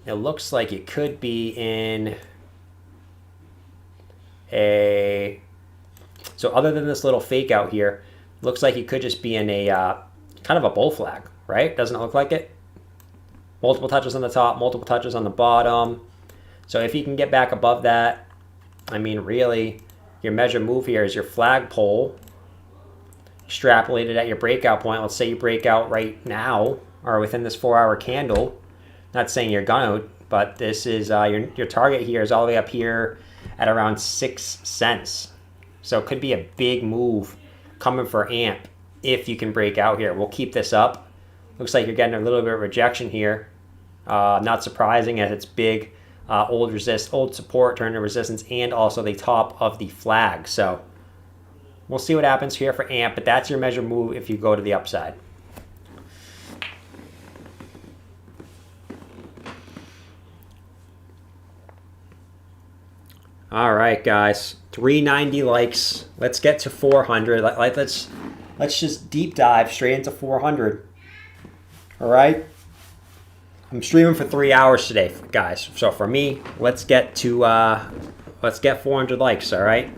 It looks like it could be in so other than this little fake out here, looks like it could just be in a kind of a bull flag, right? Doesn't it look like it? Multiple touches on the top, multiple touches on the bottom. So if you can get back above that, I mean, really, your measure move here is your flagpole extrapolated at your breakout point. Let's say you break out right now or within this 4-hour candle. Not saying you're gonna, but this is your target here is all the way up here at around 6 cents. So it could be a big move coming for AMP if you can break out here. We'll keep this up. Looks like you're getting a little bit of rejection here. Not surprising as it's big, old support turned to resistance, and also the top of the flag. So we'll see what happens here for AMP, but that's your measure move if you go to the upside. All right, guys, 390 likes. Let's get to 400. Let's just deep dive straight into 400. All right. I'm streaming for 3 hours today, guys. So for me, let's get 400 likes. All right.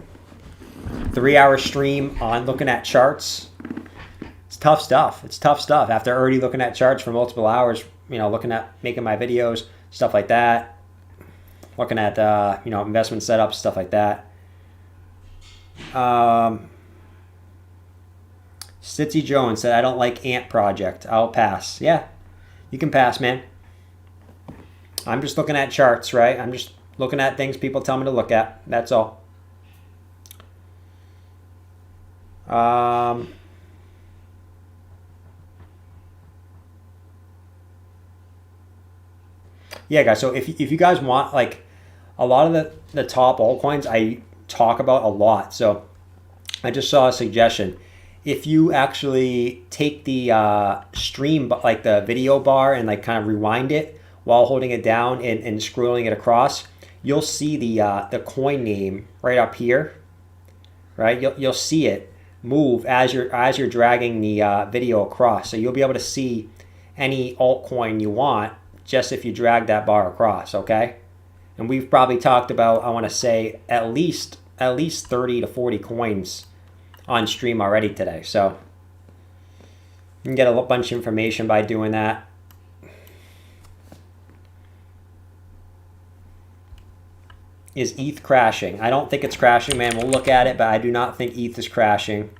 3-hour stream on looking at charts. It's tough stuff. It's tough stuff. After already looking at charts for multiple hours, looking at making my videos, stuff like that. Looking at investment setups, stuff like that. Stitzy Jones said, I don't like Ant Project. I'll pass. Yeah, you can pass, man. I'm just looking at charts, right? I'm just looking at things people tell me to look at. That's all. Yeah, guys, so if you guys want, like, a lot of the top altcoins I talk about a lot. So I just saw a suggestion. If you actually take the stream, like the video bar, and like kind of rewind it while holding it down and scrolling it across, you'll see the coin name right up here, right? You'll see it move as you're dragging the video across. So you'll be able to see any altcoin you want just if you drag that bar across, okay? And we've probably talked about, I want to say, at least 30 to 40 coins on stream already today. So you can get a bunch of information by doing that. Is ETH crashing? I don't think it's crashing, man. We'll look at it, but I do not think ETH is crashing.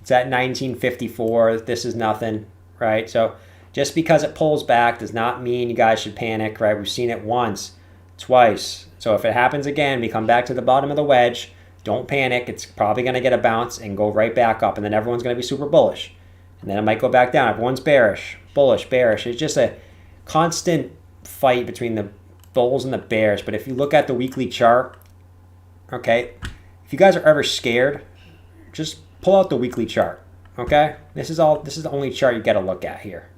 It's at 1954. This is nothing, right? So just because it pulls back does not mean you guys should panic, right? We've seen it once, twice. So if it happens again, we come back to the bottom of the wedge, don't panic. It's probably going to get a bounce and go right back up, and then everyone's going to be super bullish. And then it might go back down. Everyone's bearish, bullish, bearish. It's just a constant fight between the bulls and the bears. But if you look at the weekly chart, okay, if you guys are ever scared, just pull out the weekly chart, okay? This is the only chart you got to look at here.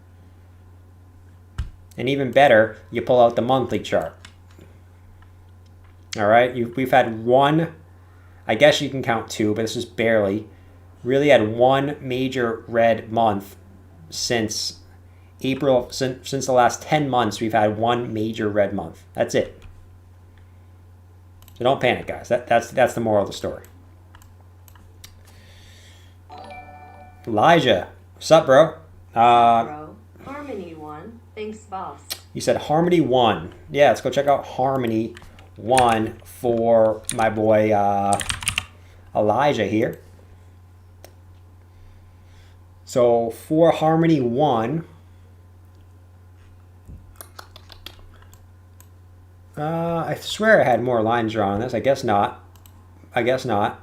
And even better, you pull out the monthly chart. All right, we've had one, I guess you can count two, but this is barely. Really had one major red month since April. Since the last 10 months, we've had one major red month. That's it. So don't panic, guys. That's the moral of the story. Elijah, what's up, bro? Bro, Harmony won. Thanks, boss. You said Harmony won. Yeah, let's go check out Harmony 1 for my boy Elijah here. So for Harmony 1, I swear I had more lines drawn on this. I guess not. I guess not.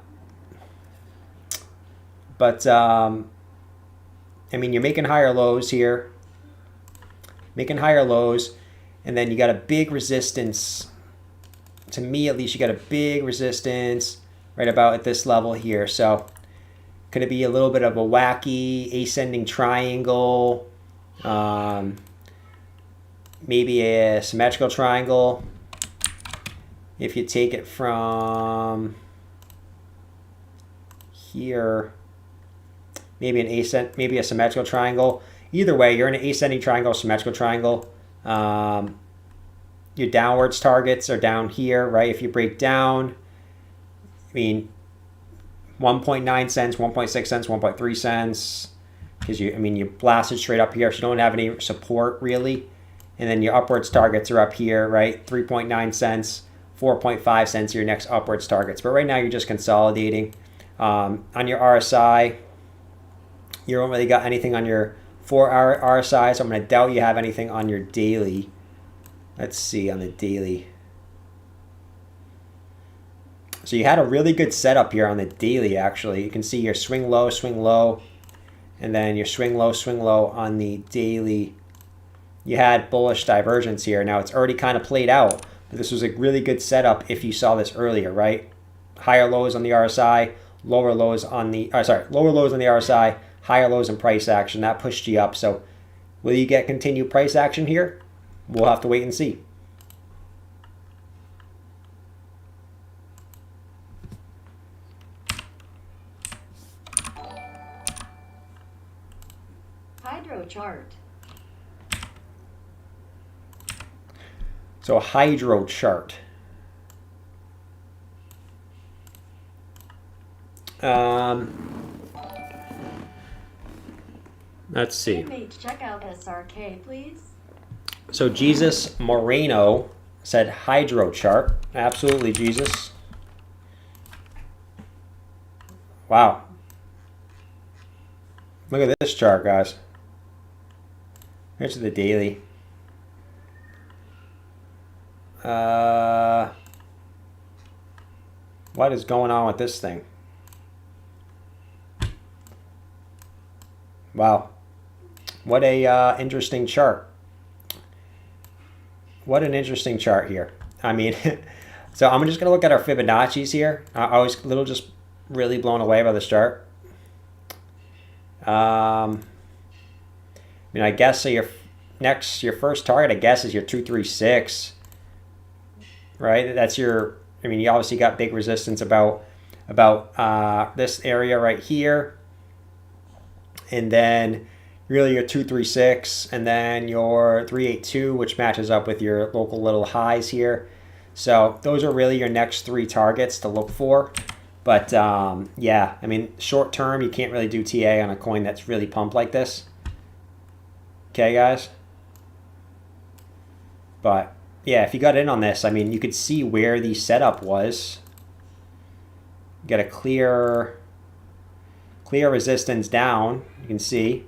But, I mean, you're making higher lows here. Making higher lows. And then you got a big resistance. To me, at least, you got a big resistance right about at this level here. So, going to be a little bit of a wacky ascending triangle. Maybe a symmetrical triangle. If you take it from here, maybe a symmetrical triangle. Either way, you're in an ascending triangle, symmetrical triangle. Your downwards targets are down here, right? If you break down, I mean, 1.9 cents, 1.6 cents, 1.3 cents, because you blasted straight up here, so you don't have any support really. And then your upwards targets are up here, right? 3.9 cents, 4.5 cents, your next upwards targets. But right now you're just consolidating. On your RSI, you don't really got anything on your 4-hour RSI, so I'm going to doubt you have anything on your daily. Let's see on the daily. So you had a really good setup here on the daily, actually. You can see your swing low, and then your swing low on the daily. You had bullish divergence here. Now it's already kind of played out, but this was a really good setup if you saw this earlier, right? Higher lows on the RSI, lower lows on the RSI, higher lows in price action. That pushed you up. So will you get continued price action here? We'll have to wait and see. Hydro chart. So hydro chart. Let's see. Hey mate, check out SRK, please. So Jesus Moreno said hydro chart. Absolutely, Jesus. Wow. Look at this chart, guys. Here's the daily. What is going on with this thing? Wow. What a interesting chart. What an interesting chart here. I mean, so I'm just going to look at our Fibonacci's here. I was a little just really blown away by this chart. I mean, I guess so your first target, I guess, is your 236, right? That's your, I mean, you obviously got big resistance about this area right here. And then really your 236 and then your 382, which matches up with your local little highs here. So those are really your next three targets to look for. But yeah, I mean, short term, you can't really do TA on a coin that's really pumped like this. Okay, guys? But yeah, if you got in on this, I mean, you could see where the setup was. You got a clear resistance down. You can see,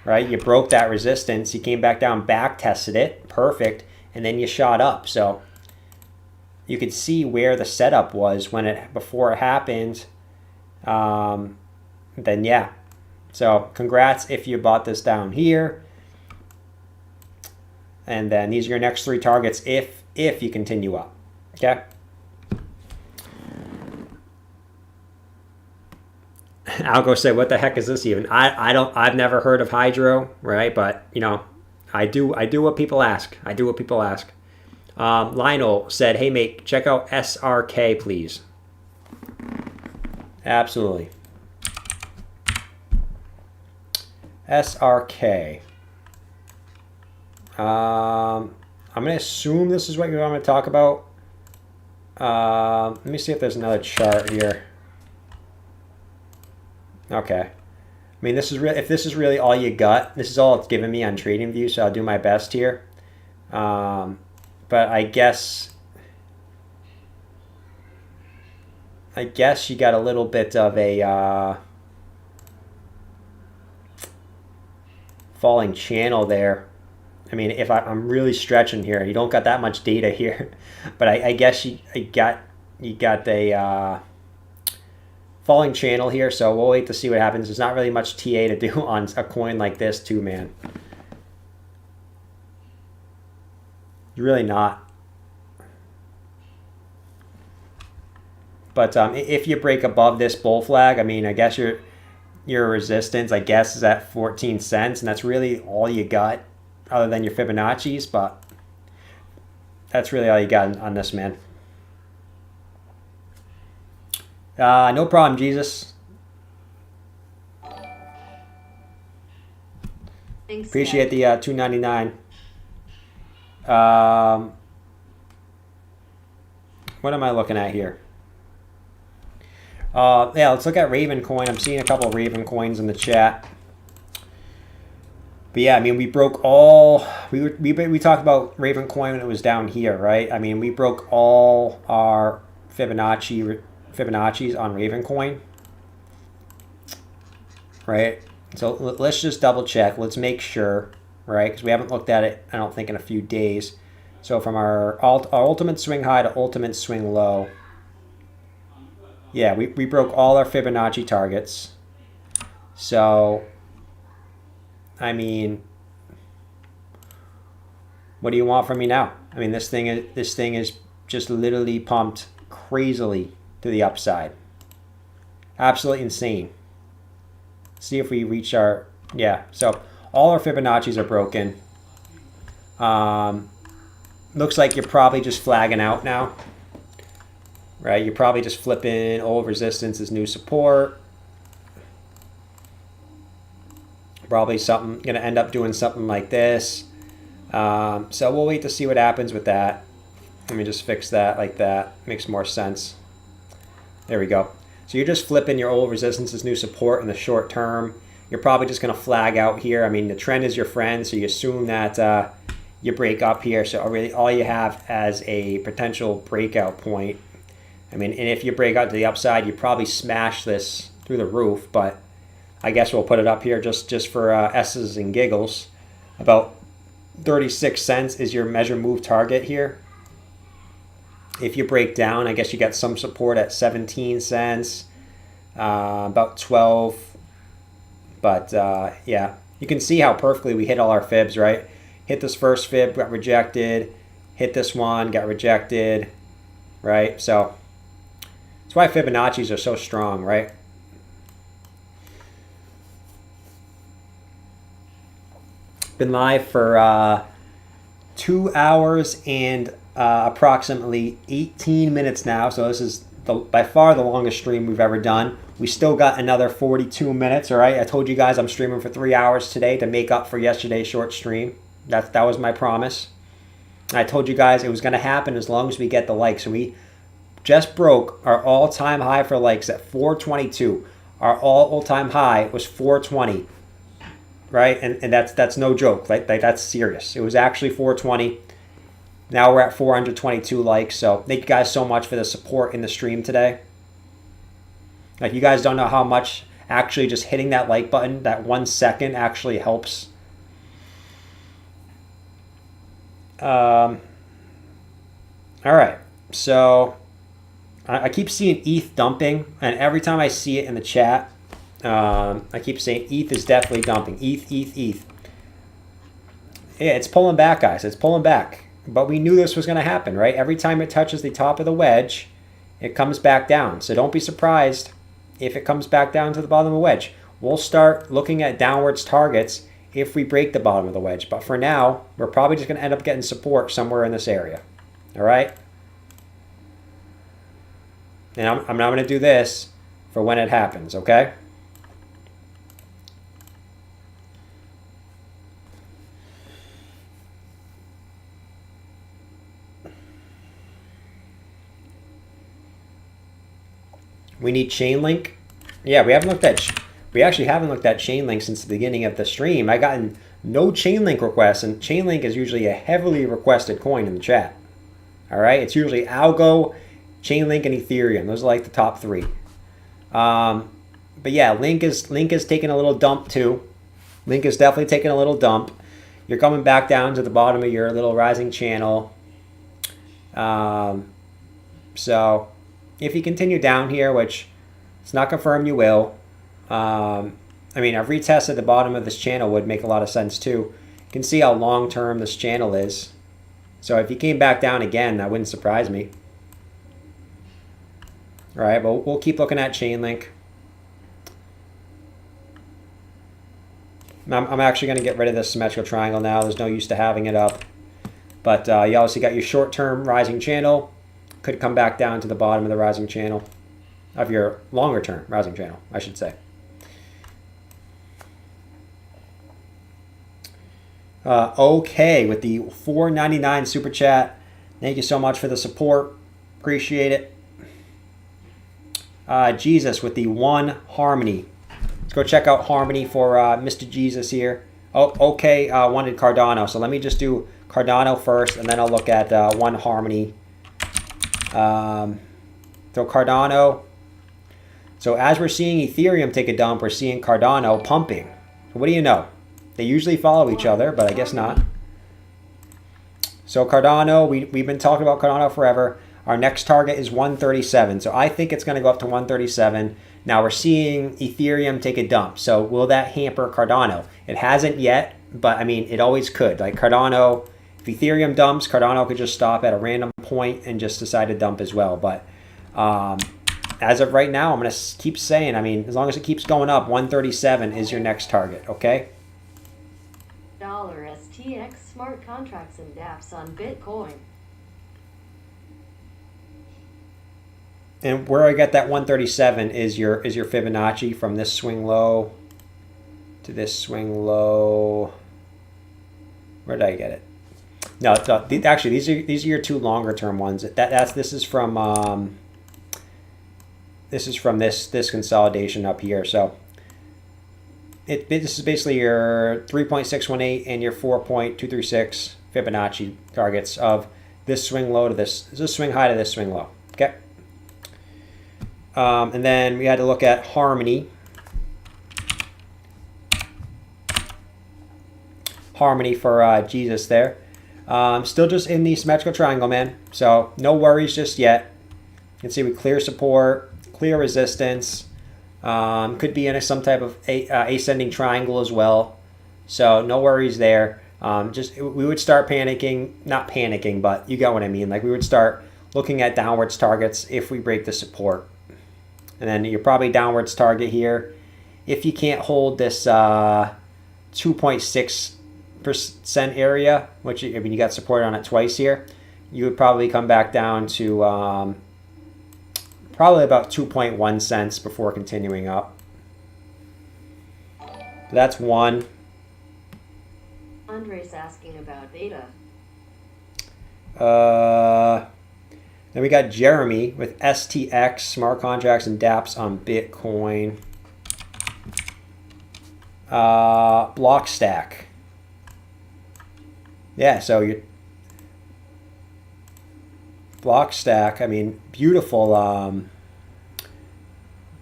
right? You broke that resistance. You came back down, back tested it. Perfect. And then you shot up. So you could see where the setup was before it happened. Then yeah. So congrats if you bought this down here. And then these are your next three targets if you continue up. Okay. Algo said, "What the heck is this even?" I've never heard of hydro, right? But you know, I do what people ask. I do what people ask. Lionel said, "Hey mate, check out SRK, please." Absolutely. SRK. I'm going to assume this is what you're going to talk about. Let me see if there's another chart here. Okay. I mean, this is if this is really all you got, this is all it's given me on TradingView, so I'll do my best here. But I guess I guess you got a little bit of a falling channel there. I mean, if I'm really stretching here, you don't got that much data here, but I guess you got a falling channel here. So we'll wait to see what happens. There's not really much TA to do on a coin like this too, man. Really not. But if you break above this bull flag, I mean, I guess your resistance, I guess, is at 14 cents, and that's really all you got other than your Fibonacci's, but that's really all you got on this, man. No problem, Jesus. Thanks, Appreciate the $2.99. What am I looking at here? Yeah, let's look at Raven Coin. I'm seeing a couple of Raven Coins in the chat. But yeah, I mean, we broke all, we talked about Raven Coin when it was down here, right? I mean, we broke all our Fibonacci's on Raven Coin, right? So let's just double check. Let's make sure, right? Because we haven't looked at it, I don't think, in a few days. So from our ultimate swing high to ultimate swing low, yeah, we broke all our Fibonacci targets. So, I mean, what do you want from me now? I mean, this thing is just literally pumped crazily to the upside. Absolutely insane. See if we reach our, yeah. So all our Fibonacci's are broken. Looks like you're probably just flagging out now. Right, you're probably just flipping old resistance as new support. Probably something going to end up doing something like this. So we'll wait to see what happens with that. Let me just fix that like that. Makes more sense. There we go. So you're just flipping your old resistance as new support in the short term. You're probably just going to flag out here. I mean, the trend is your friend, so you assume that you break up here. So really all you have as a potential breakout point. I mean, and if you break out to the upside, you probably smash this through the roof, but I guess we'll put it up here just for S's and giggles. About 36 cents is your measure move target here. If you break down, I guess you got some support at 17 cents, about 12. But yeah, you can see how perfectly we hit all our fibs, right? Hit this first fib, got rejected. Hit this one, got rejected, right? So that's why Fibonacci's are so strong, right? Been live for 2 hours and approximately 18 minutes now. So this is by far the longest stream we've ever done. We still got another 42 minutes, all right? I told you guys I'm streaming for 3 hours today to make up for yesterday's short stream. That was my promise. I told you guys it was going to happen as long as we get the likes. So we just broke our all-time high for likes at 422. Our all-time high was 420, right? And that's no joke. Like that's serious. It was actually 420. Now we're at 422 likes. So thank you guys so much for the support in the stream today. Like, you guys don't know how much actually just hitting that like button, that 1 second, actually helps. All right. So I keep seeing ETH dumping, and every time I see it in the chat, I keep saying ETH is definitely dumping. ETH. Yeah, it's pulling back, guys. It's pulling back. But we knew this was going to happen, right? Every time it touches the top of the wedge, it comes back down. So don't be surprised if it comes back down to the bottom of the wedge. We'll start looking at downwards targets if we break the bottom of the wedge. But for now, we're probably just going to end up getting support somewhere in this area. All right? And I'm not going to do this for when it happens, okay? We need Chainlink. Yeah, we actually haven't looked at Chainlink since the beginning of the stream. I've gotten no Chainlink requests, and Chainlink is usually a heavily requested coin in the chat. All right, it's usually Algo, Chainlink and Ethereum. Those are like the top three. But yeah, Link is taking a little dump too. Link is definitely taking a little dump. You're coming back down to the bottom of your little rising channel. So if you continue down here, which it's not confirmed you will, I mean, a retest at the bottom of this channel would make a lot of sense too. You can see how long term this channel is. So if you came back down again, that wouldn't surprise me. All right, but we'll keep looking at Chainlink. I'm actually going to get rid of this symmetrical triangle now. There's no use to having it up. But you obviously got your short-term rising channel. Could come back down to the bottom of the rising channel. Of your longer-term rising channel, I should say. Okay, with the $4.99 super chat. Thank you so much for the support. Appreciate it. Jesus with the one Harmony. Let's go check out Harmony for Mr. Jesus here. Oh, okay, wanted Cardano. So let me just do Cardano first, and then I'll look at one Harmony. So Cardano. So as we're seeing Ethereum take a dump, we're seeing Cardano pumping. So what do you know? They usually follow each other, but I guess not. So Cardano, we've been talking about Cardano forever. Our next target is 137. So I think it's going to go up to 137. Now we're seeing Ethereum take a dump. So will that hamper Cardano? It hasn't yet, but I mean, it always could. Like Cardano, if Ethereum dumps, Cardano could just stop at a random point and just decide to dump as well. But as of right now, I'm going to keep saying, I mean, as long as it keeps going up, 137 is your next target, okay? $STX smart contracts and dApps on Bitcoin. And where I get that 137 is your Fibonacci from this swing low to this swing low. Where did I get it? No, actually these are your two longer term ones. This is from this consolidation up here. So this is basically your 3.618 and your 4.236 Fibonacci targets of this swing low to this swing high to this swing low. Okay. And then we had to look at Harmony. Harmony for Jesus there. Still just in the symmetrical triangle, man. So no worries just yet. You can see we clear support, clear resistance. Could be in some type of ascending triangle as well. So no worries there. We would start panicking, not panicking, but you get what I mean. Like we would start looking at downwards targets if we break the support. And then you're probably downwards target here. If you can't hold this 2.6% area, which I mean you got support on it twice here, you would probably come back down to probably about 2.1 cents before continuing up. That's one. Andres asking about beta. Then we got Jeremy with STX, smart contracts and dApps on Bitcoin. Blockstack. Yeah, so you Blockstack, I mean, beautiful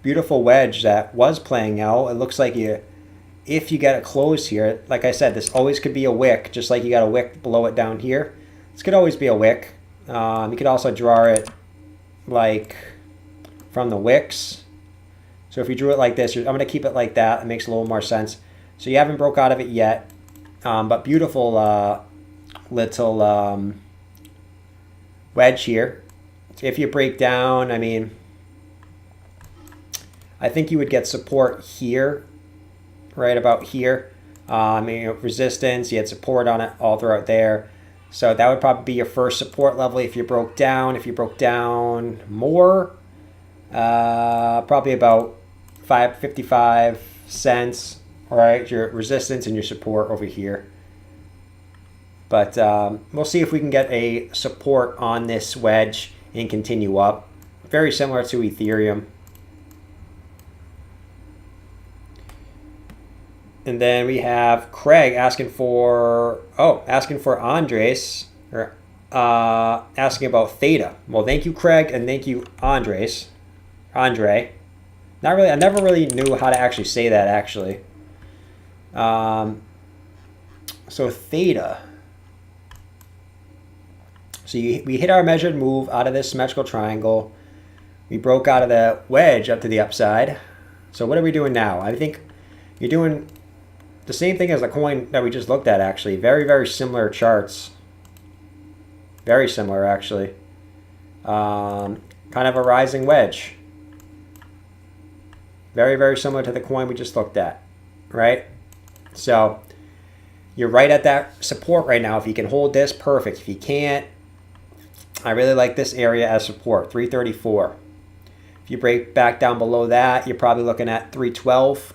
beautiful wedge that was playing out. It looks like if you get it closed here, like I said, this always could be a wick, just like you got a wick below it down here. This could always be a wick. You could also draw it like from the wicks. So if you drew it like this, I'm going to keep it like that. It makes a little more sense. So you haven't broke out of it yet, but beautiful little wedge here. If you break down, I mean, I think you would get support here, right about here. Resistance, you had support on it all throughout there. So that would probably be your first support level if you broke down. If you broke down more, probably about 55 cents. All right, your resistance and your support over here. But we'll see if we can get a support on this wedge and continue up. Very similar to Ethereum. And then we have Craig asking for Andres, or asking about theta. Well, thank you, Craig, and thank you, Andre. Not really. I never really knew how to actually say that. Actually. So theta. So we hit our measured move out of this symmetrical triangle. We broke out of the wedge up to the upside. So what are we doing now? I think you're doing the same thing as the coin that we just looked at, actually. Very, very similar charts. Very similar, actually. Kind of a rising wedge. Very, very similar to the coin we just looked at, right? So you're right at that support right now. If you can hold this, perfect. If you can't, I really like this area as support, 334. If you break back down below that, you're probably looking at 312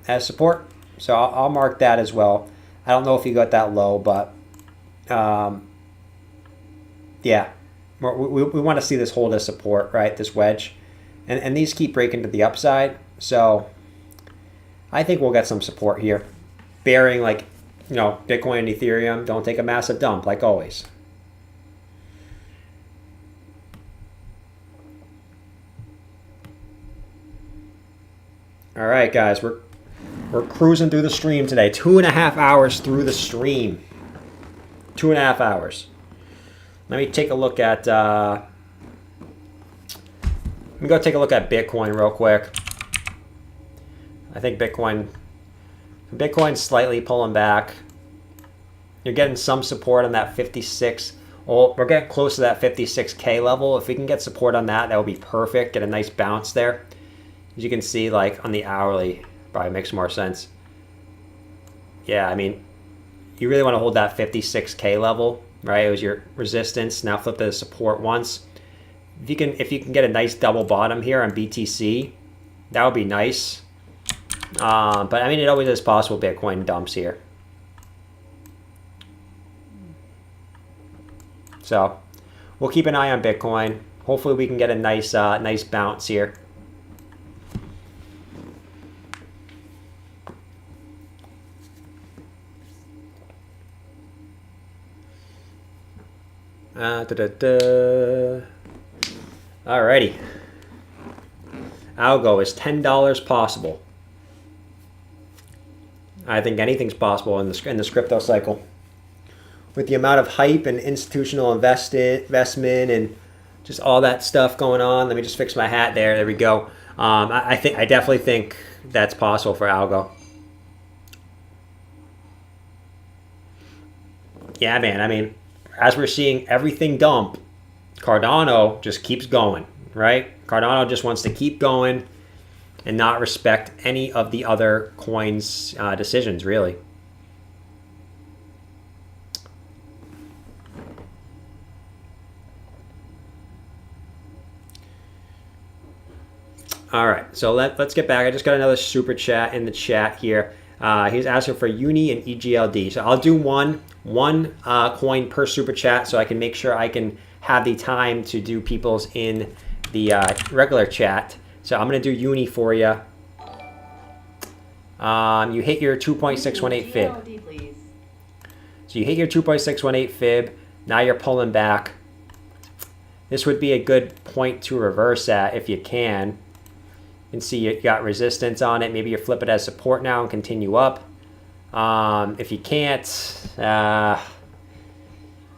as support. So I'll mark that as well. I don't know if you got that low, but yeah, we want to see this hold as support, right? This wedge. And these keep breaking to the upside. So I think we'll get some support here. Bearing, like, you know, Bitcoin and Ethereum don't take a massive dump, like always. All right, guys, we're cruising through the stream today. 2.5 hours through the stream. 2.5 hours. Let me take a look at. Let me go take a look at Bitcoin real quick. I think Bitcoin's slightly pulling back. You're getting some support on that 56. Well, we're getting close to that 56K level. If we can get support on that, that would be perfect. Get a nice bounce there. As you can see, like on the hourly, probably makes more sense. Yeah, I mean, you really want to hold that 56K level, right? It was your resistance. Now flip the support once. If you can get a nice double bottom here on BTC, that would be nice. But I mean, it always is possible Bitcoin dumps here. So we'll keep an eye on Bitcoin. Hopefully we can get a nice nice bounce here. Alrighty. Algo, is $10 possible? I think anything's possible in this crypto cycle. With the amount of hype and institutional investment and just all that stuff going on. Let me just fix my hat there. There we go. I definitely think that's possible for Algo. Yeah, man. I mean, as we're seeing everything dump, Cardano just keeps going, right? Cardano just wants to keep going and not respect any of the other coins' decisions, really. All right, so let's get back. I just got another super chat in the chat here. He's asking for Uni and EGLD. So I'll do one coin per super chat so I can make sure I can have the time to do people's in the regular chat. So I'm going to do Uni for you. You hit your 2.618 fib. So you hit your 2.618 fib. Now you're pulling back. This would be a good point to reverse at if you can. You can see you got resistance on it. Maybe you flip it as support now and continue up. If you can't,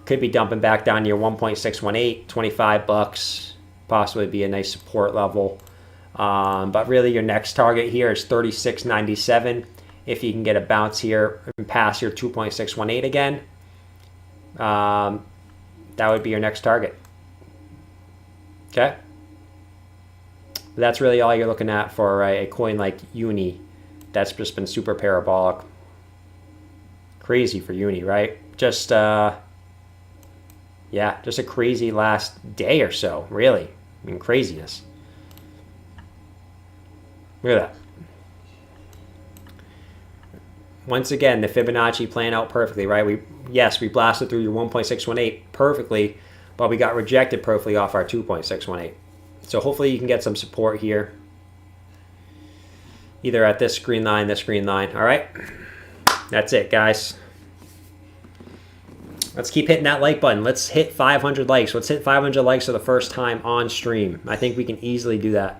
could be dumping back down to your 1.618, 25 bucks, possibly be a nice support level. But really your next target here is 36.97. If you can get a bounce here and pass your 2.618 again, that would be your next target. Okay? That's really all you're looking at for a coin like Uni. That's just been super parabolic. Crazy for Uni, right? Just, yeah, just a crazy last day or so, really. I mean, craziness. Look at that. Once again, the Fibonacci playing out perfectly, right? We blasted through your 1.618 perfectly, but we got rejected perfectly off our 2.618. So hopefully you can get some support here. Either at this green line, All right? That's it, guys. Let's keep hitting that like button. Let's hit 500 likes. Let's hit 500 likes for the first time on stream. I think we can easily do that.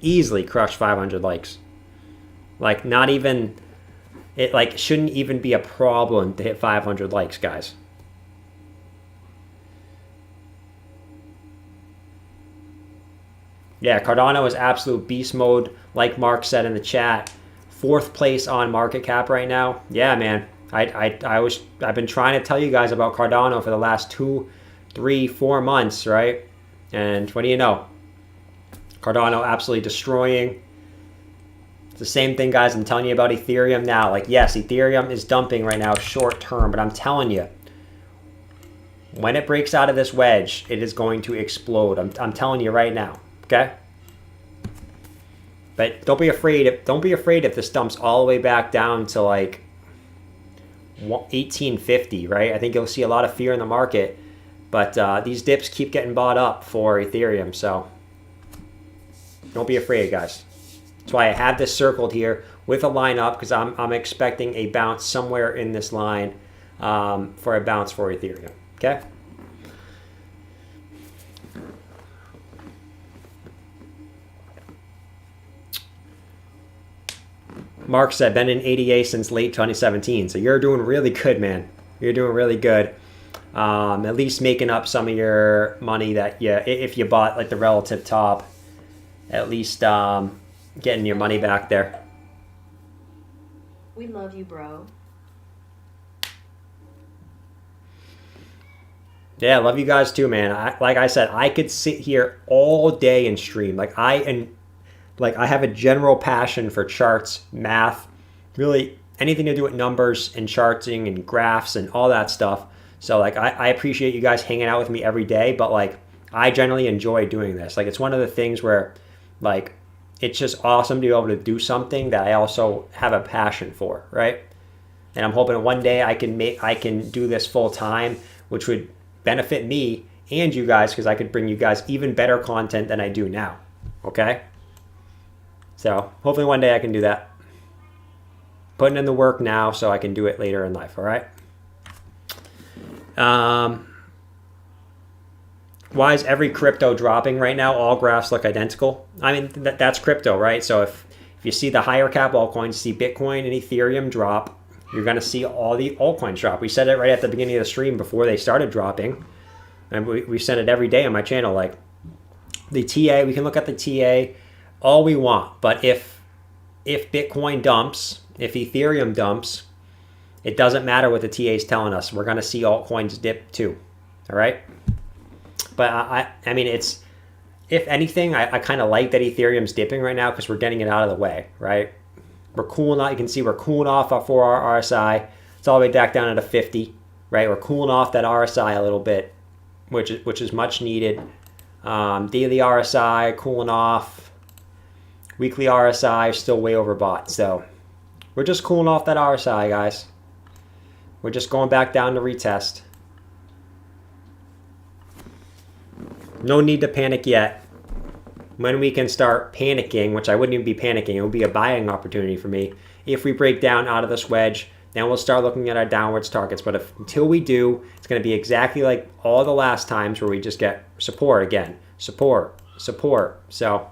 Easily crush 500 likes. Like, not even, it like shouldn't even be a problem to hit 500 likes, guys. Yeah, Cardano is absolute beast mode, like Mark said in the chat. 4th place on market cap right now. Yeah, man. I've been trying to tell you guys about Cardano for the last 2, 3, 4 months, right? And what do you know? Cardano absolutely destroying. It's the same thing, guys. I'm telling you about Ethereum now. Like, yes, Ethereum is dumping right now short term, but I'm telling you, when it breaks out of this wedge, it is going to explode. I'm telling you right now. Okay? But don't be afraid if this dumps all the way back down to like 1850, right? I think you'll see a lot of fear in the market, but these dips keep getting bought up for Ethereum, so don't be afraid, guys. That's why I have this circled here with a line up, because I'm expecting a bounce somewhere in this line for a bounce for Ethereum. Okay? Mark said, been in ADA since late 2017. So you're doing really good, man. You're doing really good. At least making up some of your money that if you bought like the relative top, at least getting your money back there. We love you, bro. Yeah, I love you guys too, man. Like I said, I could sit here all day and stream. I have a general passion for charts, math, really anything to do with numbers and charting and graphs and all that stuff. So like I appreciate you guys hanging out with me every day, but like I generally enjoy doing this. Like, it's one of the things where like it's just awesome to be able to do something that I also have a passion for, right? And I'm hoping one day I can do this full time, which would benefit me and you guys, because I could bring you guys even better content than I do now. Okay? So hopefully one day I can do that. Putting in the work now so I can do it later in life, all right? Why is every crypto dropping right now? All graphs look identical. I mean, that's crypto, right? So if you see the higher cap altcoins, see Bitcoin and Ethereum drop, you're going to see all the altcoins drop. We said it right at the beginning of the stream before they started dropping. And we said it every day on my channel. Like, the TA, we can look at the TA all we want, but if Bitcoin dumps, if Ethereum dumps, it doesn't matter what the TA is telling us. We're going to see altcoins dip too. All right? But I mean, it's, if anything, I kind of like that Ethereum's dipping right now because we're getting it out of the way, right? We're cooling off. You can see we're cooling off our 4-hour RSI. It's all the way back down to 50, right? We're cooling off that RSI a little bit, which is much needed. Daily RSI cooling off. Weekly RSI still way overbought. So we're just cooling off that RSI, guys. We're just going back down to retest. No need to panic yet. When we can start panicking, which I wouldn't even be panicking, it would be a buying opportunity for me. If we break down out of this wedge, then we'll start looking at our downwards targets. But until we do, it's going to be exactly like all the last times where we just get support again. Support. So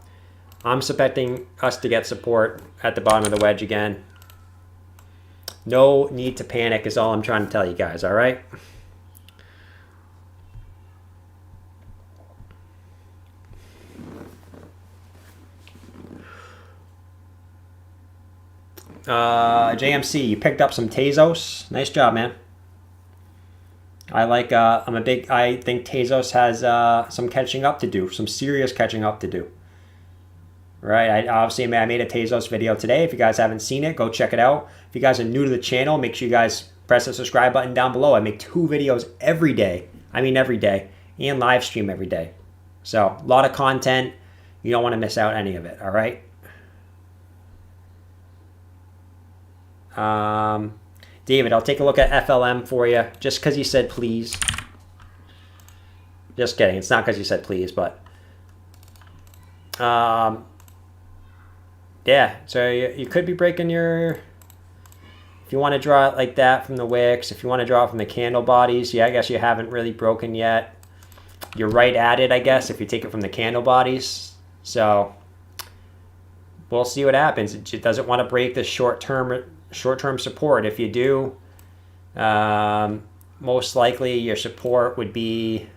I'm expecting us to get support at the bottom of the wedge again. No need to panic is all I'm trying to tell you guys, all right? JMC, you picked up some Tezos. Nice job, man. I think Tezos has some catching up to do, some serious catching up to do. Right, I made a Tezos video today. If you guys haven't seen it, go check it out. If you guys are new to the channel, make sure you guys press the subscribe button down below. I make 2 videos every day. I mean every day. And live stream every day. So, a lot of content. You don't want to miss out any of it, all right? David, I'll take a look at FLM for you, just because you said please. Just kidding. It's not because you said please, but... yeah, so you could be breaking your If you want to draw it like that from the wicks, if you want to draw it from the candle bodies, yeah, I guess you haven't really broken yet. You're right at it, I guess, if you take it from the candle bodies. So we'll see what happens. It doesn't want to break the short-term support. If you do, most likely your support would be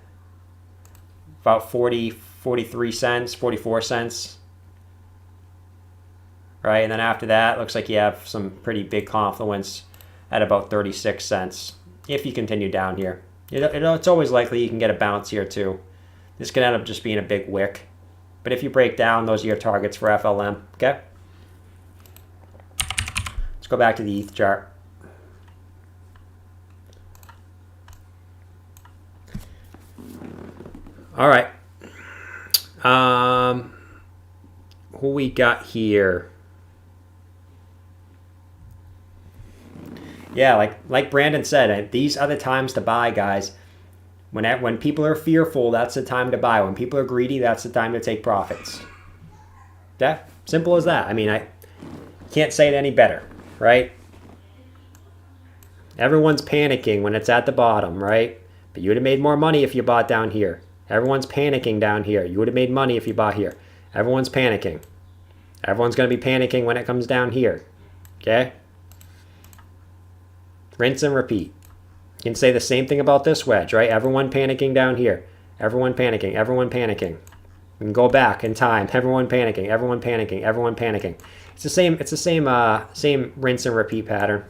about 43 cents, 44 cents. Right, and then after that, looks like you have some pretty big confluence at about 36 cents if you continue down here. It's always likely you can get a bounce here too. This could end up just being a big wick. But if you break down, those are your targets for FLM, okay? Let's go back to the ETH chart. All right. Who we got here? Yeah, like Brandon said, these are the times to buy, guys. When people are fearful, that's the time to buy. When people are greedy, that's the time to take profits. Yeah, simple as that. I mean, I can't say it any better, right? Everyone's panicking when it's at the bottom, right? But you would have made more money if you bought down here. Everyone's panicking down here. You would have made money if you bought here. Everyone's panicking. Everyone's going to be panicking when it comes down here, okay? Rinse and repeat. You can say the same thing about this wedge, right? Everyone panicking down here. Everyone panicking. Everyone panicking. You can go back in time. Everyone panicking. Everyone panicking. Everyone panicking. It's the same. It's the same rinse and repeat pattern.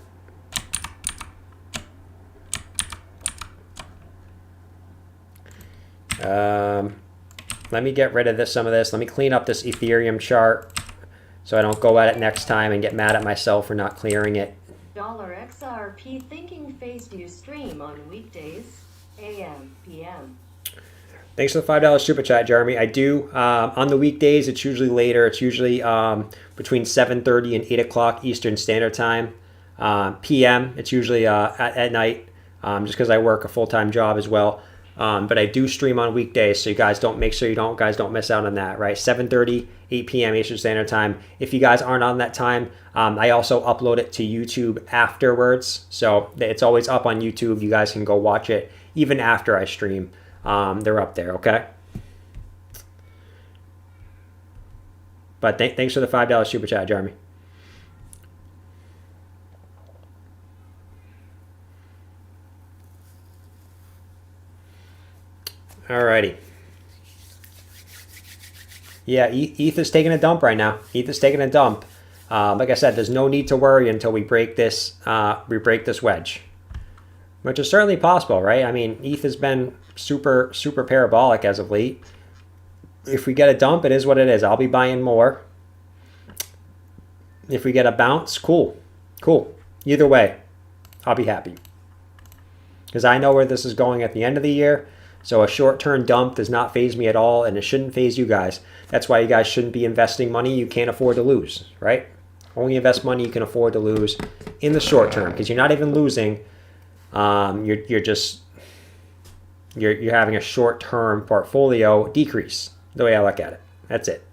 Let me get rid of some of this. Let me clean up this Ethereum chart so I don't go at it next time and get mad at myself for not clearing it. $XRP thinking phase do stream on weekdays, AM, PM. Thanks for the $5 super chat, Jeremy. I do. On the weekdays, it's usually later. It's usually between 7:30 and 8 o'clock Eastern Standard Time. PM, it's usually at night, just because I work a full-time job as well. But I do stream on weekdays, so you guys don't miss out on that, right? 7:30, 8 p.m. Eastern Standard Time. If you guys aren't on that time, I also upload it to YouTube afterwards, so it's always up on YouTube. You guys can go watch it even after I stream. They're up there, okay? But thanks for the $5 super chat, Jeremy. Alrighty. Yeah, ETH is taking a dump right now. ETH is taking a dump. Like I said, there's no need to worry until we break this wedge, which is certainly possible, right? I mean, ETH has been super parabolic as of late. If we get a dump, it is what it is. I'll be buying more. If we get a bounce, cool. Either way, I'll be happy because I know where this is going at the end of the year. So a short-term dump does not faze me at all, and it shouldn't faze you guys. That's why you guys shouldn't be investing money you can't afford to lose, right? Only invest money you can afford to lose in the short term, because you're not even losing. You're having a short-term portfolio decrease. The way I look at it, that's it.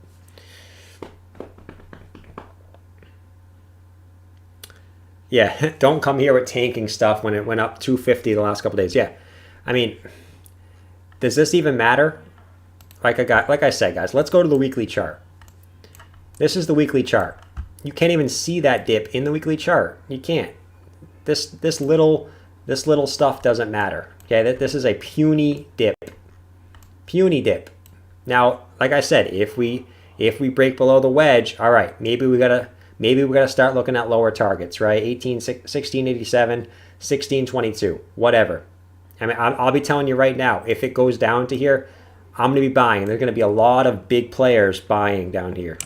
Yeah, don't come here with tanking stuff when it went up 250 the last couple of days. Yeah, I mean, does this even matter? Like I said, guys, let's go to the weekly chart. This is the weekly chart. You can't even see that dip in the weekly chart. You can't. This little stuff doesn't matter. Okay, this is a puny dip. Puny dip. Now, like I said, if we break below the wedge, all right, maybe we gotta start looking at lower targets, right? 1687, 1622, whatever. I mean, I'll be telling you right now, if it goes down to here, I'm going to be buying. There's going to be a lot of big players buying down here.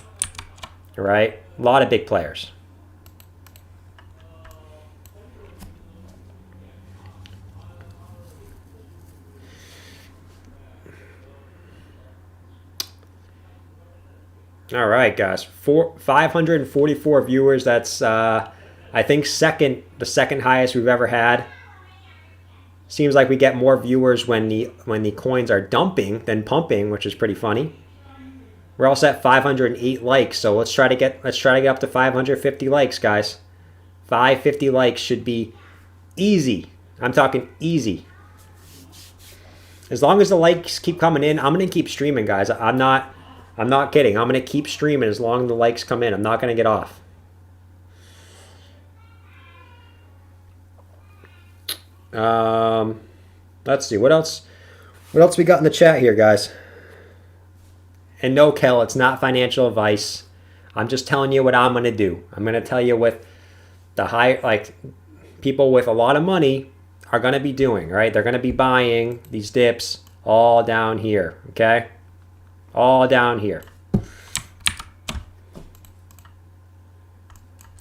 All right? A lot of big players. All right, guys. 544 viewers. That's, I think, the second highest we've ever had. Seems like we get more viewers when the coins are dumping than pumping, which is pretty funny. We're also at 508 likes, so let's try to get up to 550 likes, guys. 550 likes should be easy. I'm talking easy. As long as the likes keep coming in, I'm going to keep streaming, guys. I'm not kidding. I'm going to keep streaming as long as the likes come in. I'm not going to get off. Let's see. What else we got in the chat here, guys? And no, Kel, it's not financial advice. I'm just telling you what I'm going to do. I'm going to tell you what the people with a lot of money are going to be doing, right? They're going to be buying these dips all down here, okay? All down here.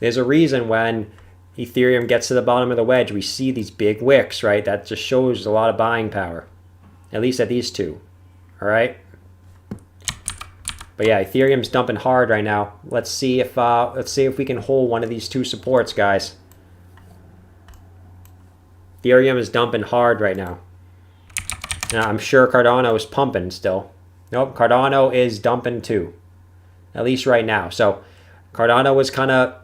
There's a reason when Ethereum gets to the bottom of the wedge, we see these big wicks, right? That just shows a lot of buying power, at least at these two, all right? But yeah, Ethereum's dumping hard right now. Let's see if we can hold one of these two supports, guys. Ethereum is dumping hard right now. Now, I'm sure Cardano is pumping still. Nope, Cardano is dumping too, at least right now. So Cardano was kind of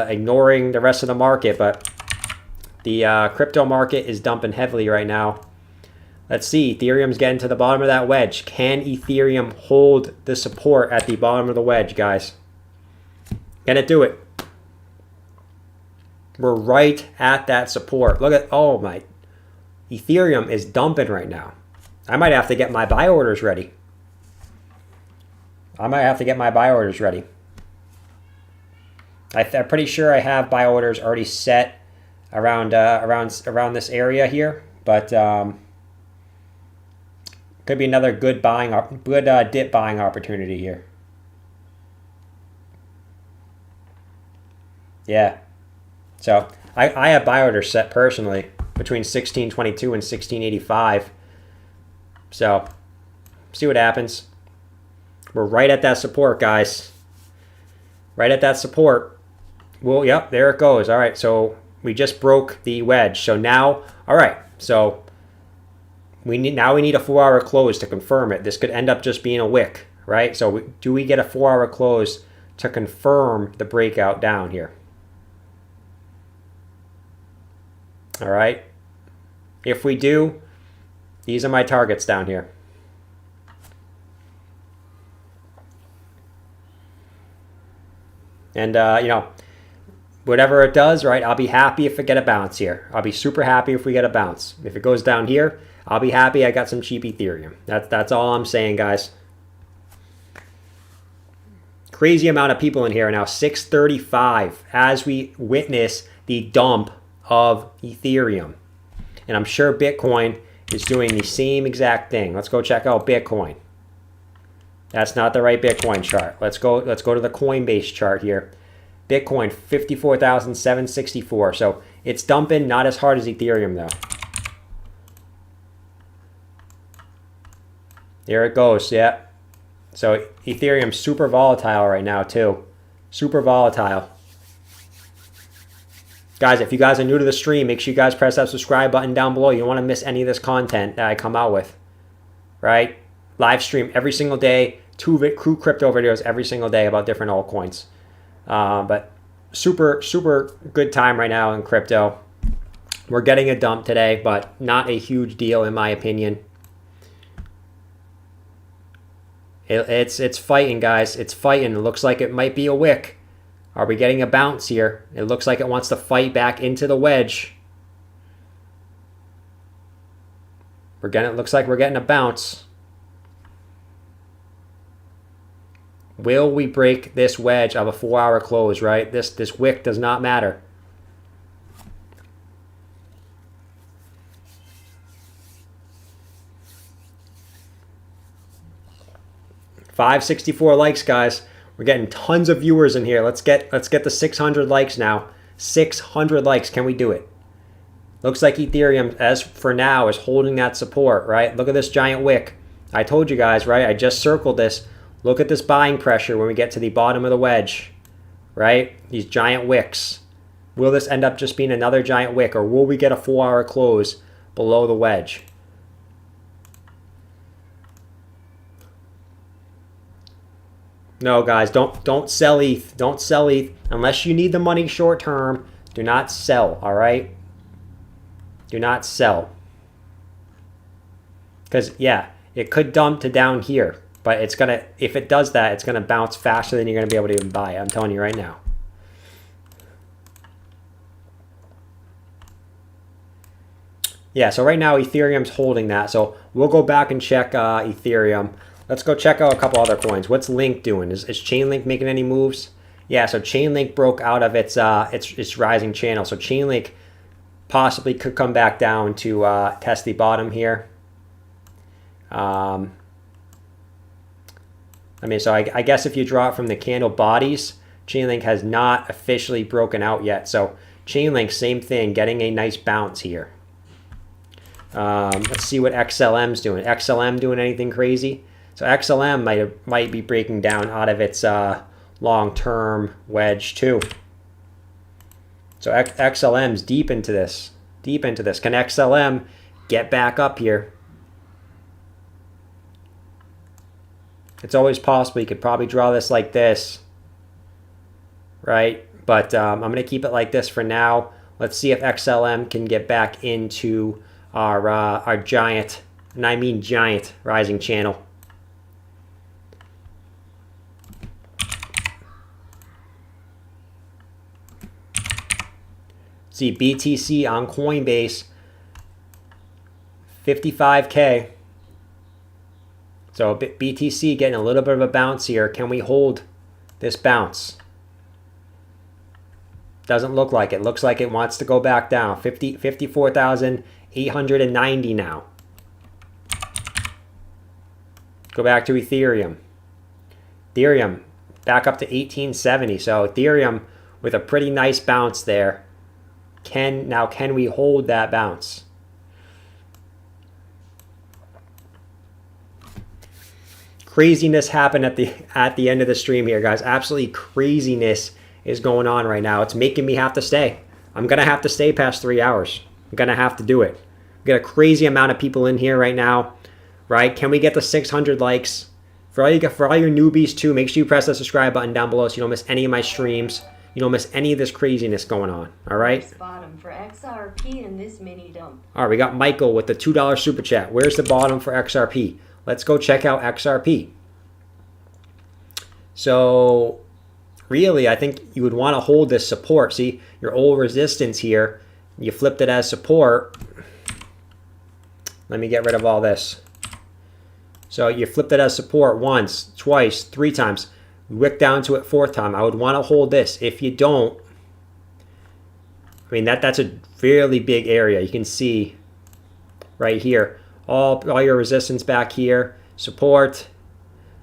ignoring the rest of the market, but the crypto market is dumping heavily right now. Let's see, Ethereum's getting to the bottom of that wedge. Can Ethereum hold the support at the bottom of the wedge, guys? Can it do it? We're right at that support. Look at, oh my, Ethereum is dumping right now. I might have to get my buy orders ready. I'm pretty sure I have buy orders already set around this area here, but could be another good dip buying opportunity here. Yeah. So I have buy orders set personally between 1622 and 1685. So see what happens. We're right at that support, guys. Right at that support. Well, yep, there it goes. All right, so we just broke the wedge. So now, all right, so we need a 4-hour close to confirm it. This could end up just being a wick, right? So do we get a 4-hour close to confirm the breakout down here? All right. If we do, these are my targets down here. And, whatever it does, right, I'll be happy if I get a bounce here. I'll be super happy if we get a bounce. If it goes down here, I'll be happy I got some cheap Ethereum. That's all I'm saying, guys. Crazy amount of people in here now, 635, as we witness the dump of Ethereum. And I'm sure Bitcoin is doing the same exact thing. Let's go check out Bitcoin. That's not the right Bitcoin chart. Let's go to the Coinbase chart here. Bitcoin 54,764. So it's dumping, not as hard as Ethereum though. There it goes. Yeah. So Ethereum's super volatile right now too. Super volatile. Guys, if you guys are new to the stream, make sure you guys press that subscribe button down below. You don't want to miss any of this content that I come out with, right? Live stream every single day, two crypto videos every single day about different altcoins. But super good time right now in crypto. We're getting a dump today, but not a huge deal in my opinion. It's fighting, guys. It's fighting. It looks like it might be a wick. Are we getting a bounce here? It looks like it wants to fight back into the wedge. It looks like we're getting a bounce. Will we break this wedge of a 4-hour close, right? This wick does not matter. $564 likes, guys. We're getting tons of viewers in here. Let's get the 600 likes now. 600 likes. Can we do it? Looks like Ethereum, as for now, is holding that support, right? Look at this giant wick. I told you guys, right? I just circled this. Look at this buying pressure when we get to the bottom of the wedge, right? These giant wicks. Will this end up just being another giant wick, or will we get a 4-hour close below the wedge? No, guys, don't sell ETH. Don't sell ETH unless you need the money short term. Do not sell. All right. Do not sell. Because yeah, it could dump to down here, but it's gonna. If it does that, it's gonna bounce faster than you're gonna be able to even buy it. I'm telling you right now. Yeah, so right now Ethereum's holding that. So we'll go back and check Ethereum. Let's go check out a couple other coins. What's Link doing? Is Chainlink making any moves? Yeah, so Chainlink broke out of its rising channel. So Chainlink possibly could come back down to test the bottom here. I mean, so I guess if you draw it from the candle bodies, Chainlink has not officially broken out yet. So Chainlink, same thing, getting a nice bounce here. Let's see what XLM's doing. XLM doing anything crazy? So XLM might be breaking down out of its long-term wedge too. So XLM's deep into this. Deep into this. Can XLM get back up here? It's always possible. You could probably draw this like this, right? But I'm going to keep it like this for now. Let's see if XLM can get back into our giant, and I mean giant, rising channel. See BTC on Coinbase, 55K. So BTC getting a little bit of a bounce here. Can we hold this bounce? Doesn't look like it. Looks like it wants to go back down. 54,890 now. Go back to Ethereum. Ethereum back up to 1870. So Ethereum with a pretty nice bounce there. Can we hold that bounce? Craziness happened at the end of the stream here, guys. Absolutely craziness is going on right now. It's making me have to stay. I'm gonna have to stay past 3 hours. I'm gonna have to do it. We got a crazy amount of people in here right now, right? Can we get the 600 likes? For all your newbies too, make sure you press the subscribe button down below so you don't miss any of my streams. You don't miss any of this craziness going on. All right. Bottom for XRP in this mini dump. All right, we got Michael with the $2 super chat. Where's the bottom for XRP? Let's go check out XRP. So really, I think you would want to hold this support. See, your old resistance here, you flipped it as support. Let me get rid of all this. So you flipped it as support once, twice, 3 times. Wick down to it 4th time. I would want to hold this. If you don't, I mean, that's a fairly big area. You can see right here. All your resistance back here, support,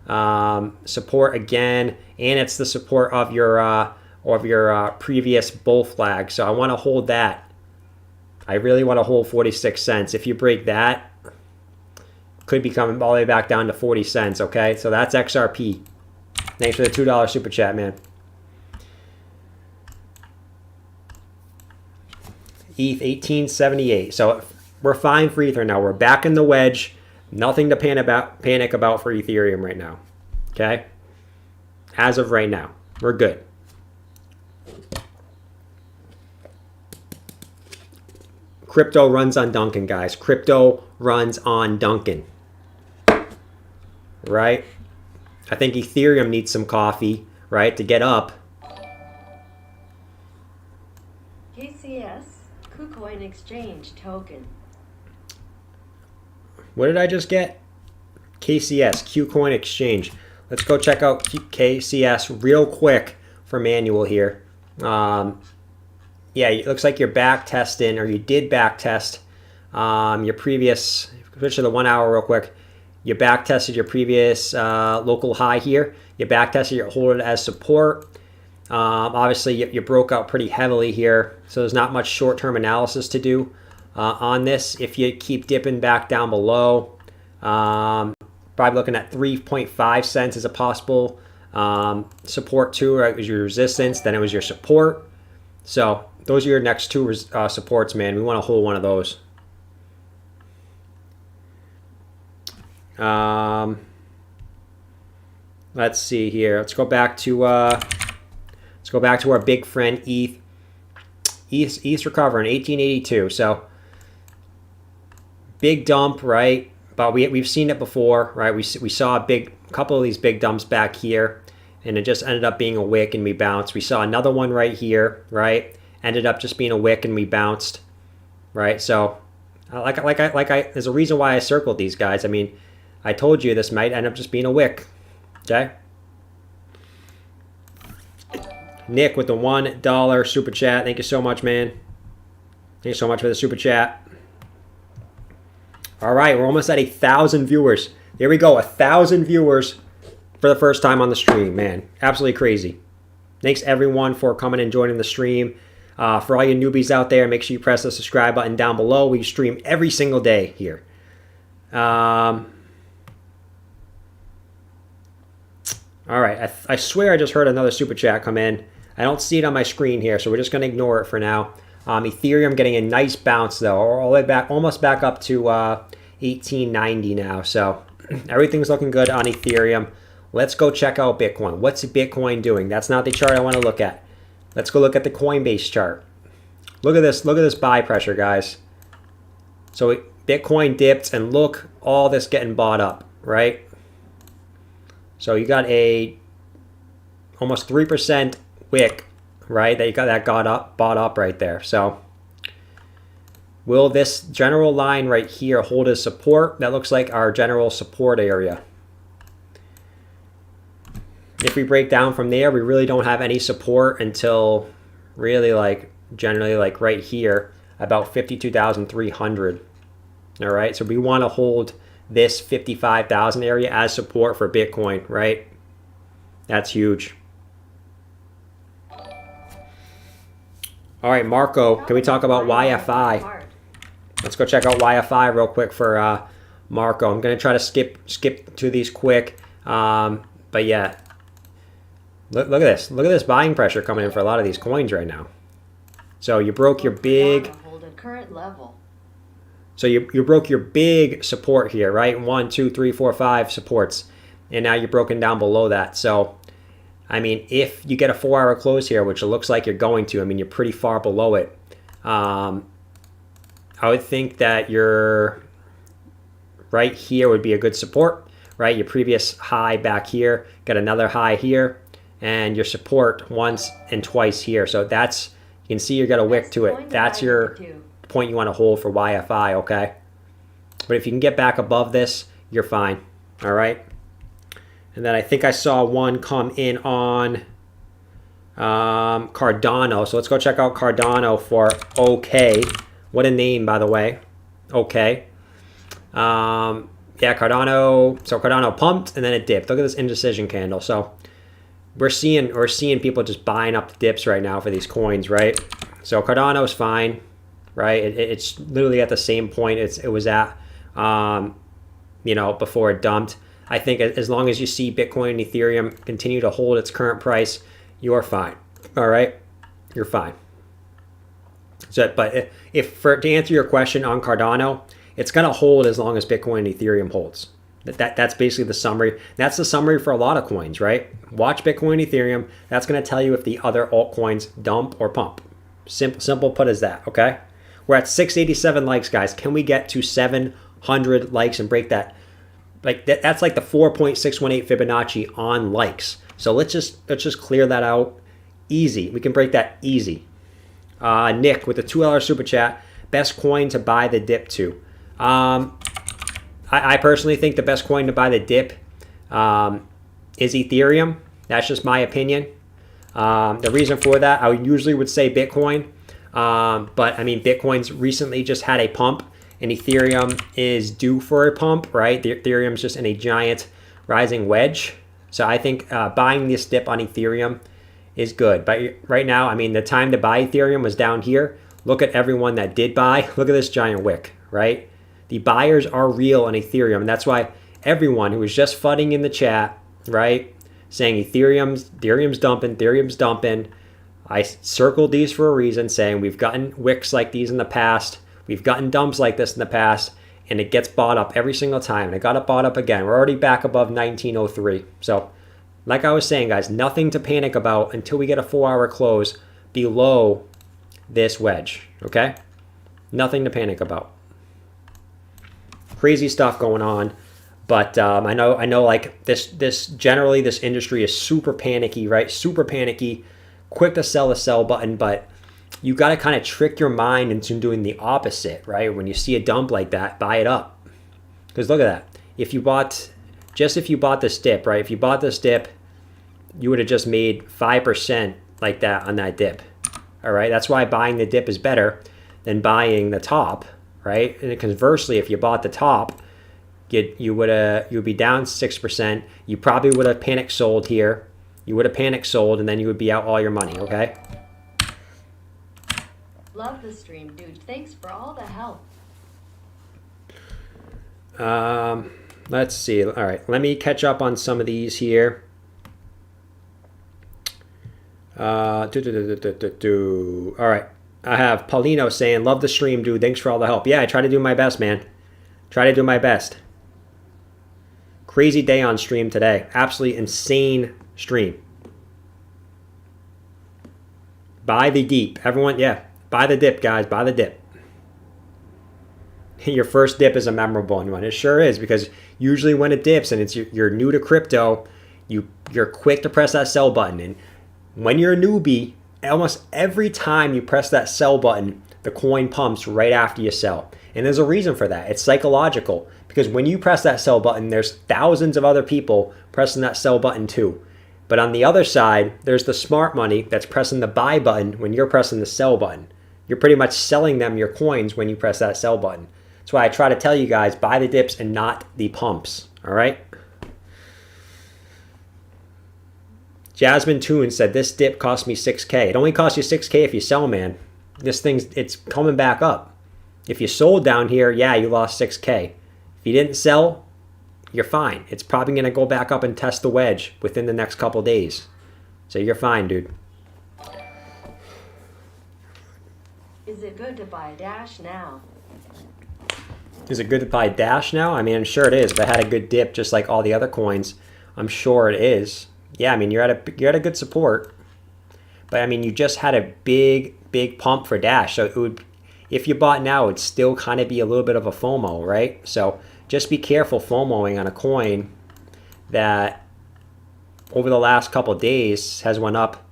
support again, and it's the support of your previous bull flag. So I want to hold that. I really want to hold 46 cents. If you break that, could be coming all the way back down to 40 cents. Okay, so that's XRP. Thanks for the $2 super chat, man. ETH 1878. So we're fine for Ether now. We're back in the wedge. Nothing to panic about for Ethereum right now. Okay? As of right now, we're good. Crypto runs on Duncan, guys. Crypto runs on Duncan. Right? I think Ethereum needs some coffee, right, to get up. KCS, KuCoin Exchange Token. What did I just get? KCS, KuCoin Exchange. Let's go check out KCS real quick for manual here. Yeah, it looks like you're back testing, or you did back test your previous, switch to the 1 hour real quick. You back tested your previous local high here. You back tested, you hold it as support. Obviously, you broke out pretty heavily here, so there's not much short-term analysis to do on this. If you keep dipping back down below, probably looking at 3.5 cents as a possible support too. Right? It was your resistance, then it was your support. So those are your next 2 supports, man. We want to hold one of those. Let's see here. Let's go back to our big friend ETH. ETH's recovering 1882. So big dump, right? But we've seen it before, right? We saw a couple of these big dumps back here, and it just ended up being a wick and we bounced. We saw another one right here, right? Ended up just being a wick and we bounced, right? So there's a reason why I circled these guys. I mean, I told you this might end up just being a wick. Okay. Nick with the $1 super chat. Thank you so much, man. Thank you so much for the super chat. All right, we're almost at 1,000 viewers. There we go, 1,000 viewers for the first time on the stream, man. Absolutely crazy. Thanks everyone for coming and joining the stream. For all you newbies out there, make sure you press the subscribe button down below. We stream every single day here. All right, I swear I just heard another super chat come in. I don't see it on my screen here, so we're just going to ignore it for now. Ethereum getting a nice bounce, though, all the way back, almost back up to 1890 now. So everything's looking good on Ethereum. Let's go check out Bitcoin. What's Bitcoin doing? That's not the chart I want to look at. Let's go look at the Coinbase chart. Look at this. Look at this buy pressure, guys. So Bitcoin dipped, and look, all this getting bought up, right? So you got a almost 3% wick, right? That you got that bought up right there. So will this general line right here hold as support? That looks like our general support area. If we break down from there, we really don't have any support until really generally right here, about 52,300. All right, so we want to hold this 55,000 area as support for Bitcoin, right? That's huge. All right, Marco, can we talk about YFI? Let's go check out YFI real quick for Marco. I'm going to try to skip to these quick. But yeah, look at this. Look at this buying pressure coming in for a lot of these coins right now. So you broke your big... current level. So you broke your big support here, right? 1, 2, 3, 4, 5 supports. And now you're broken down below that. So, I mean, if you get a 4-hour close here, which it looks like you're going to, I mean, you're pretty far below it. I would think that you're right here would be a good support, right? Your previous high back here, got another high here, and your support once and twice here. So that's, you can see you got a wick to it. That's your point you want to hold for YFI, okay? But if you can get back above this, you're fine, all right? And then I think I saw one come in on Cardano. So let's go check out Cardano for OK. What a name, by the way. OK. Yeah, Cardano. So Cardano pumped and then it dipped. Look at this indecision candle. So we're seeing people just buying up the dips right now for these coins, right? So Cardano's fine, right? It's literally at the same point it was at, before it dumped. I think as long as you see Bitcoin and Ethereum continue to hold its current price, you're fine. All right, you're fine. So, but to answer your question on Cardano, it's gonna hold as long as Bitcoin and Ethereum holds. That's basically the summary. That's the summary for a lot of coins, right? Watch Bitcoin and Ethereum. That's gonna tell you if the other altcoins dump or pump. Simple put as that. Okay, we're at 687 likes, guys. Can we get to 700 likes and break that? Like that's like the 4.618 Fibonacci on likes. So let's just clear that out. Easy. We can break that easy. Nick with the $2 super chat. Best coin to buy the dip to. I personally think the best coin to buy the dip is Ethereum. That's just my opinion. The reason for that, I usually would say Bitcoin. But I mean, Bitcoin's recently just had a pump. And Ethereum is due for a pump, right? Ethereum's just in a giant rising wedge. So I think buying this dip on Ethereum is good. But right now, I mean, the time to buy Ethereum was down here. Look at everyone that did buy. Look at this giant wick, right? The buyers are real on Ethereum. And that's why everyone who was just fudding in the chat, right, saying Ethereum's dumping. I circled these for a reason, saying we've gotten wicks like these in the past. We've gotten dumps like this in the past, and it gets bought up every single time. And it got it bought up again. We're already back above 1903. So Like I was saying, guys, nothing to panic about until we get a 4-hour close below this wedge, okay? Nothing to panic about. Crazy stuff going on, but I know like this generally this industry is super panicky, right? Super panicky, quick to sell the sell button, but you got to kind of trick your mind into doing the opposite, right? When you see a dump like that, buy it up. Because look at that. If you bought this dip, right? If you bought this dip, you would have just made 5% like that on that dip. All right, that's why buying the dip is better than buying the top, right? And conversely, if you bought the top, you would be down 6%. You probably would have panic sold here. You would have panic sold, and then you would be out all your money. Okay. Love the stream, dude. Thanks for all the help. Let's see. All right, let me catch up on some of these here. All right, I have Paulino saying, love the stream, dude. Thanks for all the help. Yeah, I try to do my best, man. Try to do my best. Crazy day on stream today. Absolutely insane stream. Buy the deep. Everyone, yeah. Buy the dip, guys. Buy the dip. Your first dip is a memorable one. It sure is, because usually when it dips and you're new to crypto, you're quick to press that sell button. And when you're a newbie, almost every time you press that sell button, the coin pumps right after you sell. And there's a reason for that. It's psychological, because when you press that sell button, there's thousands of other people pressing that sell button too. But on the other side, there's the smart money that's pressing the buy button when you're pressing the sell button. You're pretty much selling them your coins when you press that sell button. That's why I try to tell you guys, buy the dips and not the pumps. All right? Jasmine Toon said, this dip cost me 6K. It only costs you 6K if you sell, man. It's coming back up. If you sold down here, yeah, you lost 6K. If you didn't sell, you're fine. It's probably going to go back up and test the wedge within the next couple days. So you're fine, dude. Is it good to buy Dash now? Is it good to buy Dash now? I mean, I'm sure it is. If it had a good dip just like all the other coins, I'm sure it is. Yeah, I mean, you're at a good support. But I mean, you just had a big pump for Dash. So it would, if you bought now, it'd still kind of be a little bit of a FOMO, right? So just be careful FOMOing on a coin that over the last couple of days has went up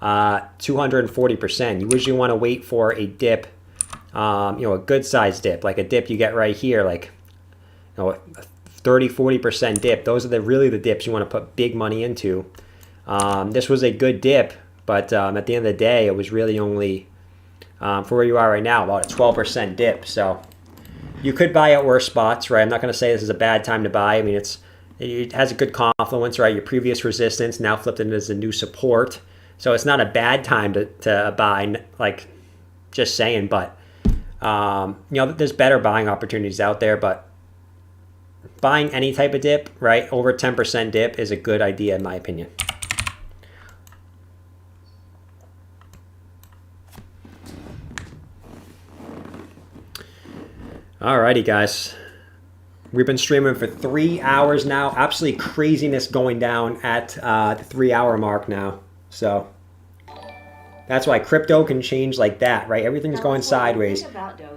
240%. You usually want to wait for a dip, a good size dip, like a dip you get right here, like a 30-40% dip. Those are really the dips you want to put big money into. This was a good dip, but at the end of the day, it was really only for where you are right now, about a 12% dip. So you could buy at worse spots, right? I'm not going to say this is a bad time to buy. I mean, it has a good confluence, right? Your previous resistance now flipped into as a new support. So it's not a bad time to buy, like just saying, but there's better buying opportunities out there, but buying any type of dip, right, over 10% dip is a good idea in my opinion. Alrighty, guys. We've been streaming for 3 hours now. Absolutely craziness going down at the 3-hour mark now. So that's why crypto can change like that, right? Everything's going sideways.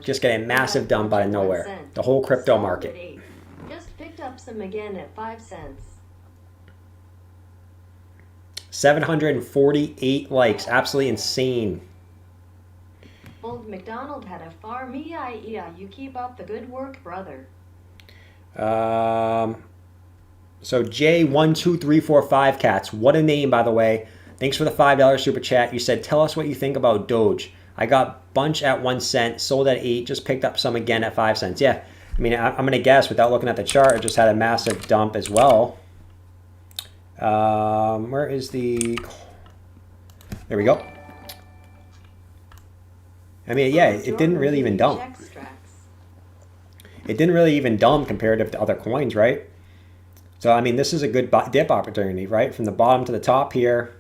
Just getting a massive dump out of nowhere. The whole crypto market. Just picked up some again at 5 cents. 748 likes. Absolutely insane. Old McDonald had a farm. Yeah, you keep up the good work, brother. So J12345 Cats, what a name, by the way. Thanks for the $5 super chat. You said, tell us what you think about Doge. I got bunch at 1 cent, sold at 8, just picked up some again at 5 cents. Yeah, I mean, I'm going to guess without looking at the chart, it just had a massive dump as well. Where is the... There we go. I mean, yeah, it didn't really even dump. It didn't really even dump comparative to other coins, right? So, I mean, this is a good dip opportunity, right? From the bottom to the top here,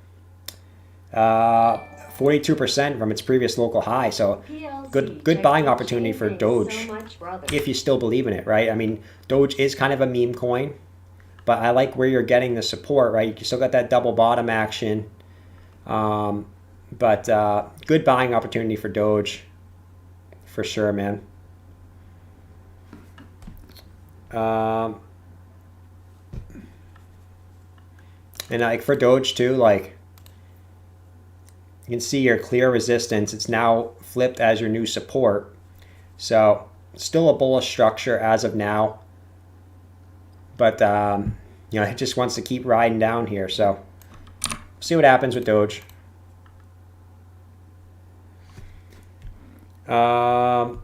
42% from its previous local high. So, good buying opportunity for Doge, if you still believe in it, right? I mean, Doge is kind of a meme coin, but I like where you're getting the support, right? You still got that double bottom action. But good buying opportunity for Doge, for sure, man. And like for Doge too, like you can see your clear resistance. It's now flipped as your new support. So still a bullish structure as of now. But you know, it just wants to keep riding down here. So see what happens with Doge. Rufy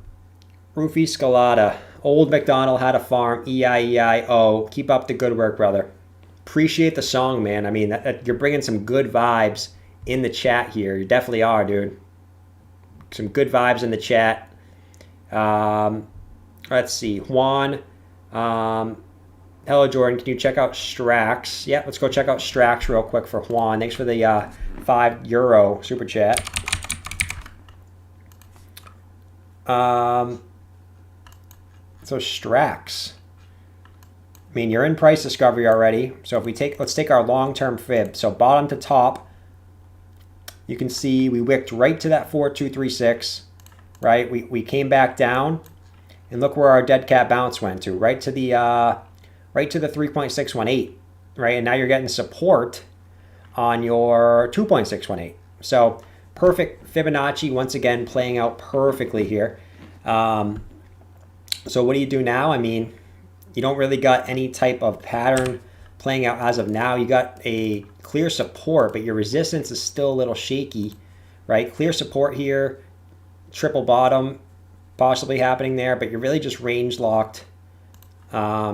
Scalata. Old McDonald had a farm. E-I-E-I-O. Keep up the good work, brother. Appreciate the song, man. I mean, you're bringing some good vibes in the chat here. You definitely are, dude. Some good vibes in the chat. Let's see. Juan. Hello, Jordan. Can you check out Strax? Yeah, let's go check out Strax real quick for Juan. Thanks for the €5 super chat. So Strax. I mean, you're in price discovery already. So if we let's take our long-term fib. So bottom to top, you can see we wicked right to that 4236, right? We came back down, and look where our dead cat bounce went to, right to the 3.618, right? And now you're getting support on your 2.618. So perfect Fibonacci once again playing out perfectly here. So what do you do now? I mean, you don't really got any type of pattern playing out as of now. You got a clear support, but your resistance is still a little shaky, right? Clear support here, triple bottom possibly happening there, but you're really just range locked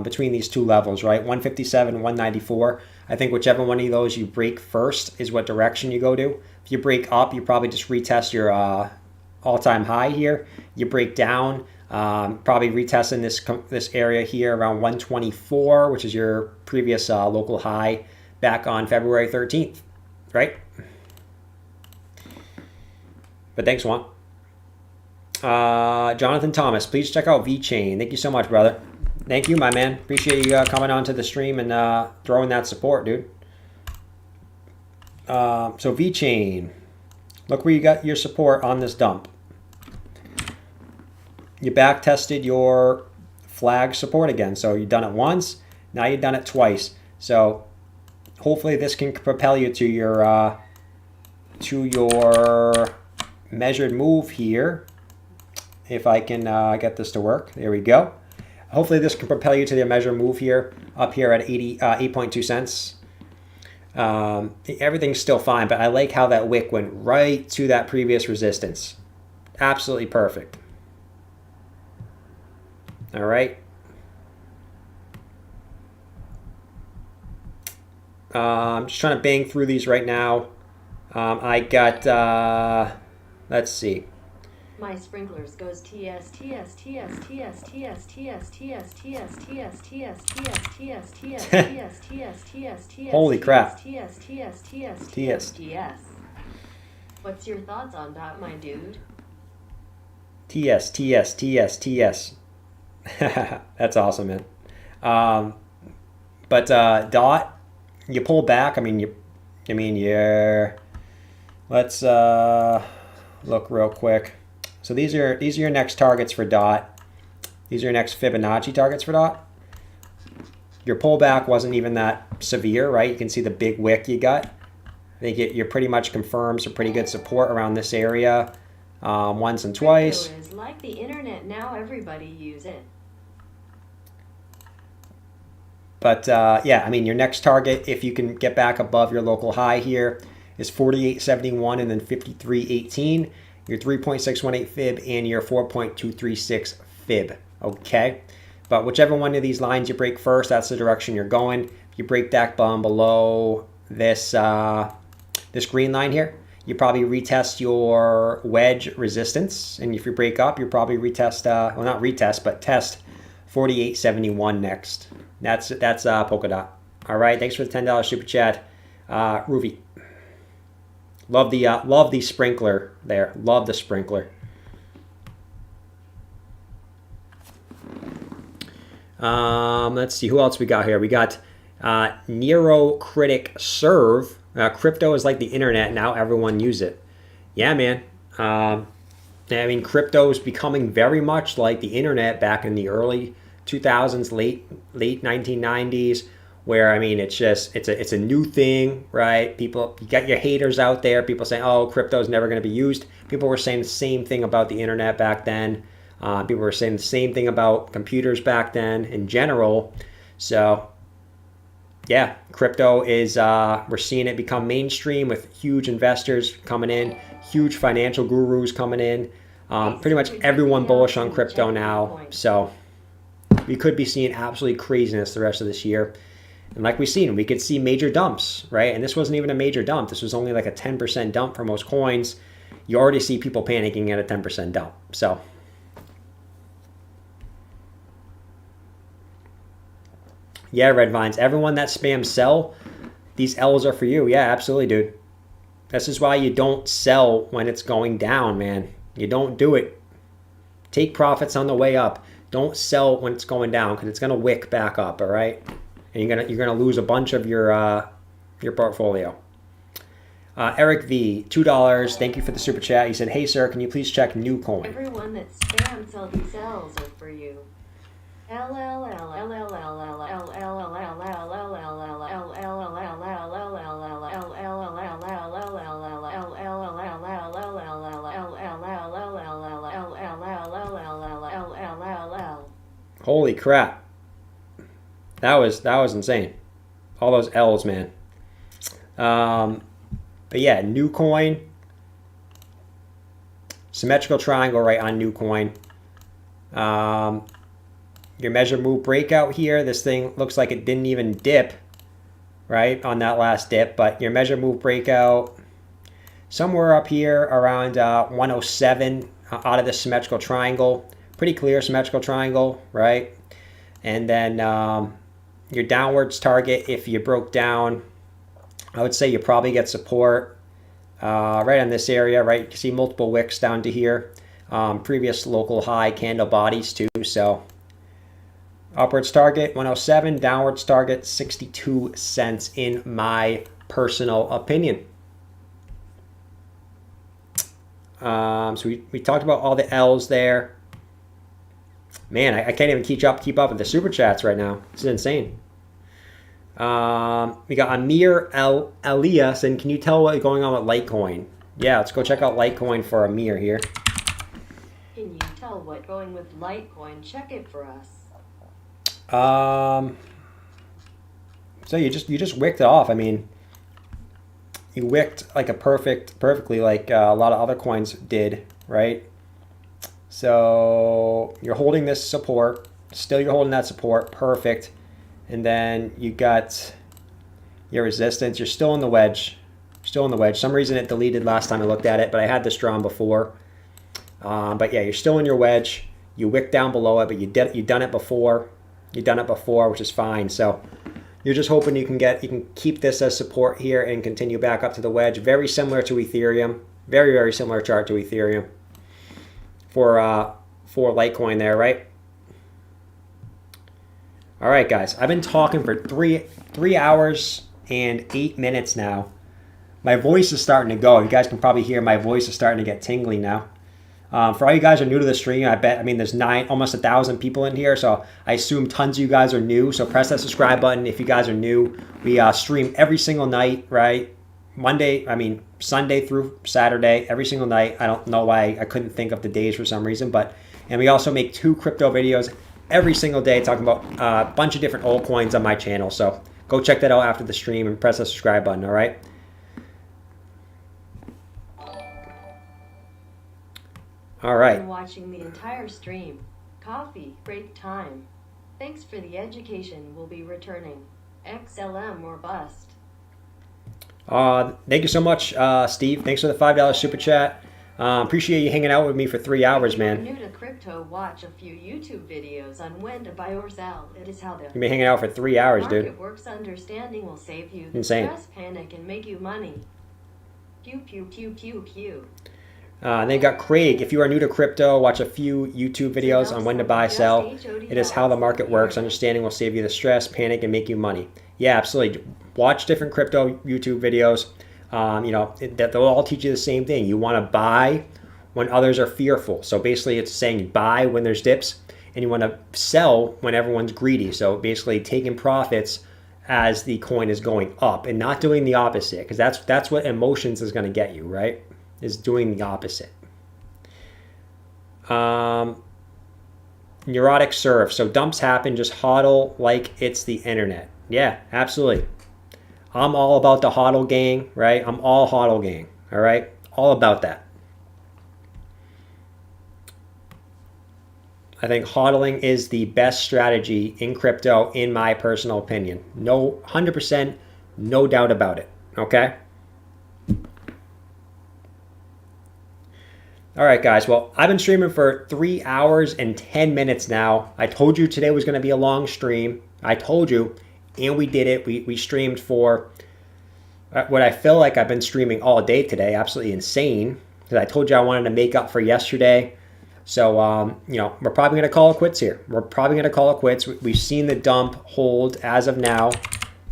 between these two levels, right? 157 and 194. I think whichever one of those you break first is what direction you go to. If you break up, you probably just retest your all-time high here. You break down, probably retesting this area here around 124, which is your previous local high back on February 13th, right? But thanks, Juan. Jonathan Thomas, please check out VeChain. Thank you so much, brother. Thank you, my man. Appreciate you coming onto the stream and throwing that support, dude. So VeChain, look where you got your support on this dump. You back tested your flag support again. So you've done it once, now you've done it twice. So hopefully this can propel you to your measured move here. If I can get this to work, there we go. Hopefully this can propel you to the measure move here, up here at 8.2 cents. Everything's still fine, but I like how that wick went right to that previous resistance. Absolutely perfect. All right. I'm just trying to bang through these right now. I got, let's see. My sprinklers goes TS TS TS TS TS TS TS TS TS TS TS TS TS TS TS TS TS. Holy crap. TS TS TS TS. TS. What's your thoughts on that, my dude? TS TS TS TS. That's awesome, man. But DOT, you pull back. I mean, you're. Let's look real quick. So these are your next targets for DOT. These are your next Fibonacci targets for DOT. Your pullback wasn't even that severe, right? You can see the big wick you got. I think you're pretty much confirmed some pretty good support around this area, once and twice. Crypto is like the internet now. Everybody use it. But yeah, I mean, your next target, if you can get back above your local high here, is 48.71 and then 53.18. Your 3.618 fib and your 4.236 fib. Okay, but whichever one of these lines you break first, that's the direction you're going. If you break that bomb below this this green line here, you probably retest your wedge resistance, and if you break up, you probably retest well, not retest, but test 48.71 next. That's Polkadot. All right, thanks for the $10 super chat, Ruby. Love the sprinkler there. Love the sprinkler. Let's see who else we got here. We got Nero Critic Serve. Crypto is like the internet. Now everyone use it. Yeah, man. I mean, crypto is becoming very much like the internet back in the early 2000s, late 1990s, where I mean, it's a new thing, right? People, you got your haters out there. People saying, "Oh, crypto is never going to be used." People were saying the same thing about the internet back then. People were saying the same thing about computers back then in general. So, yeah, crypto is, we're seeing it become mainstream with huge investors coming in, huge financial gurus coming in. Pretty much everyone bullish on crypto now. So we could be seeing absolutely craziness the rest of this year. And like we've seen, we could see major dumps, right? And this wasn't even a major dump. This was only like a 10% dump for most coins. You already see people panicking at a 10% dump. So yeah, Red Vines, everyone that spams sell, these L's are for you. Yeah, absolutely, dude. This is why you don't sell when it's going down, man. You don't do it. Take profits on the way up. Don't sell when it's going down because it's gonna wick back up, all right? And you're gonna lose a bunch of your portfolio. Eric V, $2. Thank you for the super chat. He said, "Hey sir, can you please check Newcoin?" Everyone that spams all these L's are for you. Holy crap. That was insane. All those L's, man. But yeah, Newcoin. Symmetrical triangle right on Newcoin. Your measure move breakout here. This thing looks like it didn't even dip, right, on that last dip. But your measure move breakout somewhere up here around 107 out of the symmetrical triangle. Pretty clear symmetrical triangle, right? And then your downwards target, if you broke down, I would say you probably get support right on this area, right? You can see multiple wicks down to here. Previous local high candle bodies too. So upwards target 107, downwards target 62 cents in my personal opinion. So we talked about all the L's there. Man, I can't even keep up with the super chats right now. This is insane. We got Amir Elias, and can you tell what's going on with Litecoin? Yeah, let's go check out Litecoin for Amir here. Can you tell what's going with Litecoin? Check it for us. So you just wicked it off. I mean, you wicked like perfectly like a lot of other coins did, right? So you're holding this support. Still, you're holding that support. Perfect. And then you got your resistance. You're still in the wedge. Still in the wedge. Some reason it deleted last time I looked at it, but I had this drawn before. But yeah, you're still in your wedge. You wick down below it, but you've done it before. You've done it before, which is fine. So you're just hoping you can keep this as support here and continue back up to the wedge. Very similar to Ethereum. Very, very similar chart to Ethereum for Litecoin there, right? All right, guys. I've been talking for 3 hours and 8 minutes now. My voice is starting to go. You guys can probably hear my voice is starting to get tingly now. For all you guys who are new to the stream, I mean, there's almost 1,000 people in here, so I assume tons of you guys are new. So press that subscribe button if you guys are new. We stream every single night, right? Sunday through Saturday, every single night. I don't know why I couldn't think of the days for some reason, and we also make 2 crypto videos every single day talking about a bunch of different altcoins on my channel. So go check that out after the stream and press the subscribe button, all right? All right. You're watching the entire stream. Coffee break time. Thanks for the education. We'll be returning. XLM or bust. Thank you so much, Steve. Thanks for the $5 super chat. Appreciate you hanging out with me for 3 hours, man. If you're new to crypto, watch a few YouTube videos on when to buy or sell. It is how the You've been hanging out for 3 hours, dude. market works. Understanding will save you Insane. stress, panic, and make you money. Pew, pew, pew, pew, pew. And then you got Craig. If you are new to crypto, watch a few YouTube videos on when to buy, sell. It is how the market works. Understanding will save you the stress, panic, and make you money. Yeah, absolutely. Watch different crypto YouTube videos. They'll all teach you the same thing. You want to buy when others are fearful. So basically it's saying buy when there's dips, and you want to sell when everyone's greedy. So basically taking profits as the coin is going up and not doing the opposite, because that's what emotions is going to get you, right? Is doing the opposite. Neurotic surf. So dumps happen, just hodl like it's the internet. Yeah, absolutely. I'm all about the hodl gang, right? I'm all hodl gang, all right? All about that. I think hodling is the best strategy in crypto, in my personal opinion. No, 100%, no doubt about it, okay? All right, guys. Well, I've been streaming for 3 hours and 10 minutes now. I told you today was going to be a long stream. I told you, and we did it. We streamed for what I feel like I've been streaming all day today. Absolutely insane. Because I told you I wanted to make up for yesterday. So, we're probably going to call it quits here. We're probably going to call it quits. We've seen the dump hold as of now.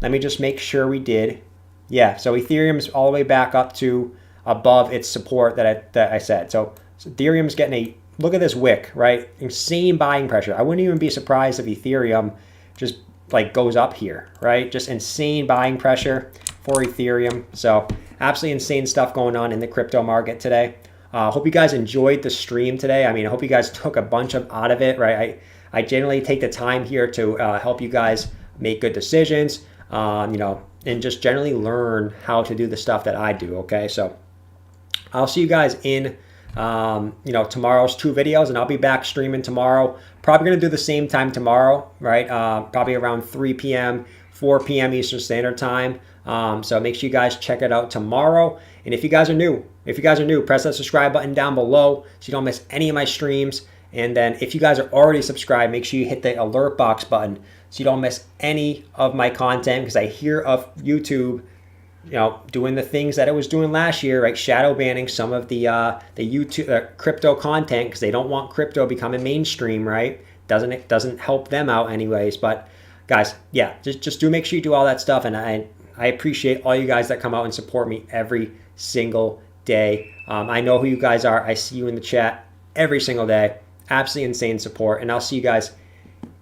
Let me just make sure we did. Yeah, so Ethereum's all the way back up to above its support that I said. So Ethereum's getting look at this wick, right? Insane buying pressure. I wouldn't even be surprised if Ethereum just like goes up here, right? Just insane buying pressure for Ethereum. So absolutely insane stuff going on in the crypto market today. Hope you guys enjoyed the stream today. I hope you guys took a bunch out of it, right? I generally take the time here to help you guys make good decisions, and just generally learn how to do the stuff that I do, okay? So I'll see you guys in, tomorrow's 2 videos, and I'll be back streaming tomorrow. Probably going to do the same time tomorrow, right? Probably around 3 p.m., 4 p.m. Eastern Standard Time. So make sure you guys check it out tomorrow. And if you guys are new, press that subscribe button down below so you don't miss any of my streams. And then if you guys are already subscribed, make sure you hit the alert box button so you don't miss any of my content, because I hear of YouTube, doing the things that it was doing last year, right? Shadow banning some of the YouTube crypto content because they don't want crypto becoming mainstream, right? Doesn't help them out anyways. But guys, yeah, just do make sure you do all that stuff, and I appreciate all you guys that come out and support me every single day. I know who you guys are. I see you in the chat every single day. Absolutely insane support, and I'll see you guys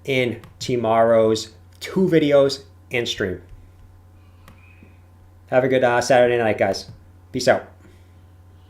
in tomorrow's 2 videos and stream. Have a good Saturday night, guys. Peace out.